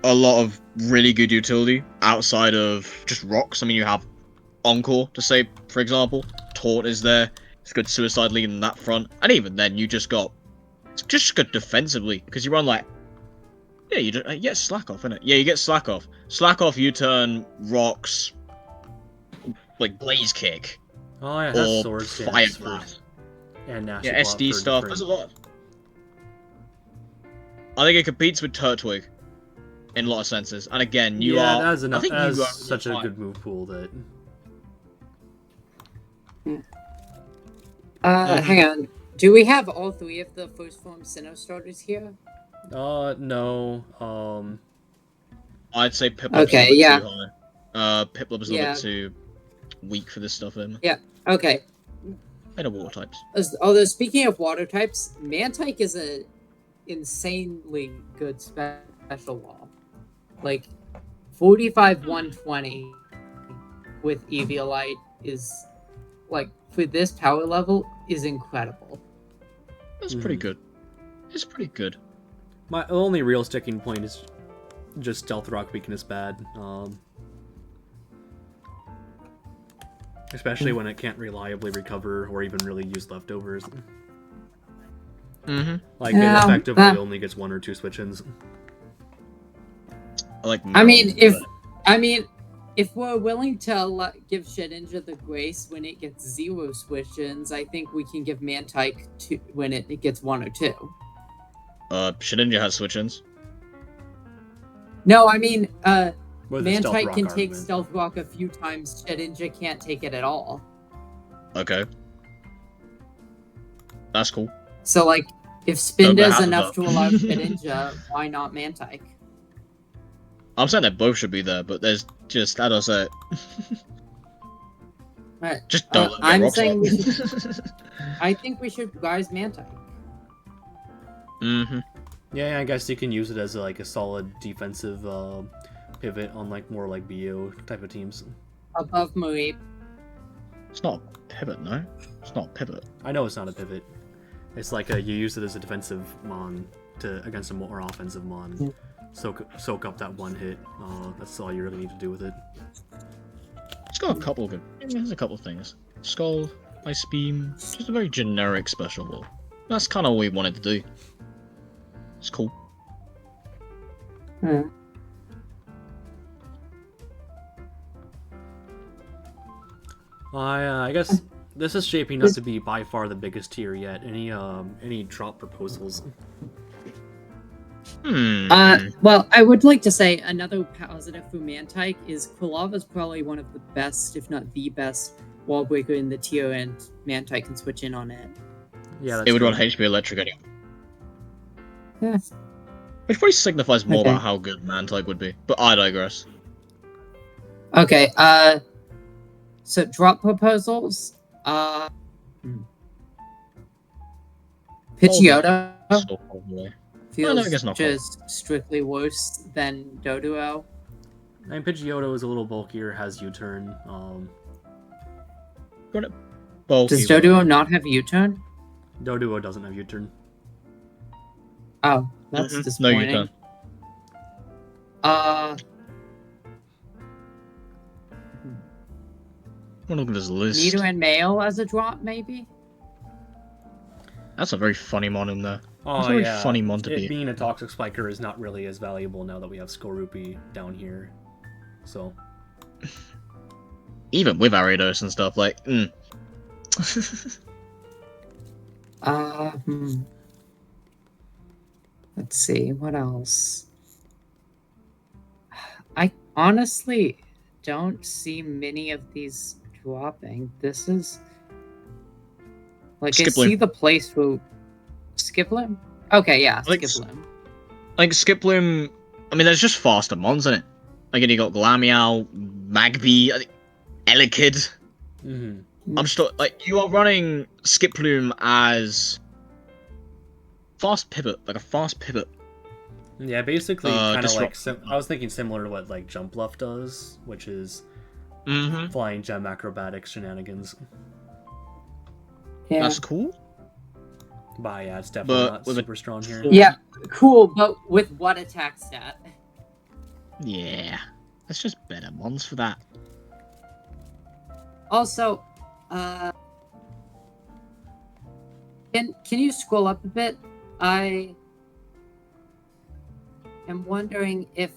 a lot of really good utility outside of just rocks. I mean, you have Encore to say, for example. Taunt is there. It's good suicide lead in that front. And even then, you just got... It's just good defensively. Because you run like... Yeah, you get Slack Off, innit? Yeah, you get Slack Off. Slack Off, U-turn, rocks... Like Blaze Kick. Oh, yeah, it has Or Sword Fire Stance Blast. and Nasty Yeah, Plot SD for stuff. There's a different- lot. I think it competes with Turtwig in a lot of senses. And again, you yeah, are... it has enough. I think It has you are such a fine. good move pool that... Hang on. Do we have all three of the first form Sinnoh starters here? No. I'd say Piplup Okay, is a bit yeah. too high. Piplup is a little Yeah. bit too weak for this stuff. Okay. Made of water types. Although speaking of water types, Mantike is a insanely good special wall. Like 45 120 with Eviolite is like for this power level is incredible. That's pretty good. It's pretty good. My only real sticking point is just Stealth Rock weakness bad. Especially when it can't reliably recover or even really use leftovers. Mm-hmm. Like, Yeah, it effectively only gets 1 or 2 switch-ins. I mean, if we're willing to give Shedinja the grace when it gets 0 switch-ins, I think we can give Mantike when it gets 1 or 2. Shedinja has switch-ins. No, I mean, With the Stealth Mantike Rock can take argument. Stealth Rock a few times. Shedinja can't take it at all. Okay. That's cool. So, like, if Don't Spin go does half of enough that. to allow Shedinja, why not Mantike? I'm saying that both should be there, but there's just, how do I say it? Right. Just don't let I'm rocks saying up. I think we should rise Mantike. Mm-hmm. Yeah, I guess you can use it as like a solid defensive pivot on like more like BO type of teams. Above Mareep. It's not a pivot, no? It's not a pivot. I know it's not a pivot. It's like you use it as a defensive mon against a more offensive mon. Soak up that one hit. That's all you really need to do with it. It's got a couple of good. There's a couple of things. Skull, Ice Beam, just a very generic special ball. That's kind of what we wanted to do. It's cool. I guess this is shaping up to be by far the biggest tier yet. Any drop proposals? Well, I would like to say another positive for Mantike is Quilava is probably one of the best, if not the best, wall breaker in the tier, and Mantike can switch in on it. Yeah, that's It would true. run HP Electric anyway. Yeah. Which probably signifies more Okay. about how good Mantike would be. But I digress. Okay, so drop proposals. Pidgeotto So probably. feels no, I guess not just strictly worse than Doduo. And Pidgeotto is a little bulkier, has U-turn. Bulky, Does Doduo not have U-turn? Doduo doesn't have U-turn. Oh, that's No, you disappointing. don't. I'm looking at this list. Nidoran Male as a drop, maybe? That's a very funny mon in there. Oh That's a very yeah, funny mon to it be. being a Toxic Spiker is not really as valuable now that we have Skorupi down here. So, Even with Ariados and stuff, like, Let's see, what else? I honestly don't see many of these dropping. This is... Like, I Skiploom. see the place for... Skiploom? Okay, yeah, Like, Skiploom. like Skiploom, I mean, there's just faster mons in it. Like, and you got Glameow, Magby, I think, Elekid. I'm just like, you are running Skiploom as fast pivot, like a fast pivot. yeah, basically kind of like disrupt. I was thinking similar to what like Jump Bluff does, which is flying gem acrobatics shenanigans. Yeah. That's cool. But yeah, it's definitely But not with a- super strong here. Yeah, cool, but with what attack stat? Yeah, that's just better mons for that. Also, can you scroll up a bit? I am wondering if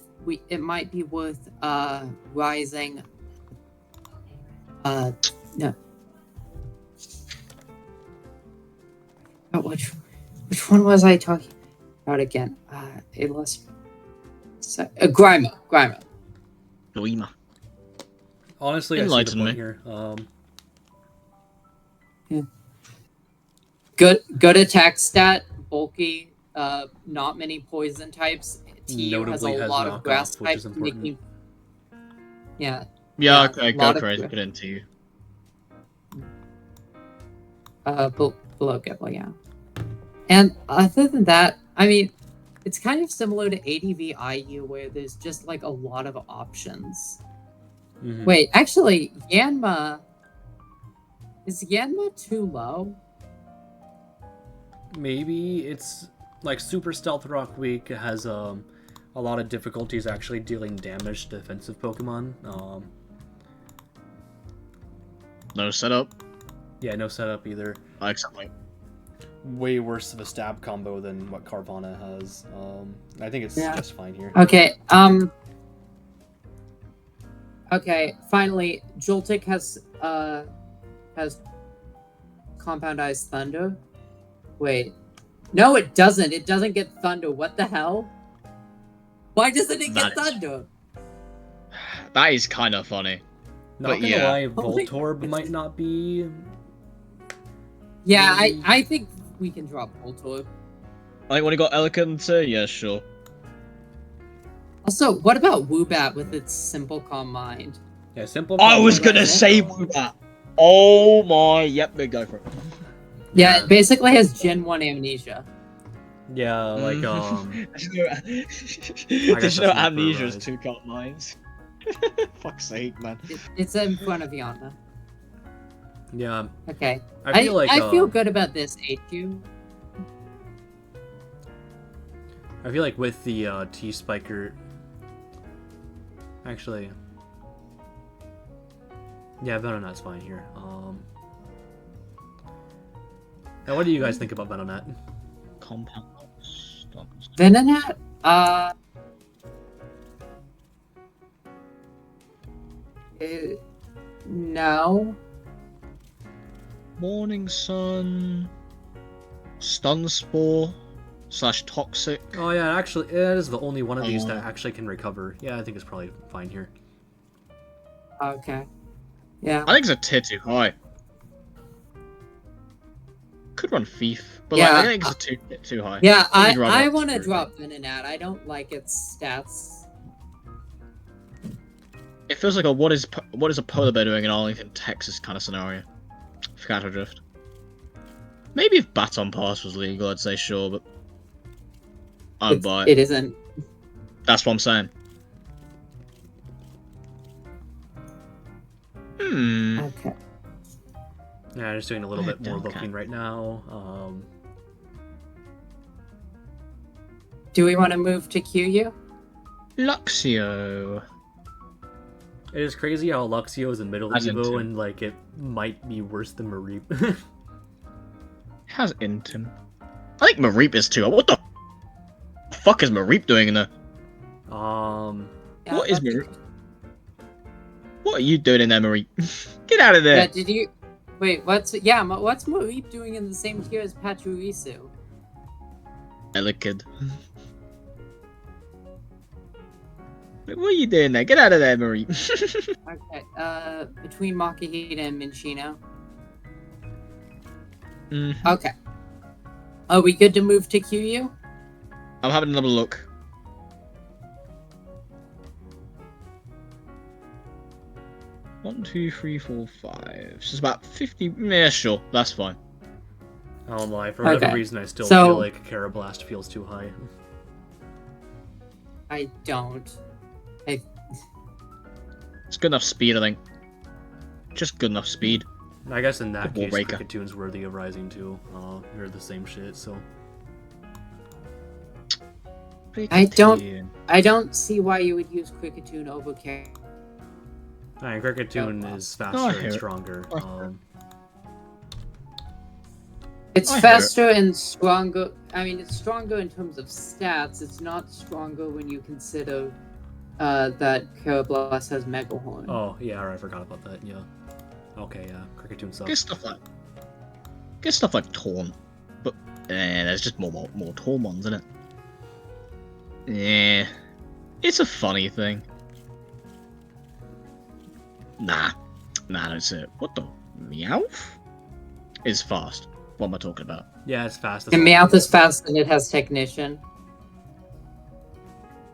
it might be worth rising. No. Oh, which one was I talking about again? It was Grima. Noima. Honestly, I see the Enlighten point me. here. Good attack stat, bulky, not many poison types. TU has a Notably has lot of grass knockoff, which is types, important. making Yeah. Yeah, Yeah, okay, a go lot of- crazy. Get into you. Below Gibble, yeah. And other than that, I mean, it's kind of similar to ADV IU where there's just like a lot of options. Mhm. Wait, actually, Yanma. Is Yanma too low? Maybe it's like Super Stealth Rock Week has a lot of difficulties actually dealing damage to defensive Pokemon. No setup. Yeah, no setup either. Except like Way worse of a stab combo than what Carvana has. I think it's Yeah. just fine here. Okay, okay, finally, Joltik has Compound Eyes Thunder. Wait. No, it doesn't. It doesn't get Thunder. What the hell? Why doesn't it get That is- Thunder? that is kind of funny. Not But gonna yeah. lie, Oh my Voltorb God. might not be. Yeah, Maybe. I think we can drop Voltorb. I think when he got Elegant, yeah, sure. Also, what about Woobat with its simple calm mind? Yeah, simple. I was combo, gonna that's say it. Woobat. Oh my, yep, big go for it. Yeah, it basically has Gen 1 amnesia. Yeah, like Did you know, guess did you that's know not for Amnesia is Rise. 2 cut lines? Fuck's sake, man. It's in front of Yana. Yeah, Okay. I feel like I feel good about this HQ. I feel like with the T Spiker. Actually, yeah, Venonat's fine here. Now, what do you guys think about Venonat? Compound stunts. Venonat, no. Morning Sun. Stun Spore. / Toxic. Oh yeah, actually, it is the only one of these that Oh. actually can recover. Yeah, I think it's probably fine here. Okay. Yeah. I think it's a tier too high. Could run Thief, but Yeah. like, I think it's a too high. Yeah, I think you'd rather I have want to Screw. drop Venonat. I don't like its stats. It feels like a what is a polar bear doing in Arlington, Texas kind of scenario. Scatter Drift. Maybe if Baton Pass was legal, I'd say sure, but I'd buy it. It isn't. That's what I'm saying. Okay. Yeah, just doing a little bit more Okay. looking right now. Do we want to move to QU? Luxio. It is crazy how Luxio is in middle Has Evo Intim. and like it might be worse than Mareep. Has Intim. I think Mareep is too. What the fuck is Mareep doing in there? Yeah, What is that's- Mareep? What are you doing in there, Mareep? Get out of Yeah, there. did you... Wait, what's Mareep doing in the same tier as Pachirisu? Elekid. What are you doing there? Get out of there, Mareep. Okay, between Makihita and Minchino. Mhm. Okay. Are we good to move to QU? I'm having another look. One, two, three, four, five. So it's about 50. Yeah, sure. That's fine. I don't lie. For whatever Okay. reason, I still So- feel like Carablast feels too high. I don't. It's good enough speed, I think. Just good enough speed. I guess in that Football case, breaker. Krickettoon's worthy of Rising too. They're the same shit, so. I don't see why you would use Krickettoon over Car. Alright, Krickettoon Oh, is I faster hear and it. stronger. I hear It's I hear faster and stronger. I mean, it's stronger in terms of stats. It's not stronger when you consider that Carablast has Mega Horn. Oh, yeah, alright, I forgot about that, yeah. Okay, yeah, Krickettoon Get sucks. stuff like Torn. But there's just more Torn ones, isn't it? Yeah. It's a funny thing. Nah, I don't see it. What the Meowth is fast. What am I talking about? Yeah, it's fast. And Meowth is fast and it has Technician.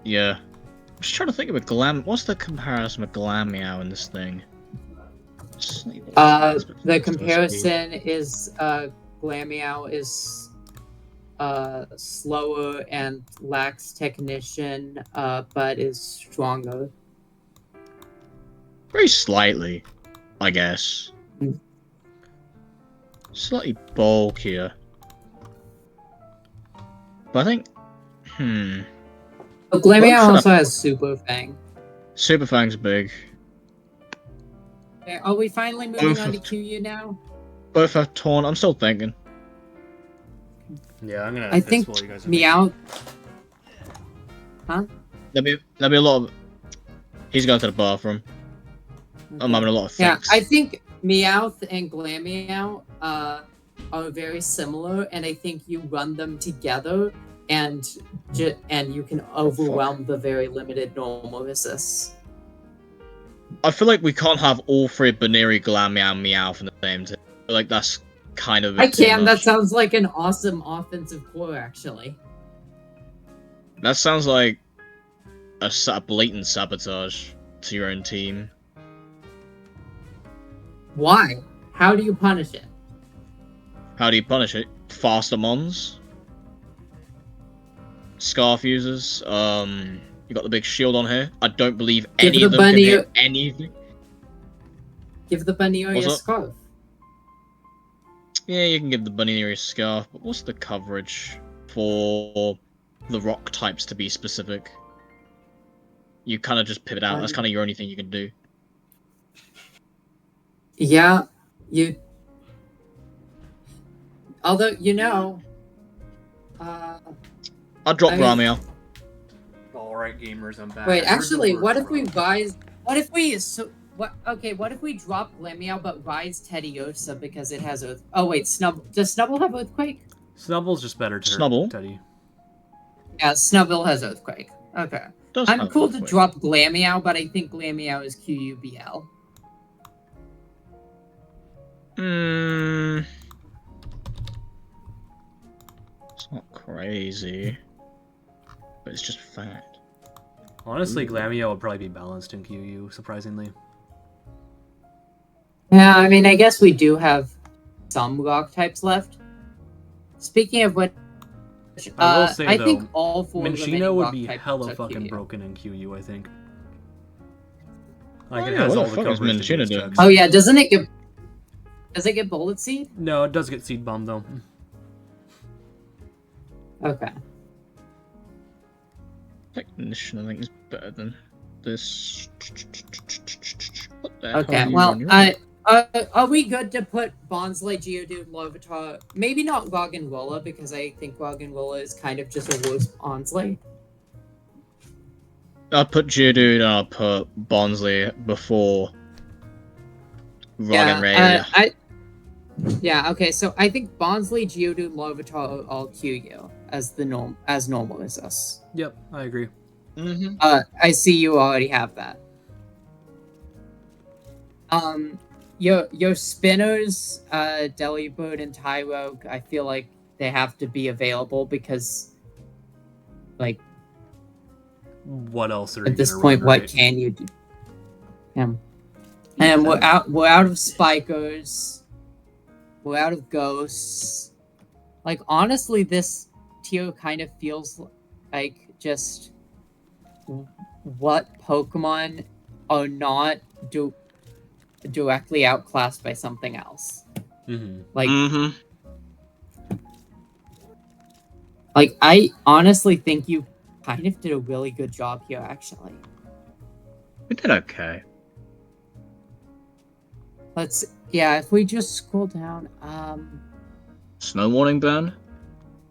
Yeah. just trying to think of a Glam. What's the comparison with Glameow in this thing? The comparison is Glameow is slower and lacks technician, but is stronger. Very slightly, I guess. Mm. Slightly bulkier. But I think, But Glameow Both also has Super Fang. Super Fang's big. Okay, are we finally moving Both on to have- QU now? Both have torn. I'm still thinking. Yeah, I'm gonna. I think while you guys are Meow. There'll be a lot of. He's going to the bathroom. I'm having a lot of Yeah, things. I think Meowth and Glameow are very similar, and I think you run them together, and you can overwhelm the very limited normal resist. I feel like we can't have all three Baneri, Glameow, and Meowth in the same team. I feel like that's kind of. I can. That sounds like an awesome offensive core, actually. That sounds like a blatant sabotage to your own team. Why? How do you punish it? How do you punish it? Faster mons? Scarf users? You got the big shield on here. I don't believe Give any the of them can bunny hit anything. Give the bunny a Also- scarf. Yeah, you can give the bunny a scarf, but what's the coverage for the rock types to be specific? You kind of just pivot out. That's kind of your only thing you can do. Yeah, you. Although I'll drop I mean- Ramia. Alright, gamers, I'm back. wait. Where'd the Actually, word what if from? we rise? What if we what? Okay, what if we drop Glameow but rise Tediosa because it has Earth? Oh wait, Snubble. Does Snubble have Earthquake? Snubble's just better to Snubble? Teddy. Yeah, Snubble has Earthquake. Okay, Does I'm have cool to Earthquake. drop Glameow, but I think Glameow is QUBL. It's not crazy, but it's just fact. Honestly, Ooh. Glameow would probably be balanced in QU, surprisingly. Yeah, I mean, I guess we do have some rock types left. Speaking of which, I will say, I though, think all four Minccino remaining would rock be types hella are fucking QU. broken in QU, I think. Like, Oh, it yeah, has what all the the fuck is coverage to do Minccino its doing? checks. Oh yeah, doesn't it get? Does it get bullet seed? No, it does get seed bomb, though. Okay. Technician, I think, is better than this. What the hell are Okay. you Well, on your- are we good to put Bonsly, Geodude, Larvitar? Maybe not Roggenrola because I think Roggenrola is kind of just a worse Bonsly. I'll put Geodude and I'll put Bonsly before Roggenrola. Yeah. Okay. So I think Bonsly, Geodude, Larvitar are all QU as normal as us. Yep, I agree. Mm-hmm. I see you already have that. Your spinners, Delibird and Tyrogue, I feel like they have to be available because, like, What else are you at this gonna point, run, what right? can you do? And we're out of Spikers. We're out of Ghosts. Like, honestly, this tier kind of feels like just what Pokemon are not directly outclassed by something else. Mm-hmm. Like I honestly think you kind of did a really good job here, actually. We did okay. If we just scroll down, Snow warning ban?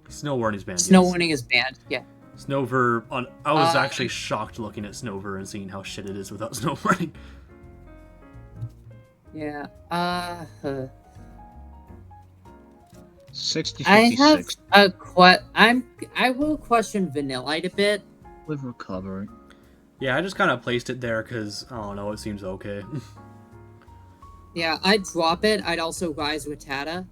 Snow Warning's banned. Snow yes. Warning is banned. Yeah. Snover I was Uh, actually shocked looking at Snover and seeing how shit it is without Snow Warning. Yeah. 60, I have 56 I will question Vanillite a bit. with recovery. Yeah, I just kind of placed it there because, I don't know, it seems okay. Yeah, I'd drop it. I'd also rise Rattata.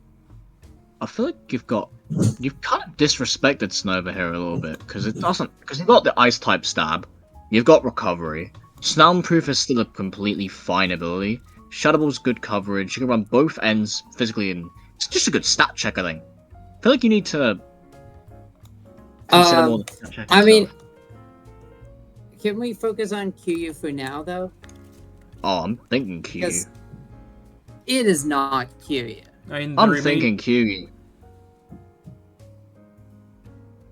I feel like you've kind of disrespected Snover here a little bit because he got the ice type stab, You've got recovery. Soundproof is still a completely fine ability. Shadowball's good coverage. You can run both ends physically, and it's just a good stat check, I think. I feel like you need to consider more the stat check I mean, itself. can we focus on QU for now, though? Oh, I'm thinking Q. Because it is not QU. I mean, the I'm remaining- thinking Q.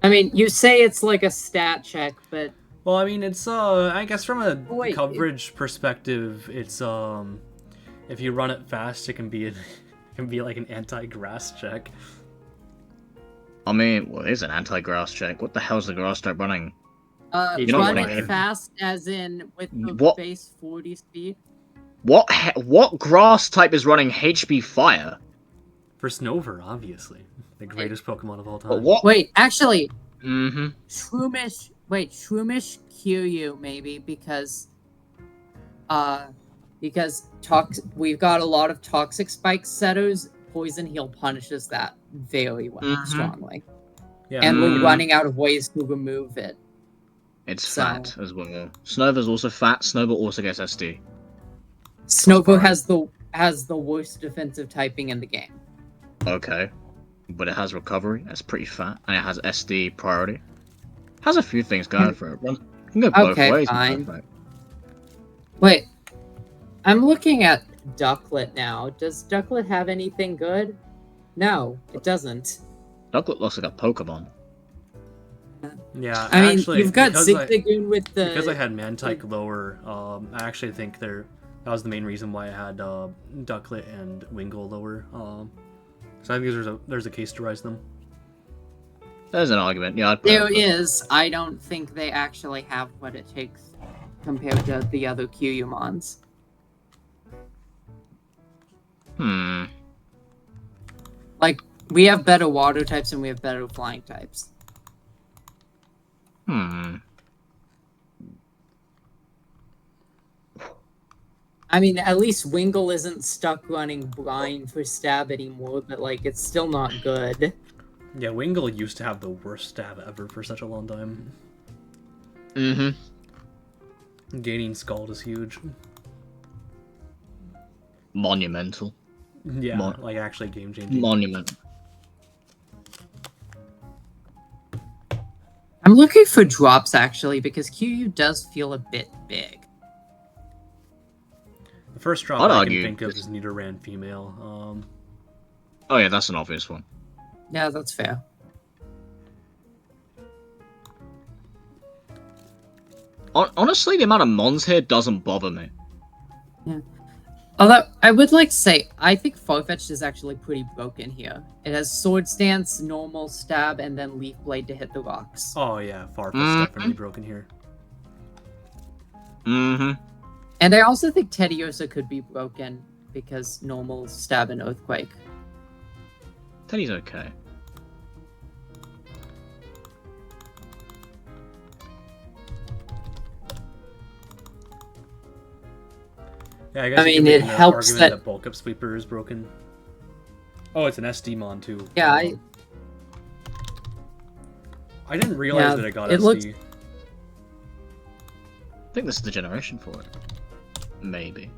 I mean, you say it's like a stat check, but Well, I mean, it's I guess from a Wait, coverage perspective, it's if you run it fast, it can be it can be like an anti-grass check. I mean, well, it is an anti-grass check. What the hell's the grass type running? You're not run running it it. fast, as in with the What? base 40 speed. What grass type is running HP Fire? For Snover, obviously, the greatest Pokemon of all time. But what? Wait, actually, Mm-hmm. Shroomish. Wait, Shroomish QU maybe because we've got a lot of toxic spike setters. Poison Heal punishes that very well, Mhm. strongly, Yeah, and we're Mhm. running out of ways to remove it. It's So- fat as well. Snover's also fat. Snover also gets SD. Snovo fine. has the worst defensive typing in the game. Okay. But it has recovery. That's pretty fat. And it has SD priority. Has a few things going for it. It can go both Okay, ways. fine. Perfect. Wait, I'm looking at Ducklet now. Does Ducklet have anything good? No, it doesn't. Ducklet looks like a Pokemon. yeah. I mean, actually, you've got because Zigzagoon with the. because I had Mantike lower, I actually think that was the main reason why I had Ducklet and Wingull lower. So I think there's a case to rise them. There's an argument. Yeah, I'd put There it. is. I don't think they actually have what it takes compared to the other QUmons. Like, we have better water types and we have better flying types. I mean, at least Wingull isn't stuck running blind for stab anymore, but like, it's still not good. Yeah, Wingull used to have the worst stab ever for such a long time. Mm-hmm. Gaining Scald is huge. Monumental. Yeah, like actually game changing. Monument. I'm looking for drops actually because QU does feel a bit big. The first drop I'd I argue can think of this- is Nidoran female. Oh yeah, that's an obvious one. Yeah, that's fair. Honestly, the amount of Mons here doesn't bother me. Although, I would like to say, I think Farfetch'd is actually pretty broken here. It has Sword Stance, normal stab, and then Leaf Blade to hit the rocks. Oh yeah, Farfetch's Mhm. definitely broken here. Mm-hmm. And I also think Teddiursa could be broken because normal stab and Earthquake. Teddy's okay. Yeah, I guess I you could mean, make it an helps argument that- Bulk Up Sweeper is broken. Oh, it's an SD mon too. Yeah, I didn't realize Yeah, that it got it SD. looks- I think this is the generation for it. Maybe.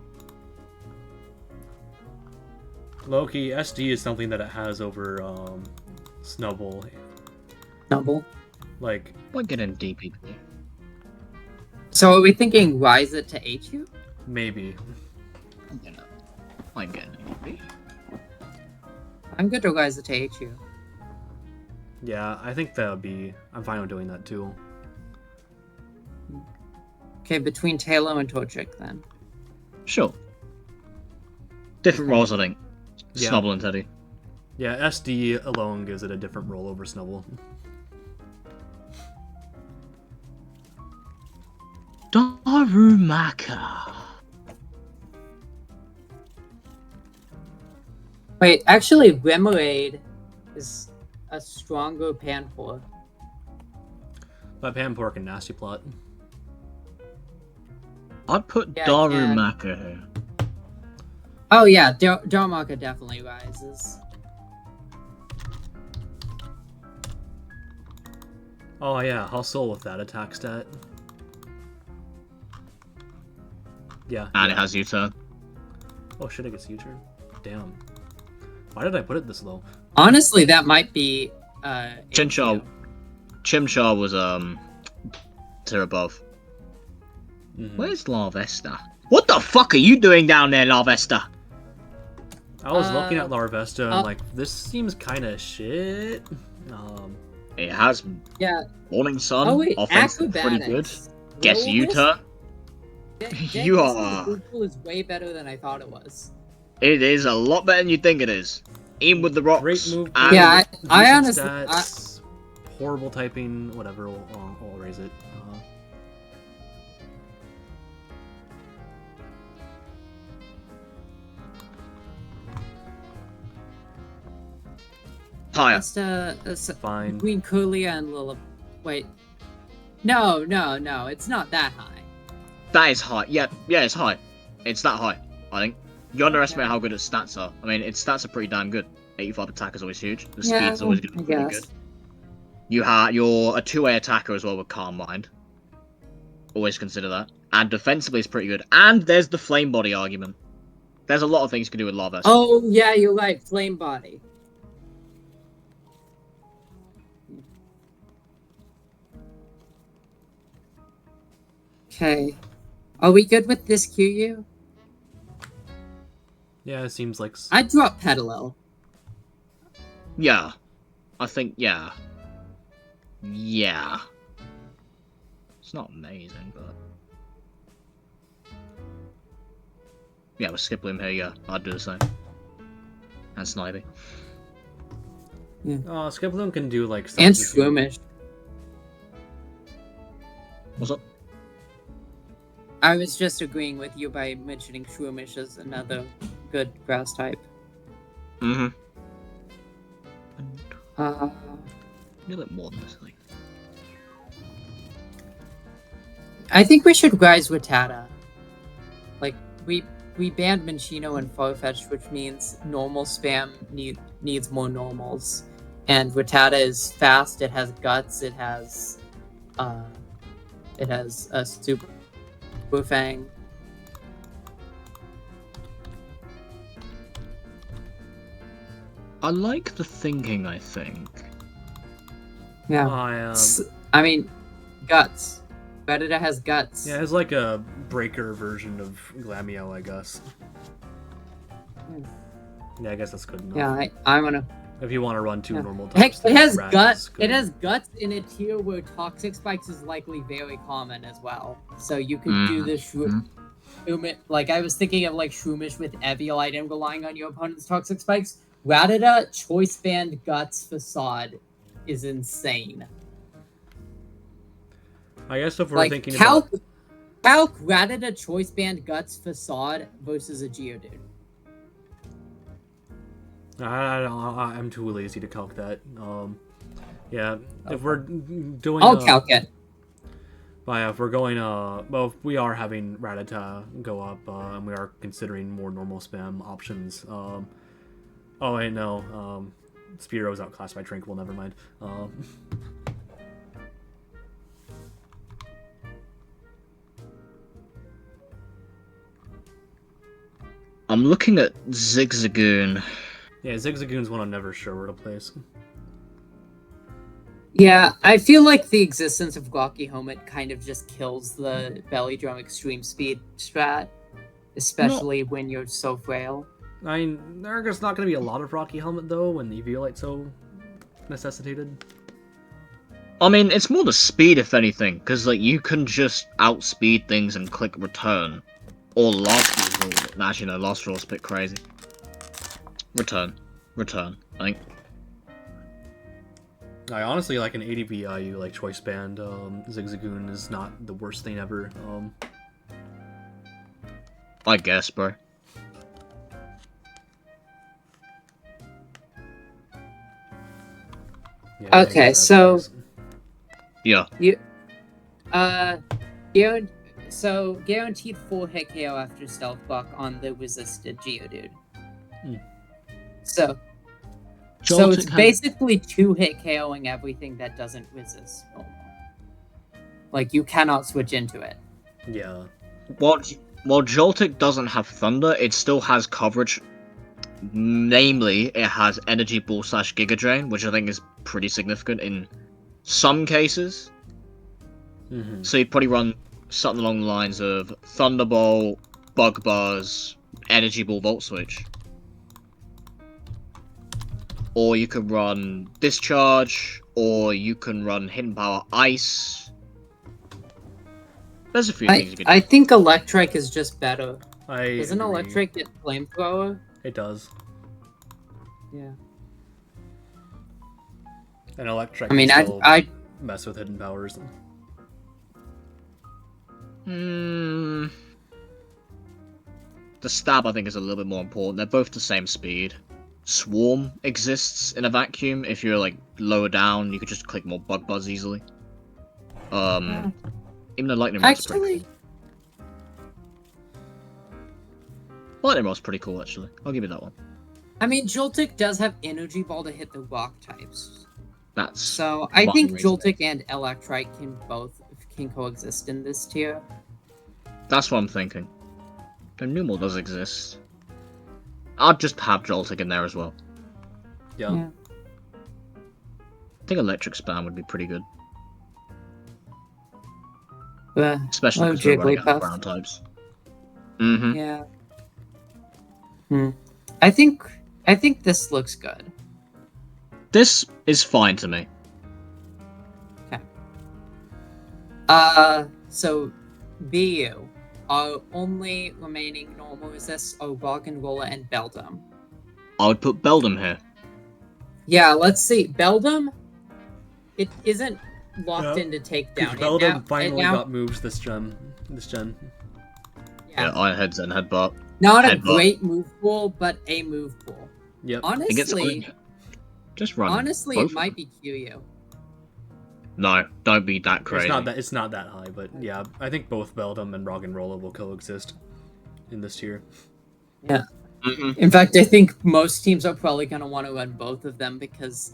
Loki, SD is something that it has over Snubble. Snubble. Like, We're getting DPP. So are we thinking Rise it to HU? maybe. I'm getting DPP. I'm good to Rise it to HU. Yeah, I think that would be... I'm fine with doing that too. Okay, between Tailo and Torchic then. Sure. Different roles, I think. Yeah. Snubble and Teddy. Yeah, SD alone gives it a different roll over Snubble. Darumaka. Wait, actually, Remoraid is a stronger Panpour. But Panpork and Nasty Plot. I'd put Yeah, Darumaka here. Oh yeah, Darumaka definitely rises. Oh yeah, Hustle with that attack stat. Yeah. And yeah. it has U-turn. Oh shit! I guess U-turn. Damn. Why did I put it this low? Honestly, that might be Chimchar. HQ. Chimchar was tier above. Mhm. Where's Larvesta? What the fuck are you doing down there, Larvesta? I was looking at Larvesta and uh, like, this seems kind of shit. It has Yeah. Morning Sun. Oh wait, Offense pretty good. acrobatics. Guess Will U-turn. this- You Guessing are. the Google is way better than I thought it was. It is a lot better than you think it is. Even with the rocks. Great move. and- Yeah, I decent honestly- stats, horrible typing. Whatever. I'll raise it. Higher. That's Fine. between Colia and Lilith. Wait. No, it's not that high. That is high. Yeah, it's high. It's that high, I think. You underestimate how good its stats are. I mean, its stats are pretty damn good. 85 attack is always huge. The Yeah, speed's always going to I be pretty guess. good. You're a two-way attacker as well with Calm Mind. Always consider that. And defensively is pretty good. And there's the Flame Body argument. There's a lot of things you can do with Larvesta. Oh yeah, you're right. Flame body. Okay. Are we good with this QU? Yeah, it seems like. I drop Petalil. Yeah. I think, yeah. Yeah. It's not amazing, but... Yeah, with Skiploom here, yeah, I'd do the same. And Snivy. Skiploom can do like. And substitute. Shroomish. What's up? I was just agreeing with you by mentioning Shroomish as another good grass type. Mm-hmm. Uh, A little bit more than this, like. I think we should rise Rattata. Like, we banned Minchino and Farfetch'd, which means normal spam needs more normals. And Rattata is fast, it has guts, it has a super fang. I like the thinking, I think. Yeah. I mean, guts. Rattata has guts. Yeah, it's like a breaker version of Glameow, I guess. Yeah, I guess that's good enough. Yeah, I'm gonna. If you want to run two normal Heck, types, it has Rat guts. is good. It has guts in a tier where toxic spikes is likely very common as well. So you could do the Shroomish. Like I was thinking of like Shroomish with Eviolite and relying on your opponent's toxic spikes. Rattata choice band guts facade is insane. I guess if we're Like thinking calc about Rattata choice band guts facade versus a Geodude. I'm too lazy to calc that. Yeah, if we're doing, I'll calc it. But yeah, if we're going, well, if we are having Rattata go up, and we are considering more normal spam options. Oh wait, no. Spearo's outclassed by Tranquil. Never mind. I'm looking at Zigzagoon. Yeah, Zigzagoon's one I'm never sure where to place. Yeah, I feel like the existence of Rocky Helmet kind of just kills the Belly Drum Extreme Speed strat, especially when you're so frail. I mean, there's not going to be a lot of Rocky Helmet, though, when the Eviolite's so necessitated. I mean, it's more the speed, if anything, because, like, you can just outspeed things and click return. Or last roll. Actually, no, last roll's a bit crazy. Return, I think. I honestly like an ADVIU, like Choice Band. Zigzagoon is not the worst thing ever. I guess, bro. Yeah, Okay, that's so- nice. Yeah. Guaranteed 4 hit KO after Stealth Block on the resisted Geodude. So it's basically 2 hit KOing everything that doesn't resist normal. Like, you cannot switch into it. Yeah. What while Joltik doesn't have Thunder, it still has coverage. Namely, it has Energy Ball / Giga Drain, which I think is pretty significant in some cases. Mm-hmm. So you'd probably run something along the lines of Thunderbolt, Bug Buzz, Energy Ball, Volt Switch. Or you can run Discharge, or you can run Hidden Power Ice. There's a few things you can do. I think Electric is just better. I Doesn't agree. Electric get Flamethrower? It does. Yeah. And Electric I mean, can still I mess with hidden powers. The stab, I think, is a little bit more important. They're both the same speed. Swarm exists in a vacuum. If you're like lower down, you could just click more Bug Buzz easily. Even though Lightning Rod's pretty cool. Lightning Rod's pretty cool, actually. I'll give you that one. I mean, Joltik does have Energy Ball to hit the rock types. That's So I one think reason. Joltik and Electrike can coexist in this tier. That's what I'm thinking. And Numel does exist. I'd just have Joltik in there as well. Yeah. Yeah. I think Electric Spam would be pretty good. Oh, Especially because we're running out of Jigglypuff. ground types. Mm-hmm. Yeah. I think this looks good. This is fine to me. So BU, our only remaining normal resists are Rock and Roller and Beldum. I would put Beldum here. Yeah, let's see. Beldum, it isn't locked Yeah. into takedown. Beldum finally got moves this gen. Yeah. I heads and headbutt. Not a Headbutt. great move pool, but a move pool. Yep. It gets Honestly, good. Just run. honestly, both it of might them. be QU. No, don't be that crazy. It's not that high, but yeah, I think both Beldum and Rock and Roller will coexist in this tier. Yeah. Mhm. In fact, I think most teams are probably going to want to run both of them because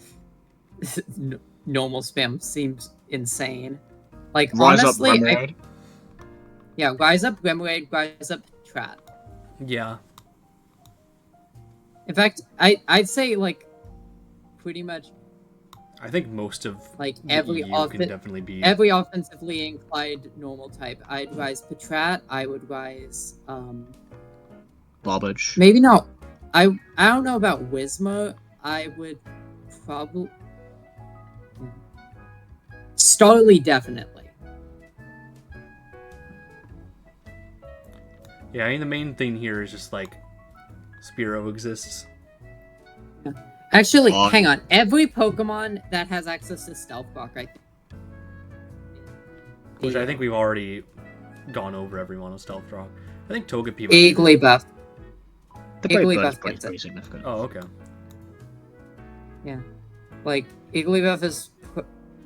normal spam seems insane. Like, Rise honestly, up, Remoraid. yeah, Rise Up, Remoraid, Rise Up, Trap. Yeah. In fact, I'd say, like, pretty much, I think most of like, the every EU can definitely be. every offensively inclined normal type. I'd rise Patrat, I would rise, Barbage. maybe not, I don't know about Whismo, I would probably, Starly definitely. Yeah, I mean the main thing here is just like Spearow exists. Actually, On. hang on. Every Pokemon that has access to Stealth Rock, I think. Which I think we've already gone over everyone on Stealth Rock. I think Togepi. Igglybuff. The Brave Bird is Igglybuff pretty, gets it. pretty significant. Oh, okay. Like, Igglybuff is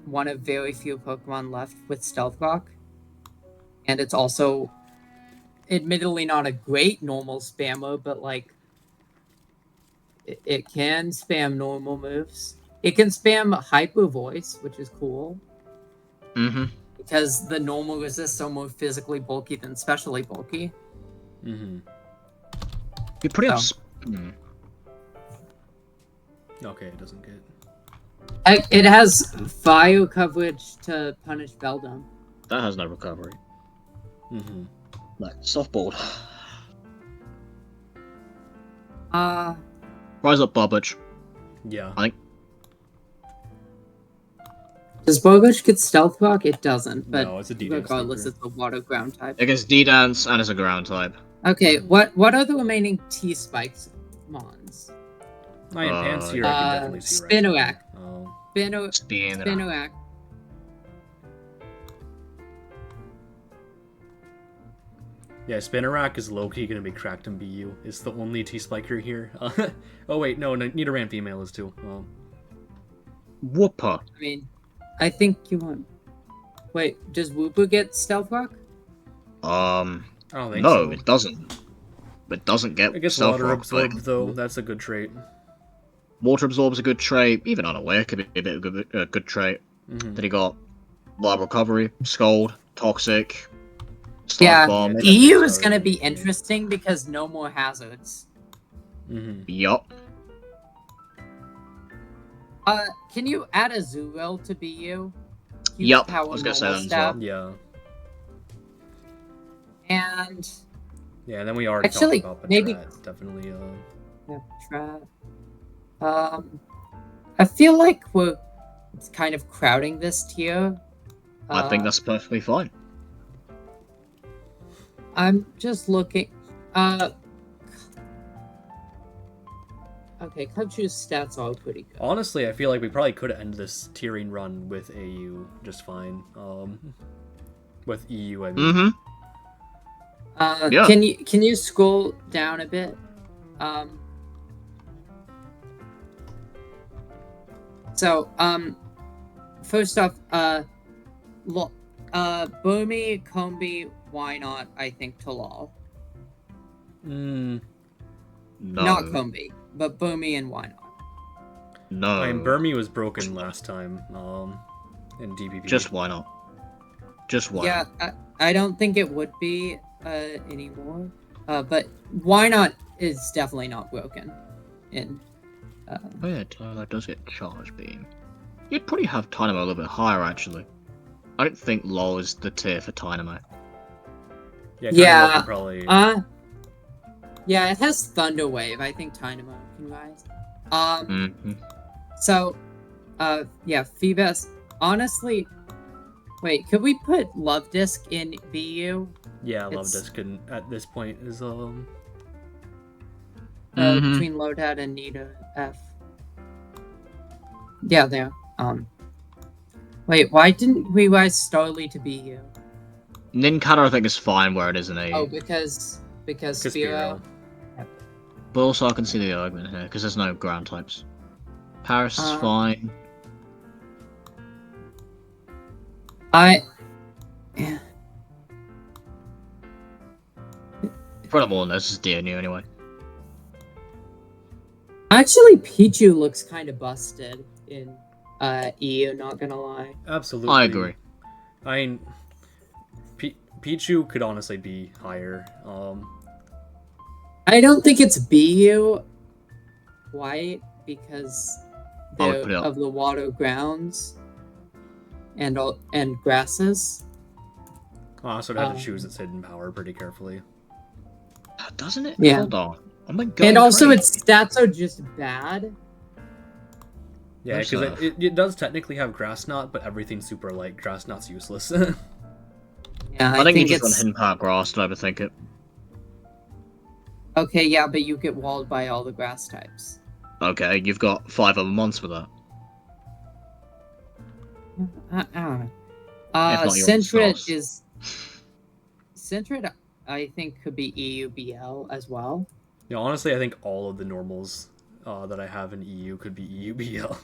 one of very few Pokemon left with Stealth Rock. And it's also, admittedly, not a great normal spammer, but, like, it can spam normal moves. It can spam Hyper Voice, which is cool. Mm-hmm. Because the normal resists are more physically bulky than specially bulky. Mm-hmm. You're pretty Oh. Okay, it doesn't get. It has fire coverage to punish Beldum. That has no recovery. Mm-hmm. Like, softball. Rise up, Barbage. Yeah. Does Bogush get Stealth Rock? It doesn't, but No, it's a D-Dance regardless, sneaker. it's a water ground type. Against D-Dance and as a ground type. Okay, what are the remaining T-Spikes mons? I mean, Pansear, I can definitely see right Spinarak. now. Oh. Spinarak. Yeah, Spinarak is low-key gonna be cracked in BU. It's the only T-Spiker here. Oh wait, no, Nidoran female is too. Whooper. I mean, I think you want... Wait, does Wooper get Stealth Rock? I don't think No, so. it doesn't. It doesn't get It gets Stealth Water Rock, Absorb, like, though. That's a good trait. Water Absorb's a good trait. Even Unaware could be a bit of a good trait. Mm-hmm. Then he got Live Recovery, Scold, Toxic. Yeah, Bomb. Yeah. EU is Sorry. gonna be interesting because no more hazards. Mm-hmm. Yup. Can you add a Zero to BU? Huge Yup, power I was gonna say normal that as well. stab. Yeah. And Yeah, and then we already Actually, talked about maybe- Patrat, definitely. yeah, trap. I feel like we're kind of crowding this tier. I think that's perfectly fine. I'm just looking. Okay, Kochu's stats are pretty good. Honestly, I feel like we probably could end this tiering run with AU just fine. With EU, I mean. Mm-hmm. Yeah. Can you scroll down a bit? First off, Boomy, Combi, why not? I think Talal. Mm, No. Not Combi, but Boomy and why not? No. I mean, Burmy was broken last time. In DPP. Just why not? Just why Yeah, not? I don't think it would be anymore. But why not is definitely not broken. In Oh yeah, Tyler does get charge beam. You'd probably have Dynamo a little bit higher, actually. I don't think LoL is the tier for Dynamo. Yeah. Yeah, Dynamo could probably. yeah, it has Thunder Wave. I think Dynamo can rise. Mm-hmm. So, yeah, Phoebus. Honestly, wait, could we put Love Disc in BU? Yeah, Love it's- Disc can, at this point is Mhm. Between Lodad and Nita F. Yeah, there. Wait, why didn't we rise Starly to BU? Ninkata I think is fine where it is in AU. Oh, because Because Spiro. But also I can see the argument here, because there's no ground types. Paris is fine. Yeah. Furthermore, this is DNU anyway. Actually, Pichu looks kind of busted in EU. Not gonna lie. absolutely. I agree. I mean, Pichu could honestly be higher. I don't think it's BU. Why? Because I would put it up. of the water grounds and grasses. So I'd have to choose its hidden power pretty carefully. Doesn't it? Yeah. Hold on. I'm like And also, crazy. its stats are just bad. Yeah, There's because it does technically have Grass Knot, but everything's super light. Grass Knot's useless. Yeah, I think you just it's want hidden power grass to overthink it. okay. Yeah, but you get walled by all the grass types. Okay, you've got 5 other months for that. I don't know. not your Sentret sauce. is Sentret. I think could be EUBL as well. Yeah, honestly, I think all of the normals that I have in EU could be EUBL.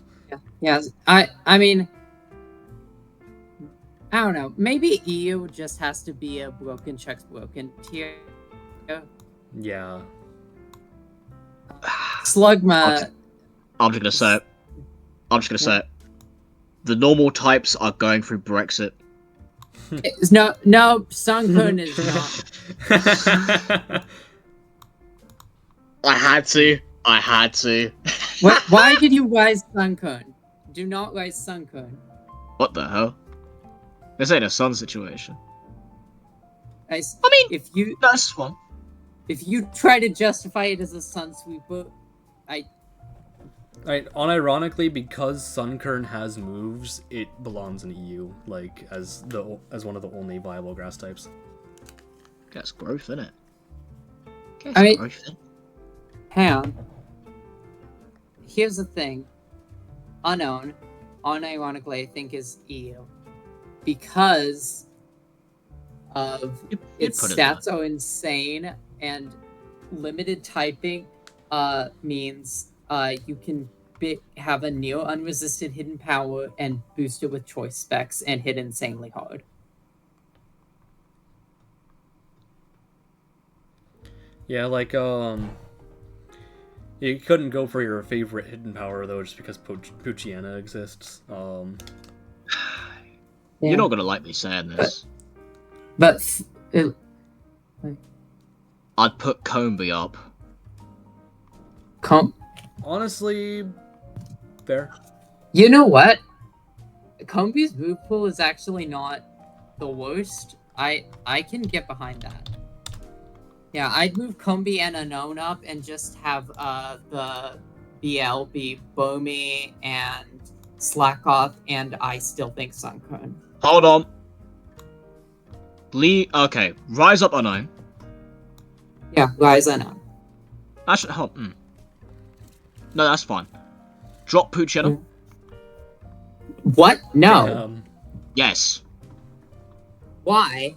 Yeah. I mean, I don't know. Maybe EU just has to be a broken checks broken tier. Yeah. Slugma. I'm just gonna say it. I'm just gonna say it. The normal types are going through Brexit. No, Sunkun is not. I had to. I had to. Why did you rise Sunkun? Do not rise Sunkun. What the hell? This ain't a sun situation. I mean, if you That's one. if you try to justify it as a sun sweeper, Unironically, because Sunkern has moves, it belongs in EU, like as one of the only viable grass types. Gets growth in it. I mean- growth in. hang on. Here's the thing. Unknown, unironically, I think is EU because of You'd its put it stats are insane and limited typing means you can have a near unresisted hidden power and boost it with choice specs and hit insanely hard. Yeah, like you couldn't go for your favorite hidden power though, just because Puchiana exists. You're not gonna like me saying this. But It, I'd put Combi up. Honestly, fair. You know what? Combi's move pool is actually not the worst. I can get behind that. Yeah, I'd move Combi and Unknown up and just have the BL be Bomi and Slackoff, and I still think Sunkern. Hold on. Okay, Rise Up Unknown. Yeah, Rise Unknown. Actually, hold. No, that's fine. Drop Puccietta. What? No. Damn. Yes. Why?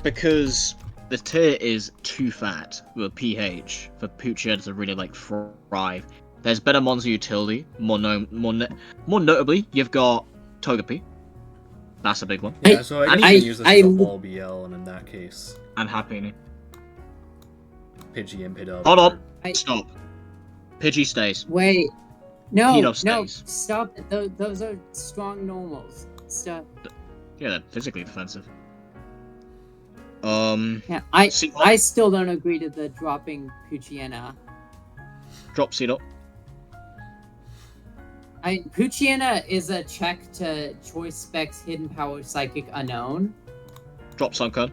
Because the tier is too fat with a PH for Puccietta to really like thrive. There's better monster utility. More notably, you've got Togepi. That's a big one. Yeah, so I guess you can use this as a wall BL, and in that case, And Happy. Pidgey and Pidove. Hold on. Stop. Pidgey stays. Wait. No, Pedo no, stays. stop. Those are strong normals. Stop. Yeah, they're physically defensive. Yeah, Seedot. I still don't agree to the dropping Pucciana. Drop Seedot. Pucciana is a check to Choice Specs Hidden Power Psychic Unknown. Drop Sunkern.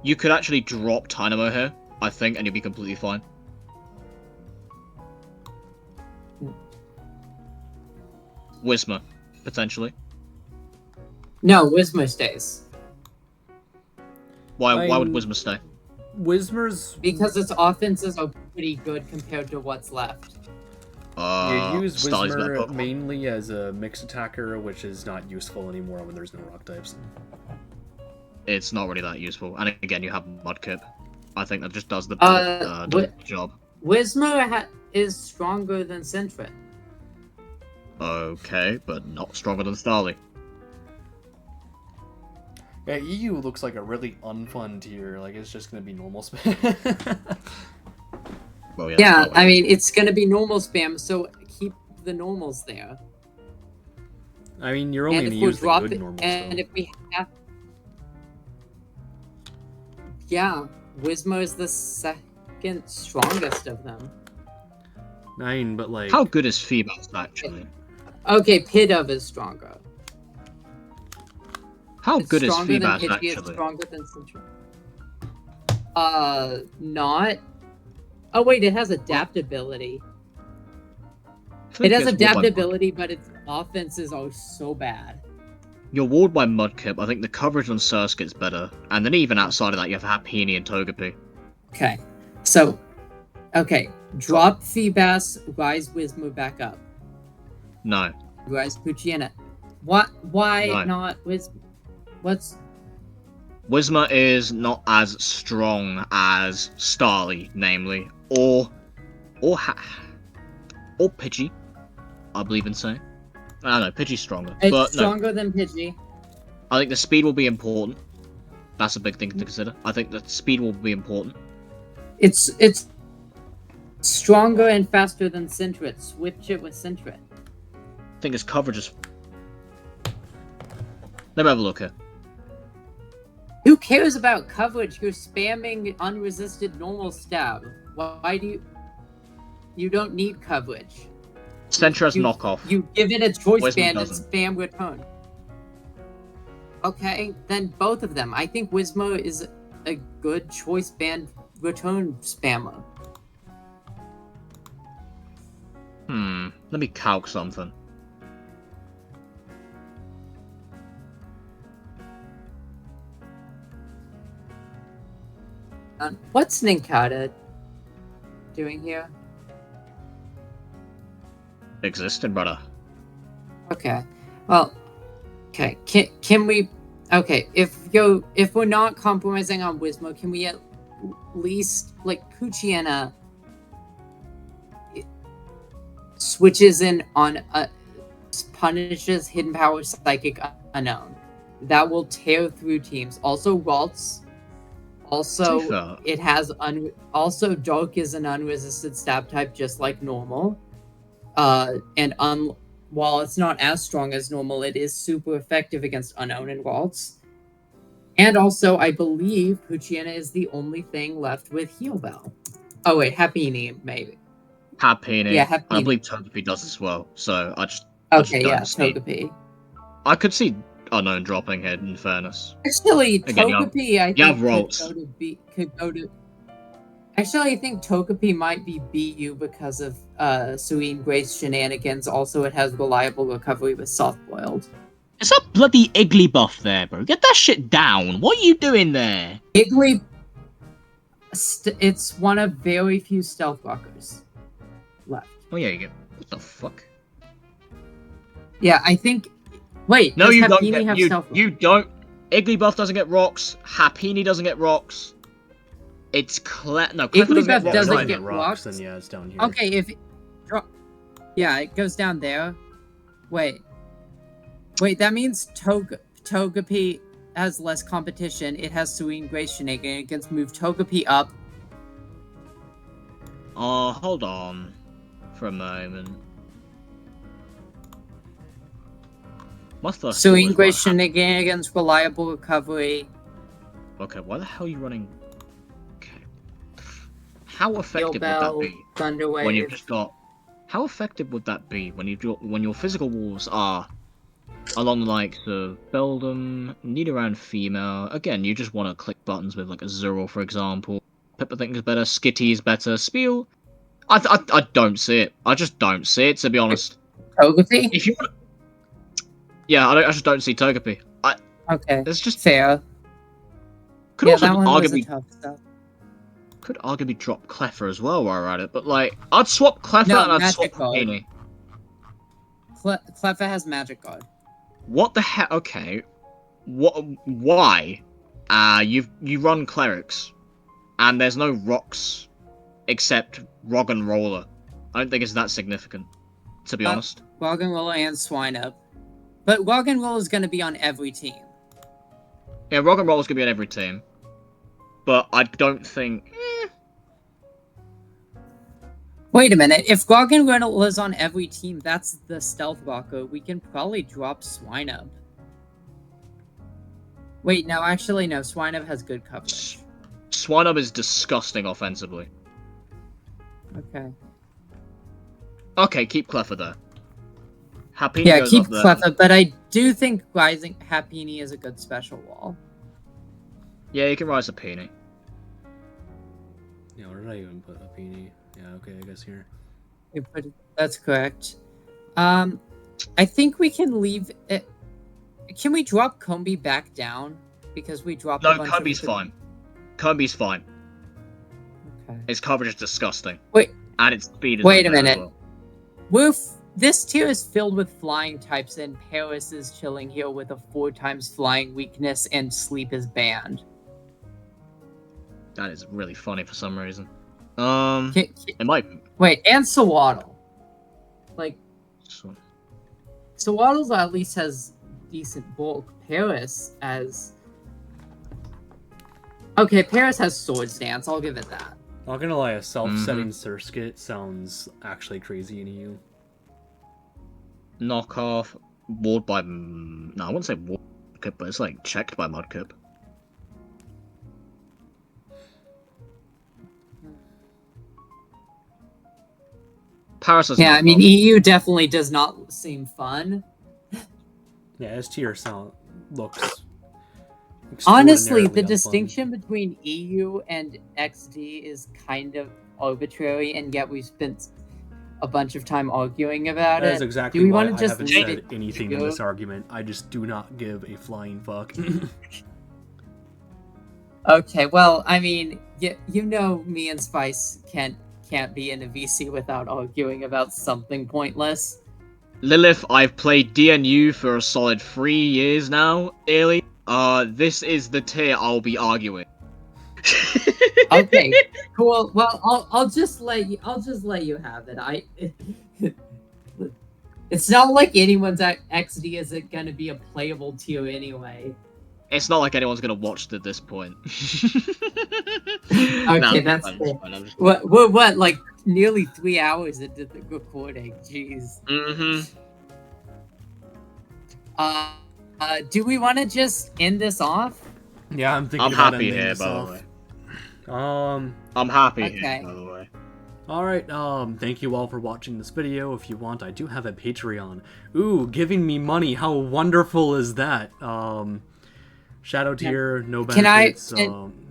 You could actually drop Dynamo here, I think, and you'll be completely fine. Whismer, potentially. No, Whismer stays. Why would Whismer stay? Whismer's... Because its offenses are pretty good compared to what's left. You use Starly's better Whismer Pokemon. mainly as a mixed attacker, which is not useful anymore when there's no rock types. It's not really that useful. And again, you have Mudkip. I think that just does the job. Whismer is stronger than Sentret. Okay, but not stronger than Starly. Yeah, EU looks like a really unfun tier. Like, it's just gonna be normal spam. Well, Yeah, I mean, it's gonna be normal spam, so keep the normals there. I mean, you're only And gonna if we're use the dropping, good normals, and though. if we have, yeah, Whismer is the second strongest of them. I mean, but like... How good is Feebas, actually? Okay, Pidove is stronger. How It's good is stronger than Feebas, Pidgey, it's actually? stronger than Sentret. Not. Oh wait, it has adaptability. It has adaptability, but its offenses are so bad. You're walled by Mudkip. I think the coverage on Surskit's better. And then even outside of that, you have Happiny and Togepi. Okay, so, okay, drop Feebas, rise Whismer back up. No. Rise Pucciana. What? Why No. not Whismer? What's... Whismer is not as strong as Starly, namely, or Pidgey, I believe in saying. I don't know, Pidgey's stronger. It's but stronger than Pidgey. I think the speed will be important. That's a big thing to consider. I think that speed will be important. It's stronger and faster than Sentret. Switch it with Sentret. I think its coverage is... Let me have a look here. Who cares about coverage? You're spamming unresisted normal stab. Why do you... You don't need coverage. Sentra's You- knockoff. You give it a choice Whismer band and doesn't. spam return. Okay, then both of them. I think Whismer is a good choice band return spammer. Let me calc something. What's Ninkata doing here? Existing, brother. Okay. Well, okay. Can we? Okay. If we're not compromising on Whismo, can we at least like Pucciana switches in on punishes Hidden Power Psychic Unknown. That will tear through teams. Also, Waltz. Also, fair. it has also Dark is an unresisted stab type, just like normal. And while it's not as strong as normal, it is super effective against unknown and waltz. And also, I believe Puchiana is the only thing left with Heal Bell. Oh wait, Happini, maybe. Happini. Yeah, I Happini. believe Togepi does as well, so I just Okay, don't yeah, see. Togepi. I could see Unknown dropping here, in fairness. Actually, Again, Togepi, I you have think rolls. could go to. Actually, I think Togepi might be BU because of Serene Grace shenanigans. Also, it has reliable recovery with soft boiled. It's a bloody Igglybuff there, bro. Get that shit down. What are you doing there? Iggly. It's one of very few stealth rockers left. Oh yeah, you get. What the fuck? Yeah, I think. Wait, No, does you don't Happini get. have You stealth? you don't. Igglybuff doesn't get rocks. Happini doesn't get rocks. It's no. Cleffa doesn't get Igglybuff rocks. doesn't If I either. get rocks? then yeah, it's down here. Okay, if yeah, it goes down there. Wait, that means Togepi has less competition. It has Serene Grace shenanigans. It can move Togepi up. Oh, hold on for a moment. My first thought Serene was, Grace well, shenanigans, reliable recovery. okay, why the hell are you running? Okay. How Heal effective would Bell, that be Thunder Wave. when you've just got? How effective would that be when your physical walls are along the likes of Beldum, Nidoran Female? Again, you just want to click buttons with like a Zero, for example. Pepper think is better. Skitty is better. Spiel. I don't see it. I just don't see it, to be honest. Togepi? If you want, yeah, I just don't see Togepi. Okay, There's just fair. could Yeah, also that one was a arguably tough stuff. could arguably drop Cleffa as well while we're at it, but like I'd swap Cleffa No, and I'd swap Magic Guard. Happini. Cleffa has Magic Guard. What the hell? Okay, what? Why? You run clerics, and there's no rocks except Rog and Roller. I don't think it's that significant, to be honest. Roggenrola and Swinub. But Roggenrola is going to be on every team. Yeah, Rog and Roller's gonna be on every team, but I don't think. Wait a minute. If Roggenrola is on every team, that's the Stealth Rocker. We can probably drop Swinub. Wait, no, actually, no. Swinub has good coverage. Swinub is disgusting offensively. Okay. Okay, keep Cleffa there. Happini Yeah, goes keep up there. Cleffa, but I do think Rising Happini is a good special wall. Yeah, you can rise Happini. Yeah, where did I even put a peony? Yeah, okay, I guess here. That's correct. I think we can leave it. Can we drop Combi back down? Because we dropped a No, bunch Kirby's fine. Kirby's fine. Okay. Its coverage is disgusting. Wait. And its speed is Wait a up there as minute. well. This tier is filled with flying types, and Paris is chilling here with a 4x flying weakness, and sleep is banned. That is really funny for some reason. It might. Wait, and Sawaddle. Like, So, Sawaddle at least has decent bulk. Paris has. Okay, Paris has Swords Dance, I'll give it that. Not gonna lie, a self-setting Surskit sounds actually crazy in EU. knockoff, ward by. No, I wouldn't say ward Mudkip, but it's like checked by Mudkip. Paris is Yeah, I mean, knockoff. EU definitely does not seem fun. Yeah, S tier sound looks. Honestly, extraordinarily the unfun. distinction between EU and XD is kind of arbitrary, and yet we've spent a bunch of time arguing about That it. is exactly Do we why want I to just haven't leave said it anything to in you? this argument. I just do not give a flying fuck. Okay, well, I mean, you know, me and Spice can't be in a VC without arguing about something pointless. Lilith, I've played DNU for a solid 3 years now, nearly. This is the tier I'll be arguing. Okay, cool. Well, I'll just let you have it. It's not like anyone's XD isn't gonna be a playable tier anyway. It's not like anyone's gonna watch at this point. Okay, that's fair. What like nearly 3 hours into the recording? Jeez. Mm-hmm. Do we want to just end this off? Yeah, I'm thinking I'm about happy ending here, this by the off. way. Um, I'm happy Okay. here, by the way. alright, thank you all for watching this video. If you want, I do have a Patreon. Ooh, giving me money, how wonderful is that? Shadow tier, no Can I- benefits,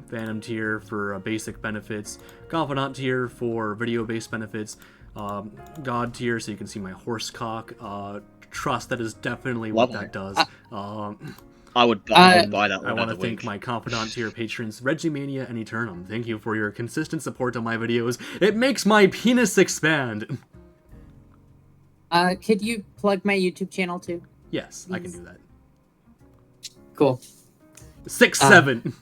Phantom tier for basic benefits, Confidant tier for video-based benefits, God tier so you can see my horse cock, Trust, that is definitely what Lovely. that does. I would buy Uh, that one I want to every thank week. my Confidant tier patrons, Regimania and Eternum. Thank you for your consistent support on my videos. It makes my penis expand! Could you plug my YouTube channel too? Yes, I can do that. Cool. 6-7!